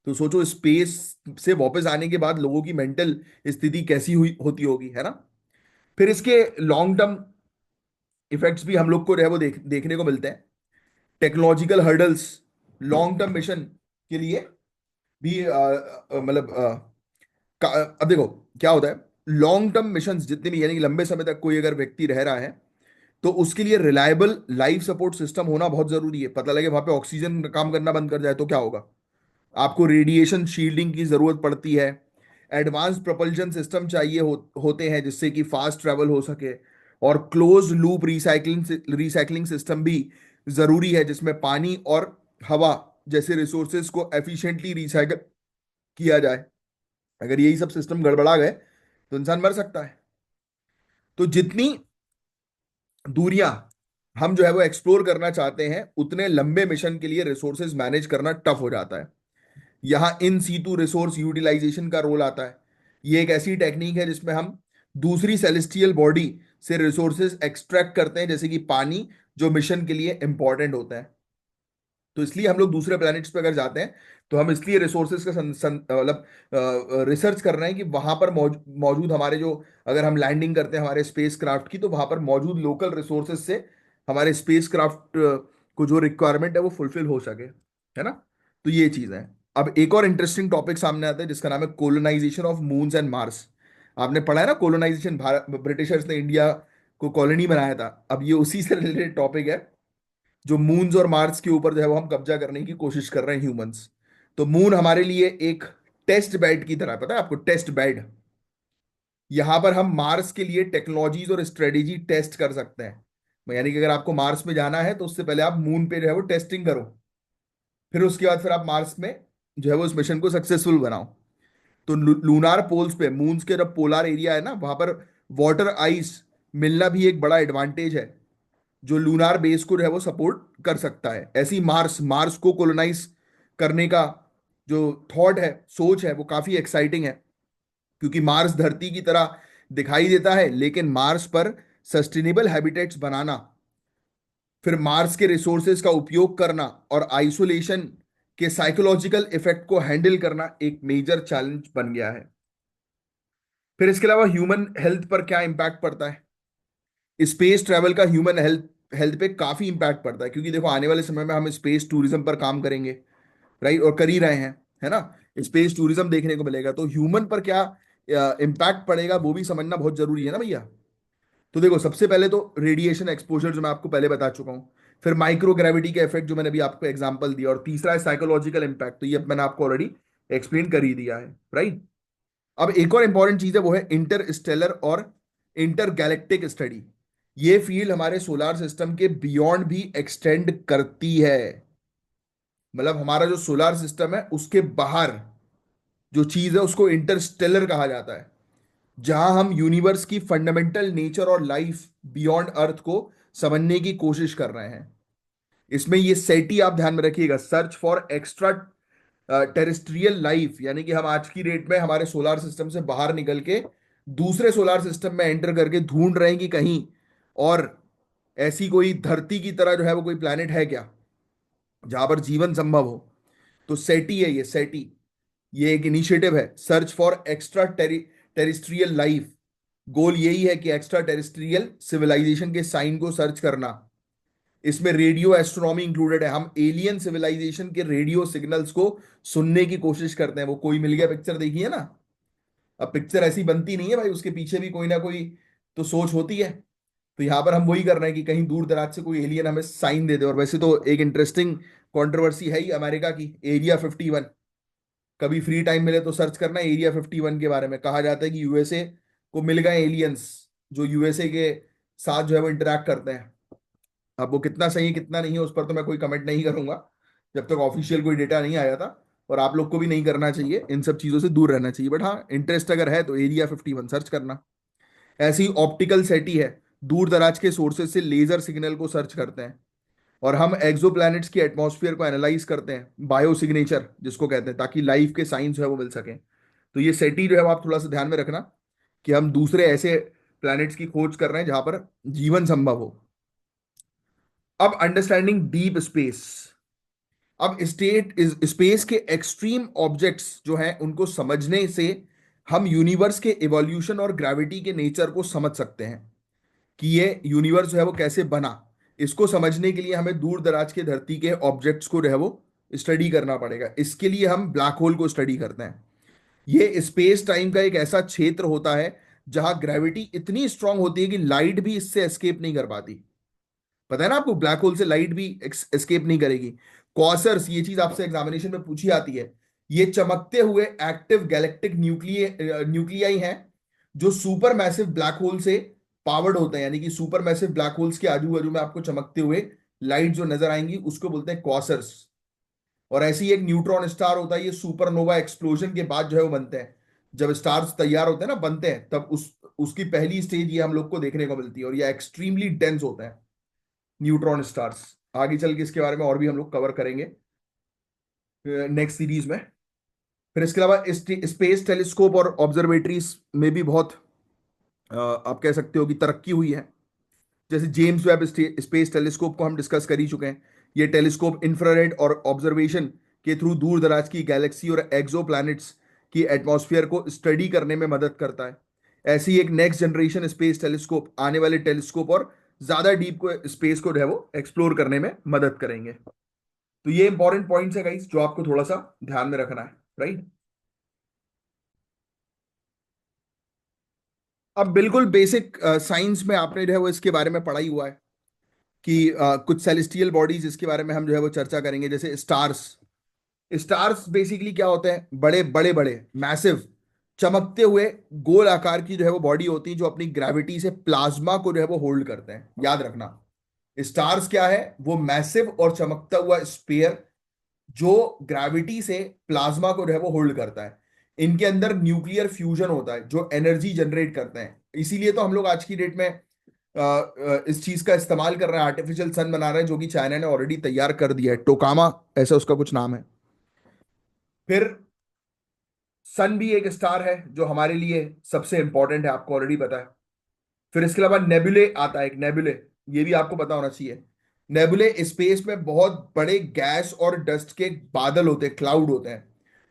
तो सोचो स्पेस से वापस आने के बाद लोगों की मेंटल स्थिति कैसी हुई होती होगी, है ना। फिर इसके लॉन्ग टर्म इफेक्ट्स भी हम लोग को जो है वो देखने को मिलते हैं। Technological hurdles long term mission के लिए भी मतलब अब देखो क्या होता है, लॉन्ग टर्म मिशन जितने भी, यानी कि लंबे समय तक कोई अगर व्यक्ति रह रहा है, तो उसके लिए रिलायबल लाइफ सपोर्ट सिस्टम होना बहुत जरूरी है। पता लगे वहां पे ऑक्सीजन काम करना बंद कर जाए तो क्या होगा। आपको रेडिएशन शील्डिंग की जरूरत पड़ती है। एडवांस प्रोपल्शन सिस्टम चाहिए होते हैं जिससे कि फास्ट ट्रैवल हो सके। और क्लोज लूप रिसाइकलिंग सिस्टम भी जरूरी है, जिसमें पानी और हवा जैसे रिसोर्सेज को एफिशिएंटली रिसाइकल किया जाए। अगर यही सब सिस्टम गड़बड़ा गए तो इंसान मर सकता है। तो जितनी दूरियां हम जो है वो एक्सप्लोर करना चाहते हैं, उतने लंबे मिशन के लिए रिसोर्सेज मैनेज करना टफ हो जाता है। यहाँ इन सीटू रिसोर्स यूटिलाइजेशन का रोल आता है। ये एक ऐसी टेक्निक है जिसमें हम दूसरी सेलेस्टियल बॉडी से रिसोर्सेज एक्सट्रैक्ट करते हैं, जैसे कि पानी, जो मिशन के लिए इंपॉर्टेंट होता है। तो इसलिए हम लोग दूसरे प्लैनेट्स पे अगर जाते हैं तो हम इसलिए रिसोर्सेज का मतलब रिसर्च कर रहे हैं कि वहां पर मौजूद हमारे जो, अगर हम लैंडिंग करते हैं हमारे स्पेस क्राफ्ट की, तो वहां पर मौजूद लोकल रिसोर्सेज से हमारे स्पेस क्राफ्ट को जो रिक्वायरमेंट है वो फुलफिल हो सके, है ना। तो ये चीज है। अब एक और इंटरेस्टिंग टॉपिक सामने आता है जिसका नाम है colonisation of moons and Mars. आपने पढ़ा है ना कोलोनाइजेशन, भारत ब्रिटिशर्स ने इंडिया को कॉलोनी बनाया था। अब ये उसी से रिलेटेड टॉपिक है, जो मून्स और मार्स के ऊपर जो है वो हम कब्जा करने की कोशिश कर रहे हैं ह्यूमंस। तो मून हमारे लिए एक टेस्ट बेड की तरह है, पता है आपको, टेस्ट बेड। यहां पर हम मार्स के लिए टेक्नोलॉजीज और स्ट्रेटेजी टेस्ट कर सकते हैं। यानी कि अगर आपको मार्स में जाना है तो उससे पहले आप मून पे जो है वो टेस्टिंग करो, फिर उसके बाद फिर आप मार्स में जो है वो उस मिशन को सक्सेसफुल बनाओ। तो लूनार पोल्स पे, मून्स के जब पोलर एरिया है ना, वहां पर वाटर आइस मिलना भी एक बड़ा एडवांटेज है, जो लूनार बेस को जो है वो सपोर्ट कर सकता है। ऐसी मार्स मार्स को कोलोनाइज करने का जो थॉट है, सोच है, वो काफी एक्साइटिंग है। क्योंकि मार्स धरती की तरह दिखाई देता है, लेकिन मार्स पर सस्टेनेबल हैबिटेट्स बनाना, फिर मार्स के रिसोर्सेज का उपयोग करना और आइसोलेशन के साइकोलॉजिकल इफेक्ट को हैंडल करना एक मेजर चैलेंज बन गया है। फिर इसके अलावा ह्यूमन हेल्थ पर क्या इंपैक्ट पड़ता है? स्पेस ट्रैवल का ह्यूमन हेल्थ हेल्थ पे काफी इंपैक्ट पड़ता है, क्योंकि देखो आने वाले समय में हम स्पेस टूरिज्म पर काम करेंगे, राइट, और कर ही रहे हैं, है ना। स्पेस टूरिज्म देखने को मिलेगा, तो ह्यूमन पर क्या इम्पैक्ट पड़ेगा वो भी समझना बहुत जरूरी है ना भैया। तो देखो, सबसे पहले तो रेडिएशन एक्सपोजर जो मैं आपको पहले बता चुका हूं, फिर माइक्रो ग्रेविटी के इफेक्ट जो मैंने अभी आपको एग्जांपल दिया, और तीसरा है साइकोलॉजिकल इम्पैक्ट, तो ये मैंने आपको ऑलरेडी एक्सप्लेन कर ही दिया है, राइट। अब एक और इंपॉर्टेंट चीज है, वो है इंटर स्टेलर और इंटर गैलेक्टिक स्टडी। ये फील्ड हमारे सोलार सिस्टम के बियॉन्ड भी एक्सटेंड करती है। मतलब हमारा जो सोलार सिस्टम है उसके बाहर जो चीज है उसको इंटरस्टेलर कहा जाता है, जहां हम यूनिवर्स की फंडामेंटल नेचर और लाइफ बियॉन्ड अर्थ को समझने की कोशिश कर रहे हैं। इसमें ये सेटी आप ध्यान में रखिएगा, search for extra terrestrial life, यानी कि हम आज की डेट में हमारे सोलार सिस्टम से बाहर निकल के दूसरे सोलार सिस्टम में एंटर करके ढूंढ रहे हैं कि कहीं और ऐसी कोई धरती की तरह जो है वो कोई प्लैनेट है क्या, जहां पर जीवन संभव हो। तो सेटी है, ये सेटी, ये एक इनिशिएटिव है, search for extraterrestrial life. Goal यही है कि एक्स्ट्रा टेरिस्ट्रियल सिविलाइजेशन के साइन को सर्च करना। इसमें रेडियो एस्ट्रोनॉमी इंक्लूडेड है, हम एलियन सिविलाइजेशन के रेडियो सिग्नल्स को सुनने की कोशिश करते हैं। वो कोई मिल गया पिक्चर देखी है ना। अब पिक्चर ऐसी बनती नहीं है भाई, उसके पीछे भी कोई ना कोई तो सोच होती है। तो यहां पर हम वही कर रहे हैं कि कहीं दूर दराज से कोई एलियन हमें साइन दे दे। और वैसे तो एक इंटरेस्टिंग कंट्रोवर्सी है ही अमेरिका की, एरिया 51। कभी फ्री टाइम मिले तो सर्च करना एरिया 51 के बारे में। कहा जाता है कि यूएसए को मिल गए एलियंस, जो यूएसए के साथ जो है वो इंटरेक्ट करते हैं। अब वो कितना सही है कितना नहीं है उस पर तो मैं कोई कमेंट नहीं करूंगा, जब तक ऑफिशियल कोई डेटा नहीं आया था। और आप लोग को भी नहीं करना चाहिए, इन सब चीजों से दूर रहना चाहिए। बट हाँ, इंटरेस्ट अगर है तो एरिया 51 सर्च करना। ऐसी ऑप्टिकल सेटी है, दूर दराज के सोर्सेज से लेजर सिग्नल को सर्च करते हैं। और हम एक्सोप्लैनेट्स की एटमॉस्फेयर को एनालाइज करते हैं, बायो सिग्नेचर जिसको कहते हैं, ताकि लाइफ के साइंस जो है वो मिल सके। तो ये सेटी जो है वो आप थोड़ा सा ध्यान में रखना, कि हम दूसरे ऐसे प्लैनेट्स की खोज कर रहे हैं जहां पर जीवन संभव हो। अब अंडरस्टैंडिंग डीप स्पेस। अब स्पेस के एक्सट्रीम ऑब्जेक्ट्स जो हैं उनको समझने से हम यूनिवर्स के इवोल्यूशन और ग्रेविटी के नेचर को समझ सकते हैं, कि ये यूनिवर्स जो है वो कैसे बना। इसको समझने के लिए हमें दूर दराज के धरती के ऑब्जेक्ट्स को जो है वो स्टडी करना पड़ेगा। इसके लिए हम ब्लैक होल को स्टडी करते हैं। ये स्पेस टाइम का एक ऐसा क्षेत्र होता है जहां ग्रेविटी इतनी स्ट्रांग होती है कि लाइट भी इससे एस्केप नहीं कर पाती। पता है ना आपको, ब्लैक होल से लाइट भी एस्केप नहीं करेगी। क्वासर्स, ये चीज आपसे एग्जामिनेशन में पूछी आती है। ये चमकते हुए एक्टिव गैलेक्टिक न्यूक्लियाई हैं, जो सुपर मैसिव ब्लैक होल से पावर्ड होते हैं। यानी कि सुपर मैसिव ब्लैक होल्स के आजू बाजू में आपको चमकते हुए लाइट जो नजर आएंगी उसको बोलते हैं क्वासर्स। और ऐसी एक न्यूट्रॉन स्टार होता है, ये सुपरनोवा एक्सप्लोजन के बाद जो है वो बनते हैं। जब स्टार्स तैयार होते हैं ना, बनते हैं, तब उसकी पहली स्टेज ये हम लोग को देखने को मिलती है, और ये एक्सट्रीमली डेंस होते हैं न्यूट्रॉन स्टार्स। आगे चल के इसके बारे में और भी हम लोग कवर करेंगे नेक्स्ट सीरीज में। फिर इसके अलावा स्पेस टेलीस्कोप और ऑब्जर्वेटरीज में भी बहुत आप कह सकते हो कि तरक्की हुई है। जैसे जेम्स वेब स्पेस टेलीस्कोप को हम डिस्कस कर ही चुके हैं। ये टेलीस्कोप इंफ्रारेड और ऑब्जर्वेशन के थ्रू दूर दराज की गैलेक्सी और एक्सो की एटमॉस्फेयर को स्टडी करने में मदद करता है। ऐसे ही एक नेक्स्ट जनरेशन स्पेस टेलीस्कोप, आने वाले टेलीस्कोप और ज्यादा डीप को स्पेस को जो है वो एक्सप्लोर करने में मदद करेंगे। तो ये इंपॉर्टेंट पॉइंट्स है गाइस जो आपको थोड़ा सा ध्यान में रखना है, राइट। अब बिल्कुल बेसिक साइंस में आपने जो है वो इसके बारे में पढ़ा ही हुआ है कि कुछ सेलेस्टियल बॉडीज इसके बारे में हम जो है वो चर्चा करेंगे, जैसे स्टार्स। स्टार्स बेसिकली क्या होते हैं, बड़े बड़े बड़े मैसिव चमकते हुए गोल आकार की जो है वो बॉडी होती है जो अपनी ग्रेविटी से प्लाज्मा को जो है वो होल्ड करते हैं। याद रखना, स्टार्स क्या है, वो मैसिव और चमकता हुआ स्पेयर जो ग्रेविटी से प्लाज्मा को जो है वो होल्ड करता है। इनके अंदर न्यूक्लियर फ्यूजन होता है जो एनर्जी जनरेट करते हैं। इसीलिए तो हम लोग आज की डेट में इस चीज का इस्तेमाल कर रहे हैं, आर्टिफिशियल सन बना रहे हैं जो कि चाइना ने ऑलरेडी तैयार कर दिया है, टोकामा ऐसा उसका कुछ नाम है। फिर सन भी एक स्टार है जो हमारे लिए सबसे इंपॉर्टेंट है, आपको ऑलरेडी पता है। फिर इसके अलावा नेबुले आता है, एक नेबुले, ये भी आपको पता होना चाहिए। नेबुले स्पेस में बहुत बड़े गैस और डस्ट के बादल होते हैं, क्लाउड होते हैं,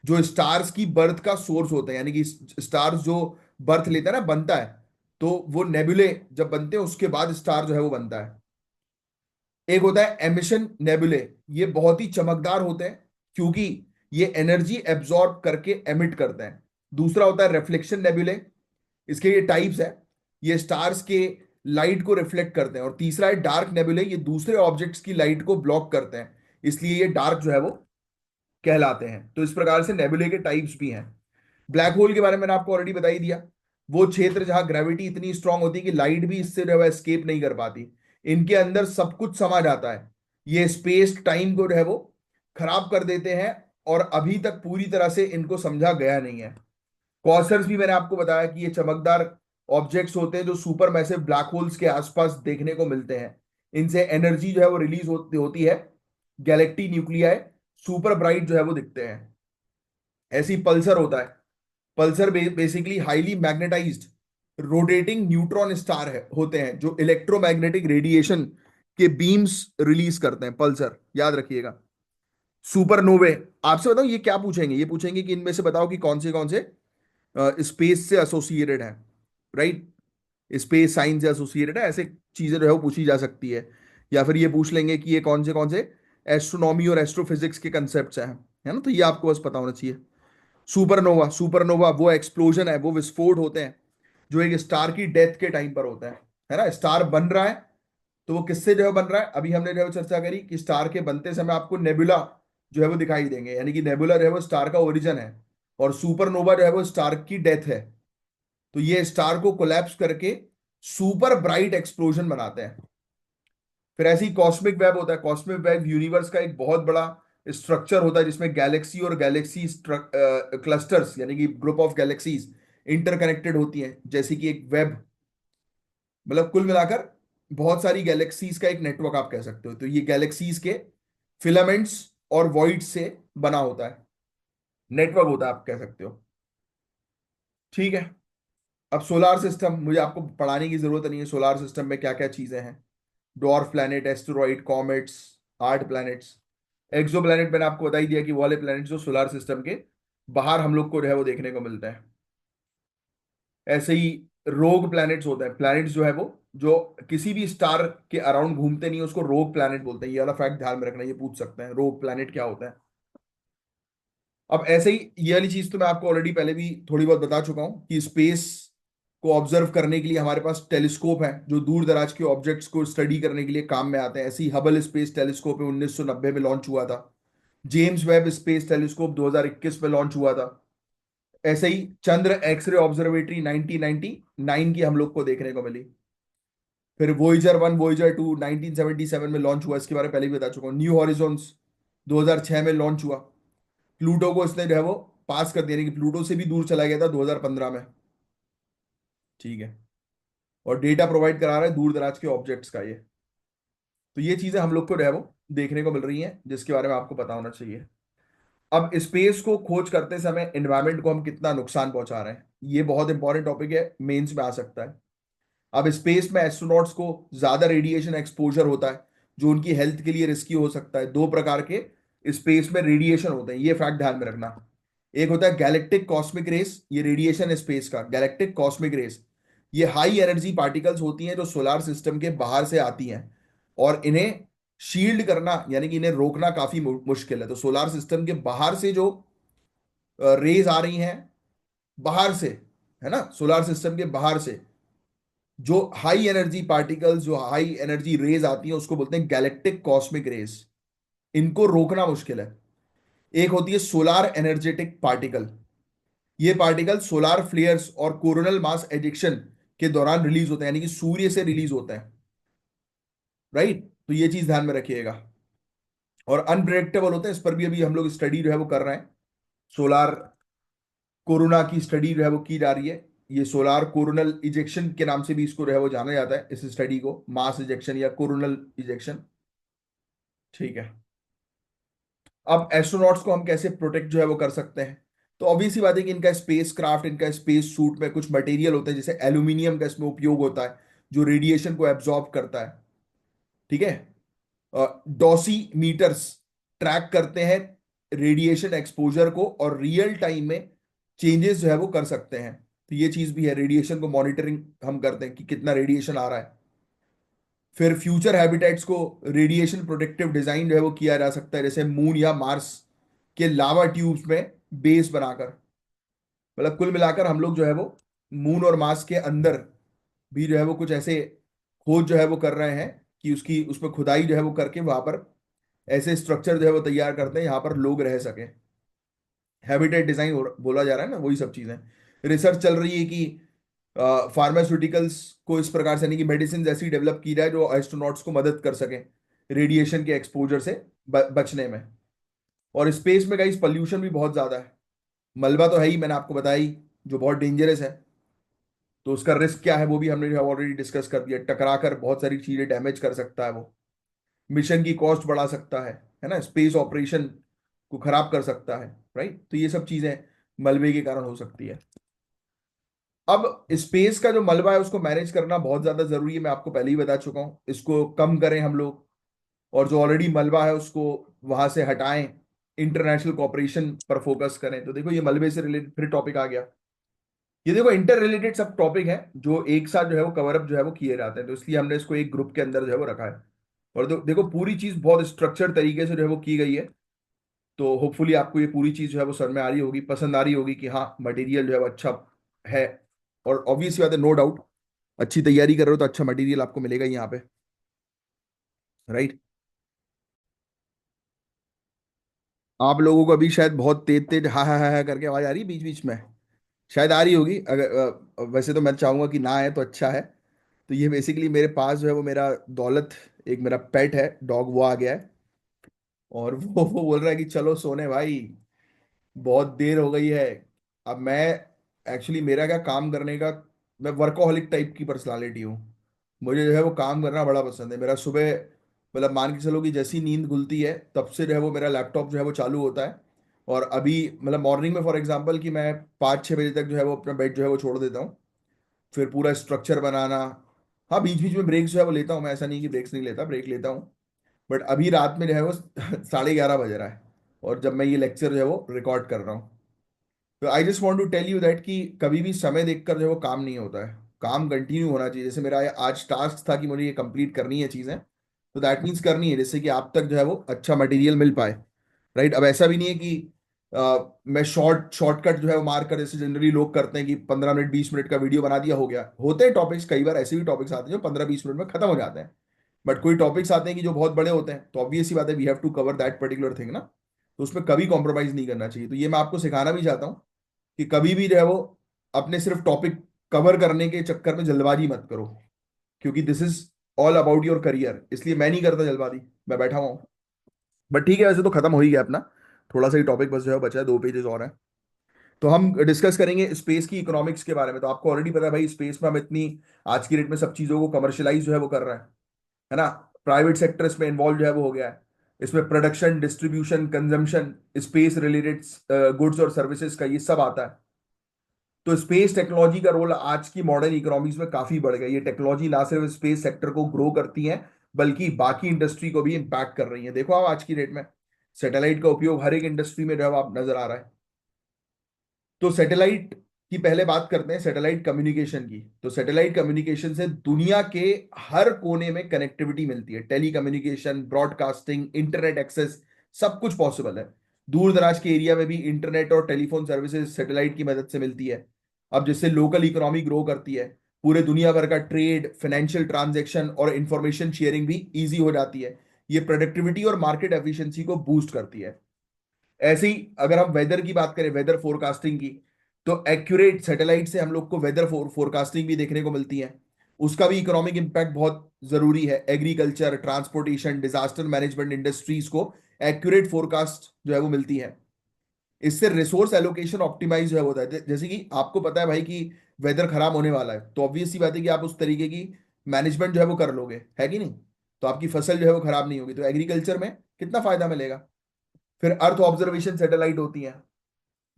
जो स्टार्स की बर्थ का सोर्स होते हैं। यानी कि स्टार्स जो बर्थ लेता है ना, बनता है, तो वो नेबुले जब बनते हैं उसके बाद स्टार जो है वो बनता है। एक होता है एमिशन नेबुले, ये बहुत ही चमकदार होते हैं क्योंकि ये एनर्जी एब्जॉर्ब करके एमिट करते हैं। दूसरा होता है रिफ्लेक्शन नेबुले, इसके ये टाइप्स है, ये स्टार्स के लाइट को रिफ्लेक्ट करते हैं। और तीसरा है डार्क नेबुले, ये दूसरे ऑब्जेक्ट्स की लाइट को ब्लॉक करते हैं, इसलिए ये डार्क जो है वो कहलाते हैं। तो इस प्रकार से नेबुले के टाइप्स भी हैं। ब्लैक होल के बारे में मैंने आपको ऑलरेडी बता ही दिया, वो क्षेत्र जहां ग्रेविटी इतनी स्ट्रांग होती है कि लाइट भी इससे जो है एस्केप नहीं कर पाती। इनके अंदर सब कुछ समा जाता है, ये स्पेस टाइम को जो है वो खराब कर देते हैं, और अभी तक पूरी तरह से इनको समझा गया नहीं है। क्वासर्स भी मैंने आपको बताया कि ये चमकदार ऑब्जेक्ट्स होते हैं जो सुपर मैसिव ब्लैक होल्स के आसपास देखने को मिलते हैं। इनसे एनर्जी जो है वो रिलीज होती होती है, गैलेक्टी न्यूक्लियाई सुपर ब्राइट जो है वो दिखते हैं। ऐसी पल्सर होता है, Pulsar basically highly magnetised rotating neutron star है होते हैं जो इलेक्ट्रोमैग्नेटिक रेडिएशन के बीम्स रिलीज करते हैं, पल्सर याद रखिएगा। सुपरनोवे, आपसे बताओ ये क्या पूछेंगे, ये पूछेंगे कि इनमें से बताओ कि कौन से स्पेस से एसोसिएटेड है, राइट, स्पेस साइंस से एसोसिएटेड है, ऐसे चीजें जो है वो पूछी जा सकती है। या फिर ये पूछ लेंगे कि ये कौन से एस्ट्रोनॉमी और एस्ट्रोफिजिक्स के कंसेप्ट्स हैं, है ना, तो ये आपको बस पता होना चाहिए। सुपरनोवा, सुपरनोवा वो एक्सप्लोजन है, वो विस्फोट होते हैं जो एक स्टार की डेथ के टाइम पर होता है ना। स्टार बन रहा है तो वो किससे जो है बन रहा है, अभी हमने जो है वो चर्चा करी कि स्टार के बनते समय आपको नेबुला जो है वो दिखाई देंगे, यानी कि नेबुला जो है वो स्टार का ओरिजिन है, और सुपरनोवा जो है वो स्टार की डेथ है। तो ये स्टार को कोलैप्स करके सुपर ब्राइट एक्सप्लोजन बनाते हैं। फिर ऐसे ही कॉस्मिक वेब होता है, कॉस्मिक वेब यूनिवर्स का एक बहुत बड़ा स्ट्रक्चर होता है जिसमें गैलेक्सी और गैलेक्सी क्लस्टर्स यानी कि ग्रुप ऑफ गैलेक्सीज इंटरकनेक्टेड होती हैं, जैसे कि एक वेब, मतलब कुल मिलाकर बहुत सारी गैलेक्सीज का एक नेटवर्क आप कह सकते हो। तो ये गैलेक्सीज के फिलामेंट्स और वॉइड से बना होता है, नेटवर्क होता है आप कह सकते हो। ठीक है, अब सोलार सिस्टम मुझे आपको पढ़ाने की जरूरत नहीं है, सोलार सिस्टम में क्या क्या चीजें हैं। Dwarf planet, asteroid, comets, hard planets, exoplanet मैंने आपको बता ही दिया कि वो वाले प्लैनेट जो सोलार सिस्टम के बाहर हम लोग को जो है वो देखने को मिलते हैं। ऐसे ही रोग प्लैनेट्स होते हैं, प्लैनेट्स जो है वो जो किसी भी स्टार के अराउंड घूमते नहीं है उसको रोग प्लैनेट बोलते हैं। ये वाला फैक्ट ध्यान में रखना, ये पूछ सकते हैं रोग प्लैनेट क्या होता है। अब ऐसे ही ये वाली चीज तो मैं आपको ऑलरेडी पहले भी थोड़ी बहुत बता चुका हूं कि स्पेस को ऑब्जर्व करने के लिए हमारे पास टेलीस्कोप है जो दूर दराज के ऑब्जेक्ट्स को स्टडी करने के लिए काम में आते हैं। ऐसे ही हबल स्पेस टेलीस्कोप 1990 में लॉन्च हुआ था। जेम्स वेब स्पेस टेलीस्कोप 2021 में लॉन्च हुआ था। ऐसे ही चंद्र एक्सरे ऑब्जर्वेटरी 1999 की हम लोग को देखने को मिली। फिर वोइजर 1 वोइजर 2 1977 में लॉन्च हुआ, इसके बारे में पहले भी बता चुका हूँ। न्यू हॉरिजॉन्स 2006 में लॉन्च हुआ। प्लूटो को इसने जो है वो पास कर दिया, यानी कि प्लूटो से भी दूर चला गया था 2015 में। ठीक है, और डेटा प्रोवाइड करा रहा है दूर दराज के ऑब्जेक्ट्स का ये। तो ये चीजें हम लोग को जो है वो देखने को मिल रही हैं जिसके बारे में आपको पता होना चाहिए। अब स्पेस को खोज करते समय एनवायरमेंट को हम कितना नुकसान पहुंचा रहे हैं, ये बहुत इंपॉर्टेंट टॉपिक है, मेंस में आ सकता है। अब स्पेस में एस्ट्रोनॉट्स को ज्यादा रेडिएशन एक्सपोजर होता है जो उनकी हेल्थ के लिए रिस्की हो सकता है। दो प्रकार के स्पेस में रेडिएशन होते हैं, ये फैक्ट ध्यान में रखना। एक होता है गैलेक्टिक कॉस्मिक रेस, ये रेडिएशन है स्पेस का, गैलेक्टिक कॉस्मिक रेस। ये हाई एनर्जी पार्टिकल्स होती हैं जो सोलार सिस्टम के बाहर से आती हैं, और इन्हें शील्ड करना यानी कि इन्हें रोकना काफी मुश्किल है। तो सोलार सिस्टम के बाहर से जो रेज आ रही हैं, बाहर से, है ना, सोलार सिस्टम के बाहर से जो हाई एनर्जी पार्टिकल्स, जो हाई एनर्जी रेज आती हैं, उसको बोलते हैं गैलेक्टिक कॉस्मिक रेज। इनको रोकना मुश्किल है। एक होती है सोलार एनर्जेटिक पार्टिकल। ये पार्टिकल सोलार फ्लेयर्स और कोरोनल मास एजेक्शन के दौरान रिलीज होते हैं, यानी कि सूर्य से रिलीज होते हैं। राइट, तो ये चीज ध्यान में रखिएगा। और अनप्रेडिक्टेबल होते हैं, इस पर भी अभी हम लोग स्टडी जो है वो कर रहे हैं। सोलार कोरोना की स्टडी जो है वो की जा रही है। ये सोलार कोरोनल इजेक्शन के नाम से भी इसको जो है वो जाना जाता है, इस स्टडी को, मास इजेक्शन या कोरोनल इजेक्शन। ठीक है। अब एस्ट्रोनॉट्स को हम कैसे प्रोटेक्ट जो है वो कर सकते हैं? तो ऑब्वियस सी बात है कि इनका स्पेस क्राफ्ट, इनका स्पेस सूट में कुछ मटेरियल होते हैं, जैसे एल्यूमिनियम का इसमें उपयोग होता है, जो रेडिएशन को एब्जॉर्ब करता है। ठीक है। डॉसीमीटर्स ट्रैक करते हैं रेडिएशन एक्सपोजर को, और रियल टाइम में चेंजेस जो है वो कर सकते हैं। तो ये चीज भी है, रेडिएशन को मॉनिटरिंग हम करते हैं कि कितना रेडिएशन आ रहा है। फिर फ्यूचर हैबिटेट्स को रेडिएशन प्रोटेक्टिव डिजाइन जो है वो किया जा सकता है, जैसे मून या मार्स के लावा ट्यूब्स में बेस बनाकर। मतलब कुल मिलाकर हम लोग जो है वो मून और मार्स के अंदर भी जो है वो कुछ ऐसे खोज जो है वो कर रहे हैं कि उसकी उसमें खुदाई जो है वो करके वहां पर ऐसे स्ट्रक्चर जो है वो तैयार करते हैं, यहाँ पर लोग रह सकें। हैबिटेट डिजाइन बोला जा रहा है ना, वही सब चीजें। रिसर्च चल रही है कि फार्मास्यूटिकल्स को इस प्रकार से, यानी कि मेडिसिन ऐसी डेवलप की जाए जो एस्ट्रोनॉट्स को मदद कर सके रेडिएशन के एक्सपोजर से बचने में। और स्पेस में गाइस पॉल्यूशन भी बहुत ज्यादा है। मलबा तो है ही, मैंने आपको बताया ही, जो बहुत डेंजरस है। तो उसका रिस्क क्या है वो भी हमने ऑलरेडी डिस्कस कर दिया। टकरा कर बहुत सारी चीजें डैमेज कर सकता है वो, मिशन की कॉस्ट बढ़ा सकता है ना, स्पेस ऑपरेशन को खराब कर सकता है। राइट, तो ये सब चीजें मलबे के कारण हो सकती है। अब स्पेस का जो मलबा है उसको मैनेज करना बहुत ज्यादा जरूरी है, मैं आपको पहले ही बता चुका हूं। इसको कम करें हम लोग, और जो ऑलरेडी मलबा है उसको वहां से हटाएं, इंटरनेशनल कॉपरेशन पर फोकस करें। तो देखो ये मलबे से रिलेटेड फिर टॉपिक आ गया। ये देखो इंटर रिलेटेड सब टॉपिक है जो एक साथ जो है वो कवर अप जो है वो किए जाते हैं, तो इसलिए हमने इसको एक ग्रुप के अंदर जो है वो रखा है। और देखो पूरी चीज बहुत स्ट्रक्चर तरीके से जो है वो की गई है। तो होपफुली आपको ये पूरी चीज जो है वो समझ में आ रही होगी, पसंद आ रही होगी कि हाँ मटेरियल जो है वो अच्छा है। और ऑब्वियस बात है, नो डाउट, अच्छी तैयारी कर रहे हो तो अच्छा मटेरियल आपको मिलेगा ही यहाँ पे। राइट। आप लोगों को अभी शायद बहुत तेज तेज हा करके आवाज आ रही है बीच बीच में, शायद आ रही होगी। अगर वैसे तो मैं चाहूंगा कि ना आए तो अच्छा है। तो ये बेसिकली मेरे पास जो है वो मेरा दौलत, एक मेरा पेट है डॉग, वो आ गया है। और वो बोल रहा है कि चलो सोने भाई, बहुत देर हो गई है। अब मैं, एक्चुअली मेरा क्या काम करने का, मैं वर्कोहलिक टाइप की पर्सनालिटी हूँ। मुझे जो है वो काम करना बड़ा पसंद है। मेरा सुबह, मतलब मान के चलो कि जैसी नींद खुलती है तब से जो है वो मेरा लैपटॉप जो है वो चालू होता है। और अभी मतलब मॉर्निंग में फॉर एग्जांपल कि मैं 5-6 बजे तक जो है वो अपना बेड जो है वो छोड़ देता हूँ। फिर पूरा स्ट्रक्चर बनाना। हाँ बीच बीच में ब्रेक्स जो है वो लेता हूँ, मैं ऐसा नहीं कि ब्रेक्स नहीं लेता, ब्रेक लेता हूँ। बट अभी रात में जो है वो 11:30 बज रहा है, और जब मैं ये लेक्चर जो है वो रिकॉर्ड कर रहा हूँ। तो I just want to tell you that कि कभी भी समय देखकर जो है वो काम नहीं होता है। काम कंटिन्यू होना चाहिए। जैसे मेरा आज टास्क था कि मुझे ये कंप्लीट करनी है चीज़ें, तो दैट मीन्स करनी है, जिससे कि आप तक जो है वो अच्छा मटेरियल मिल पाए। राइट। अब ऐसा भी नहीं है कि मैं शॉर्टकट जो है वो मार कर, जैसे जनरली लोग करते हैं कि 15 मिनट 20 मिनट का वीडियो बना दिया हो गया। होते हैं टॉपिक्स, कई बार ऐसे भी टॉपिक्स आते हैं जो 15-20 मिनट में खत्म हो जाते हैं। बट कोई टॉपिक्स आते हैं कि जो बहुत बड़े होते हैं, तो ऑब्वियस सी बात है we have to cover that particular thing ना। तो उसमें कभी कॉम्प्रोमाइज नहीं करना चाहिए। तो ये मैं आपको सिखाना भी चाहता हूँ कि कभी भी जो है वो अपने सिर्फ टॉपिक कवर करने के चक्कर में जल्दबाजी मत करो, क्योंकि this is all about your career. इसलिए मैं नहीं करता जल्दबाजी, मैं बैठा हुआ हूँ। बट ठीक है, वैसे तो खत्म हो ही गया अपना, थोड़ा सा ही टॉपिक बस जो है बचा है, 2 पेजेस और हैं। तो हम डिस्कस करेंगे स्पेस की इकोनॉमिक्स के बारे में। तो आपको ऑलरेडी पता है भाई, स्पेस में हम इतनी आज की डेट में सब चीजों को कमर्शलाइज जो है वो कर रहे हैं, है ना। प्राइवेट सेक्टर इसमें इन्वॉल्व जो है वो हो गया है। इसमें production, distribution, consumption, space related goods और सर्विसेज का ये सब आता है। तो स्पेस टेक्नोलॉजी का रोल आज की मॉडर्न इकोनॉमीज में काफी बढ़ गया। ये टेक्नोलॉजी ना सिर्फ स्पेस सेक्टर को ग्रो करती है, बल्कि बाकी इंडस्ट्री को भी इम्पैक्ट कर रही है। देखो आप आज की डेट में सैटेलाइट का उपयोग हर एक इंडस्ट्री में जो है आप नजर आ रहा है। तो सैटेलाइट की पहले बात करते हैं सैटेलाइट कम्युनिकेशन की। तो सैटेलाइट कम्युनिकेशन से दुनिया के हर कोने में कनेक्टिविटी मिलती है, telecommunication, broadcasting, internet access, सब कुछ पॉसिबल है। दूर दराज के एरिया में भी इंटरनेट और टेलीफोन सर्विसेज सैटेलाइट की मदद से मिलती है। अब जिससे लोकल इकोनॉमी ग्रो करती है, पूरे दुनिया भर का ट्रेड, फाइनेंशियल ट्रांजैक्शन और इंफॉर्मेशन शेयरिंग भी इजी हो जाती है। ये प्रोडक्टिविटी और मार्केट एफिशिएंसी को बूस्ट करती है। ऐसे ही अगर हम वेदर की बात करें, वेदर फोरकास्टिंग की, तो एक्यूरेट सैटेलाइट से हम लोग को वेदर फोरकास्टिंग भी देखने को मिलती है। उसका भी इकोनॉमिक इम्पैक्ट बहुत जरूरी है। Agriculture, transportation, disaster management industries को एक्यूरेट फोरकास्ट जो है वो मिलती है। इससे रिसोर्स एलोकेशन ऑप्टिमाइज जो है होता है। जैसे कि आपको पता है भाई कि वेदर खराब होने वाला है, तो ऑब्वियस सी बात है कि आप उस तरीके की मैनेजमेंट जो है वो कर लोगे, है कि नहीं? तो आपकी फसल जो है वो खराब नहीं होगी। तो एग्रीकल्चर में कितना फायदा मिलेगा। फिर अर्थ ऑब्जर्वेशन सैटेलाइट होती हैं,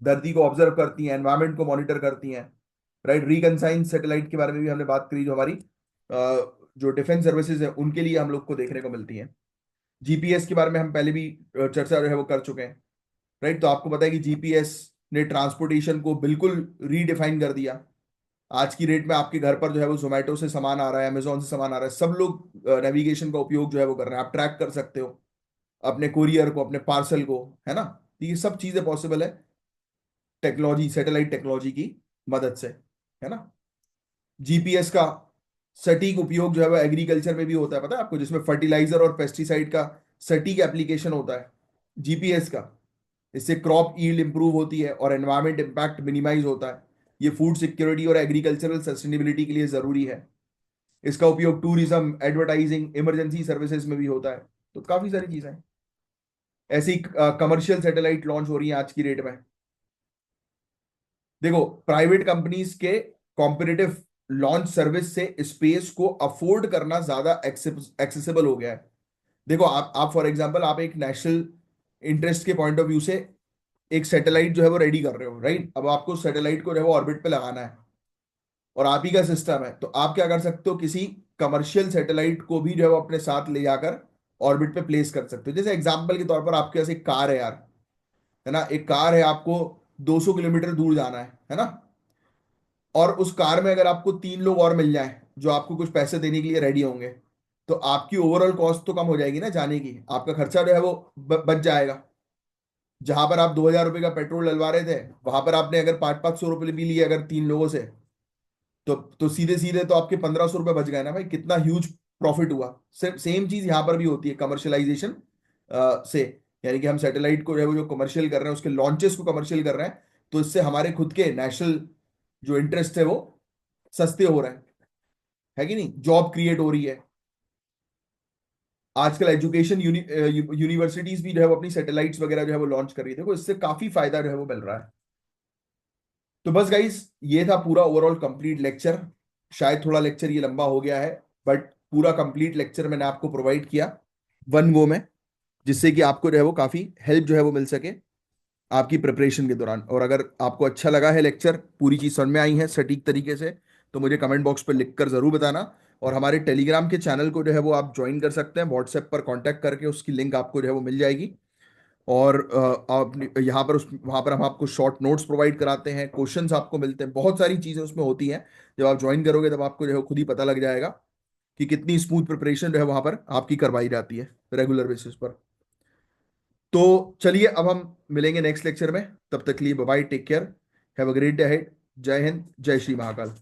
धरती को ऑब्जर्व करती हैं, एनवायरमेंट को मॉनिटर करती हैं। राइट, रिकनसाइंस सैटेलाइट के बारे में भी हमने बात करी, जो हमारी जो डिफेंस सर्विसेज है उनके लिए हम लोग को देखने को मिलती हैं। जीपीएस के बारे में हम पहले भी चर्चा जो है वो कर चुके हैं। राइट, तो आपको पता है कि जीपीएस ने ट्रांसपोर्टेशन को बिल्कुल रीडिफाइन कर दिया। आज की डेट में आपके घर पर जो है वो जोमेटो से सामान आ रहा है, अमेजोन से सामान आ रहा है, सब लोग नेविगेशन का उपयोग जो है वो कर रहे हैं। आप ट्रैक कर सकते हो अपने कुरियर को, अपने पार्सल को, है ना? तो ये सब चीजें पॉसिबल है टेक्नोलॉजी, सैटेलाइट टेक्नोलॉजी की मदद से, है ना? जीपीएस का सटीक उपयोग जो है वो एग्रीकल्चर में भी होता है, पता है आपको, जिसमें फर्टिलाइजर और पेस्टिसाइड का सटीक एप्लीकेशन होता है जीपीएस का। इससे क्रॉप यील्ड इंप्रूव होती है और एनवायरमेंट इम्पैक्ट मिनिमाइज होता है। ये फूड सिक्योरिटी और एग्रीकल्चरल सस्टेनेबिलिटी के लिए जरूरी है। इसका उपयोग टूरिज्म, एडवर्टाइजिंग, इमरजेंसी सर्विसेज में भी होता है। तो काफी सारी चीजें हैं। ऐसी कमर्शियल सैटेलाइट लॉन्च हो रही है आज की डेट में। देखो, प्राइवेट कंपनीज के कॉम्पिटिटिव लॉन्च सर्विस से स्पेस को अफोर्ड करना ज्यादा एक्सेसिबल हो गया है। देखो, आप फॉर एग्जांपल आप एक नेशनल इंटरेस्ट के पॉइंट ऑफ व्यू से एक सैटेलाइट जो है वो रेडी कर रहे हो, राइट? अब आपको सैटेलाइट को जो है वो ऑर्बिट पे लगाना है और आप ही का सिस्टम है, तो आप क्या कर सकते हो, किसी कमर्शियल सैटेलाइट को भी जो है वो अपने साथ ले जाकर ऑर्बिट पे प्लेस कर सकते हो। जैसे एग्जांपल के तौर पर आपके पास एक कार है यार, है ना? एक कार है, आपको 200 किलोमीटर दूर जाना है ना? और उस कार में अगर आपको 3 लोग और मिल जाएं जो आपको कुछ पैसे देने के लिए रेडी होंगे, तो आपकी ओवरऑल कॉस्ट तो कम हो जाएगी ना जाने की, आपका खर्चा जो है वो बच जाएगा। जहां पर आप 2,000 रुपये का पेट्रोल डलवा रहे थे, वहां पर आपने अगर 500-500 रुपये भी लिए अगर 3 लोगों से, तो सीधे सीधे तो आपके 1,500 रुपये बच गए ना भाई। कितना ह्यूज प्रॉफिट हुआ। सेम चीज यहां पर भी होती है कमर्शलाइजेशन से। यानी कि हम सैटेलाइट को जो है वो जो कमर्शियल कर रहे हैं, उसके लॉन्चेस को कमर्शियल कर रहे हैं, तो इससे हमारे खुद के नेशनल जो इंटरेस्ट है वो सस्ते हो रहे हैं, है कि नहीं? जॉब क्रिएट हो रही है। आजकल एजुकेशन यूनिवर्सिटीज भी जो है वो अपनी सैटेलाइट्स वगैरह जो है वो लॉन्च कर रही है। देखो, इससे काफी फायदा जो है वो मिल रहा है। तो बस गाइस, ये था पूरा ओवरऑल कंप्लीट लेक्चर। शायद थोड़ा लेक्चर ये लंबा हो गया है, बट पूरा कंप्लीट लेक्चर मैंने आपको प्रोवाइड किया वन गो में, जिससे कि आपको जो है वो काफी हेल्प जो है वो मिल सके आपकी प्रिपरेशन के दौरान। और अगर आपको अच्छा लगा है लेक्चर, पूरी चीज समझ में आई है सटीक तरीके से, तो मुझे कमेंट बॉक्स पर लिखकर जरूर बताना। और हमारे टेलीग्राम के चैनल को जो है वो आप ज्वाइन कर सकते हैं, व्हाट्सएप पर कांटेक्ट करके उसकी लिंक आपको जो है वो मिल जाएगी। और आप यहाँ पर उस वहाँ पर हम आपको शॉर्ट नोट्स प्रोवाइड कराते हैं, क्वेश्चंस आपको मिलते हैं, बहुत सारी चीज़ें उसमें होती हैं। जब आप ज्वाइन करोगे तब आपको जो है खुद ही पता लग जाएगा कि कितनी स्मूथ प्रिपरेशन जो है वहाँ पर आपकी करवाई जाती है रेगुलर बेसिस पर। तो चलिए, अब हम मिलेंगे नेक्स्ट लेक्चर में। तब तक के लिए bye bye, take care, have a great day ahead. जय हिंद, जय श्री महाकाल।